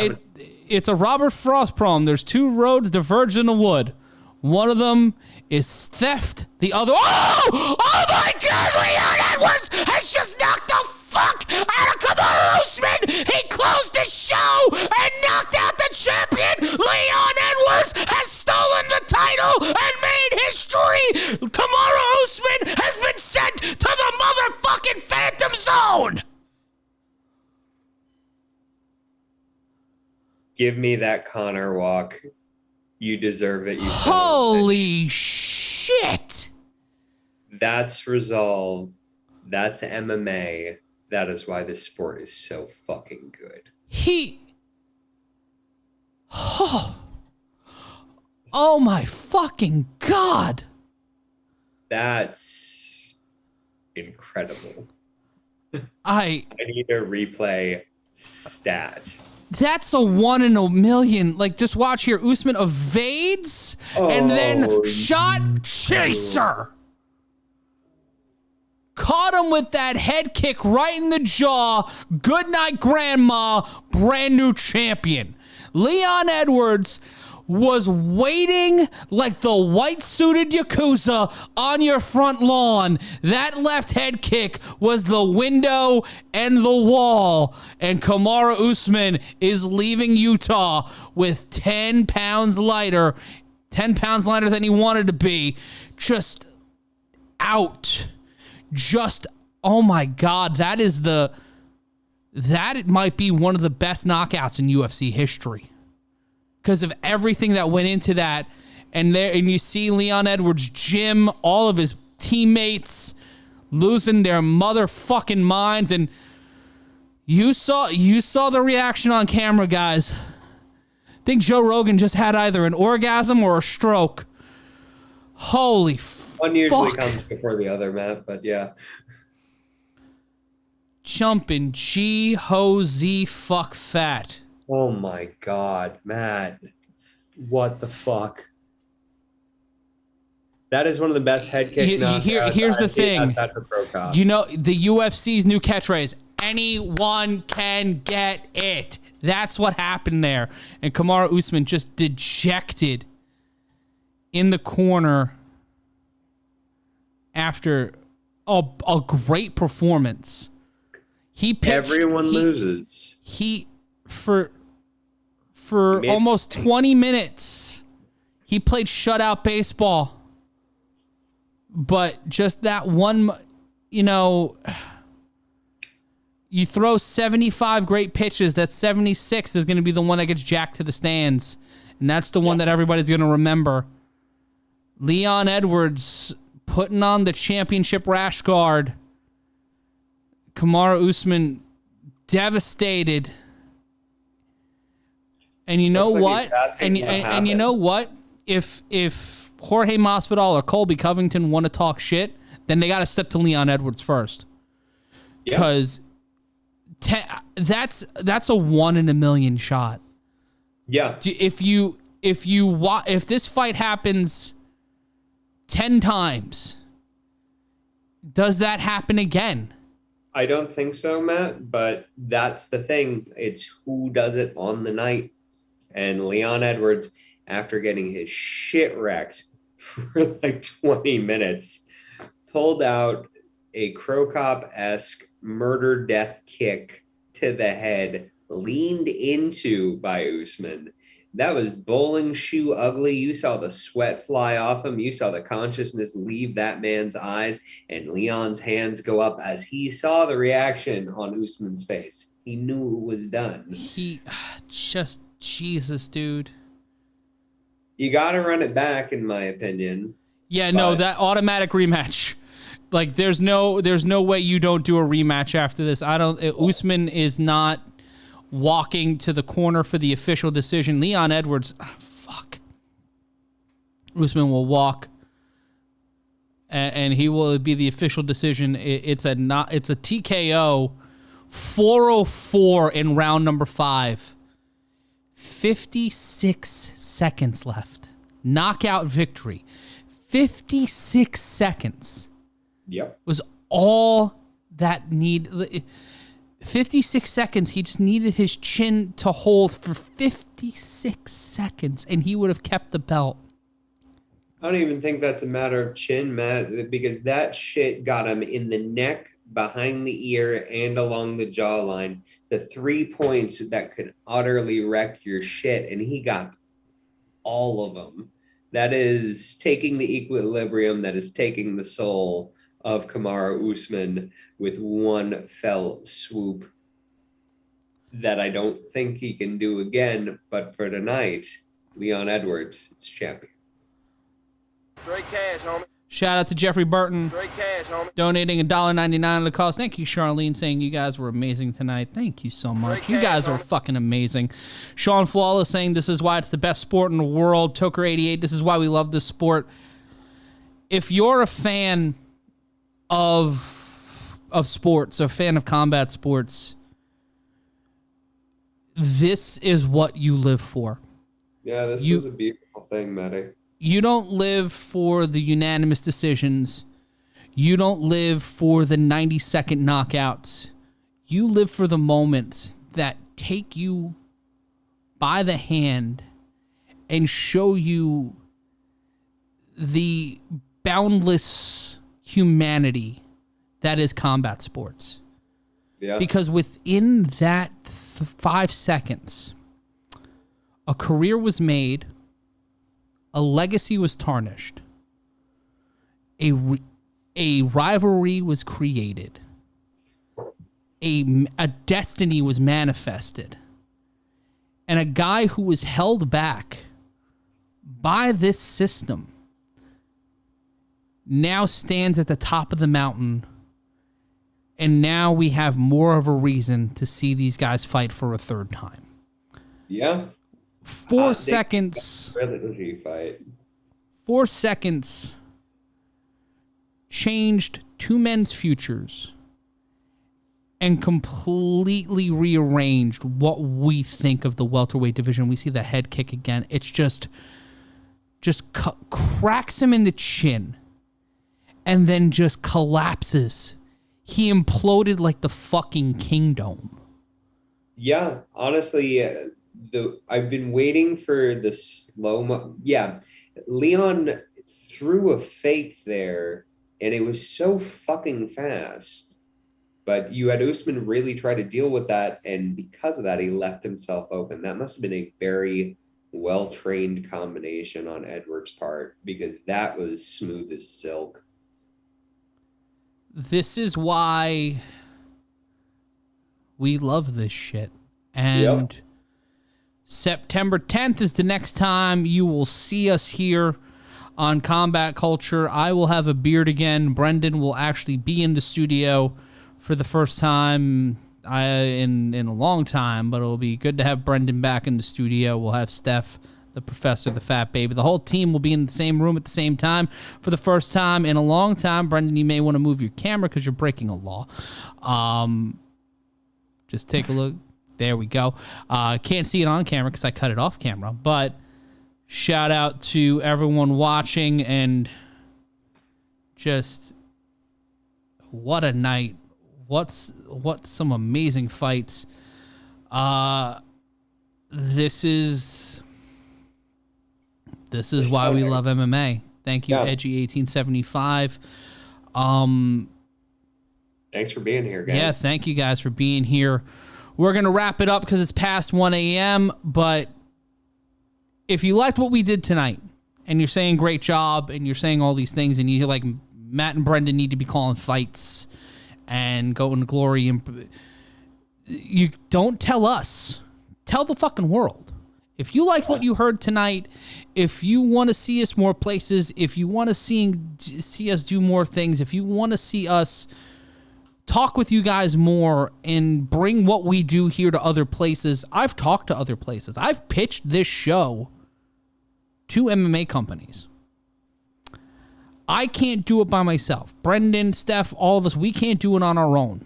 It's a Robert Frost problem. There's two roads diverge in the wood. One of them is theft. The other. Oh my God! Leon Edwards has just knocked the fuck out of Kamaru Usman. He closed the show and knocked out the champion. Leon Edwards has stolen the title and made history. Kamaru Usman has been sent to the motherfucking Phantom Zone. Give me that Connor walk. You deserve it. You Holy shit. That's resolved. That's MMA. That is why this sport is so fucking good. Oh my fucking God. That's incredible. I need a replay stat. That's a 1 in a million. Like, just watch here. Usman evades and then shot chaser. Caught him with that head kick right in the jaw. Good night, grandma. Brand new champion. Leon Edwards was waiting like the white-suited Yakuza on your front lawn. That left head kick was the window and the wall. And Kamaru Usman is leaving Utah with 10 pounds lighter than he wanted to be. Just out. Just, oh my God, that it might be one of the best knockouts in UFC history. Because of everything that went into that. And you see Leon Edwards' gym, all of his teammates losing their motherfucking minds. And you saw the reaction on camera, guys. I think Joe Rogan just had either an orgasm or a stroke. Holy fuck. One usually comes before the other, Matt, but yeah. Jumping G-ho-Z fuck fat. Oh my God, Matt. What the fuck? That is one of the best head kick knockouts. Here's the thing. You know, the UFC's new catchphrase, anyone can get it. That's what happened there. And Kamaru Usman just dejected in the corner after a great performance. He pitched. Everyone loses. For almost 20 minutes, he played shutout baseball. But just that one, you throw 75 great pitches, that 76 is going to be the one that gets jacked to the stands. And that's the one that everybody's going to remember. Leon Edwards putting on the championship rash guard. Kamaru Usman devastated. And you know what? And you know what? If Jorge Masvidal or Colby Covington want to talk shit, then they got to step to Leon Edwards first. Because that's a 1 in a million shot. Yeah. If this fight happens 10 times, does that happen again? I don't think so, Matt, but that's the thing. It's who does it on the night. And Leon Edwards, after getting his shit wrecked for like 20 minutes, pulled out a Crow Cop-esque murder death kick to the head, leaned into by Usman. That was bowling shoe ugly. You saw the sweat fly off him. You saw the consciousness leave that man's eyes, and Leon's hands go up as he saw the reaction on Usman's face. He knew it was done. Jesus, dude. You got to run it back, in my opinion. Yeah, no, that automatic rematch. Like, there's no way you don't do a rematch after this. Usman is not walking to the corner for the official decision. Leon Edwards, Usman will walk, and he will be the official decision. It's a TKO, 404 in round number 5. 56 seconds left. Knockout victory. 56 seconds. Yep. Was all that need. 56 seconds. He just needed his chin to hold for 56 seconds, and he would have kept the belt. I don't even think that's a matter of chin, Matt, because that shit got him in the neck, behind the ear, and along the jawline. The 3 points that could utterly wreck your shit, and he got all of them. That is taking the equilibrium, that is taking the soul of Kamaru Usman with one fell swoop that I don't think he can do again. But for tonight, Leon Edwards is champion. Straight cash, homie. Shout out to Jeffrey Burton, Straight cash, homie. donating $1.99 on the cost. Thank you, Charlene, saying you guys were amazing tonight. Thank you so much. You guys are fucking amazing. Sean Flawless saying this is why it's the best sport in the world. Toker88, this is why we love this sport. If you're a fan of sports, a fan of combat sports, this is what you live for. Yeah, this was a beautiful thing, Matty. You don't live for the unanimous decisions. You don't live for the 90-second knockouts. You live for the moments that take you by the hand and show you the boundless humanity that is combat sports. Yeah. Because within that 5 seconds, a career was made, a legacy was tarnished, a rivalry was created, a destiny was manifested, and a guy who was held back by this system now stands at the top of the mountain, and now we have more of a reason to see these guys fight for a third time. Yeah. 4 seconds. Trilogy fight. 4 seconds changed two men's futures and completely rearranged what we think of the welterweight division. We see the head kick again. It's just cracks him in the chin and then just collapses. He imploded like the fucking kingdom. Yeah, honestly, I've been waiting for the slow-mo. Yeah, Leon threw a fake there, and it was so fucking fast. But you had Usman really try to deal with that, and because of that, he left himself open. That must have been a very well-trained combination on Edwards' part, because that was smooth as silk. This is why we love this shit. And September 10th is the next time you will see us here on Combat Culture. I will have a beard again. Brendan will actually be in the studio for the first time in a long time, but it'll be good to have Brendan back in the studio. We'll have Steph, the professor, the fat baby. The whole team will be in the same room at the same time for the first time in a long time. Brendan, you may want to move your camera because you're breaking a law. Just take a look. There we go. Can't see it on camera because I cut it off camera, but shout out to everyone watching, and just what a night. What some amazing fights. This is why we love MMA. Thank you, Edgy1875. Thanks for being here, guys. Yeah, thank you guys for being here. We're going to wrap it up because it's past 1 a.m., but if you liked what we did tonight, and you're saying great job, and you're saying all these things, and you're like, Matt and Brendan need to be calling fights and going to glory, and you don't tell us. Tell the fucking world. If you liked what you heard tonight, if you want to see us more places, if you want to see us do more things, if you want to see us talk with you guys more and bring what we do here to other places, I've talked to other places. I've pitched this show to MMA companies. I can't do it by myself. Brendan, Steph, all of us, we can't do it on our own.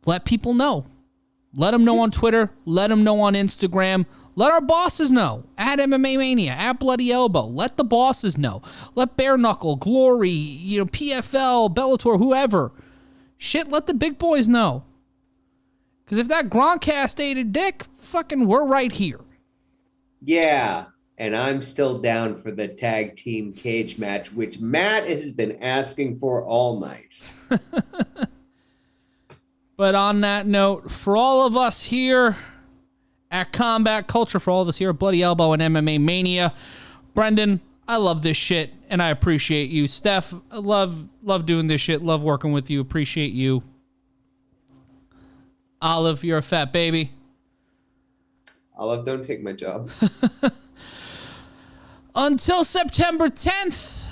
Let people know. Let them know on Twitter. Let them know on Instagram. Let our bosses know. At MMA Mania, at Bloody Elbow. Let the bosses know. Let Bare Knuckle, Glory, PFL, Bellator, whoever. Shit, let the big boys know. Because if that Gronkcast ate a dick, fucking we're right here. Yeah, and I'm still down for the tag team cage match, which Matt has been asking for all night. But on that note, for all of us here at Combat Culture, for all of us here at Bloody Elbow and MMA Mania, Brendan, I love this shit, and I appreciate you. Steph, I love doing this shit, love working with you, appreciate you. Olive, you're a fat baby. Olive, don't take my job. Until September 10th,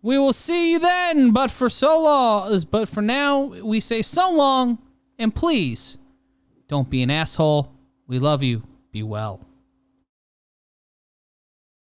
we will see you then. But for now, we say so long, and please, don't be an asshole. We love you. Be well.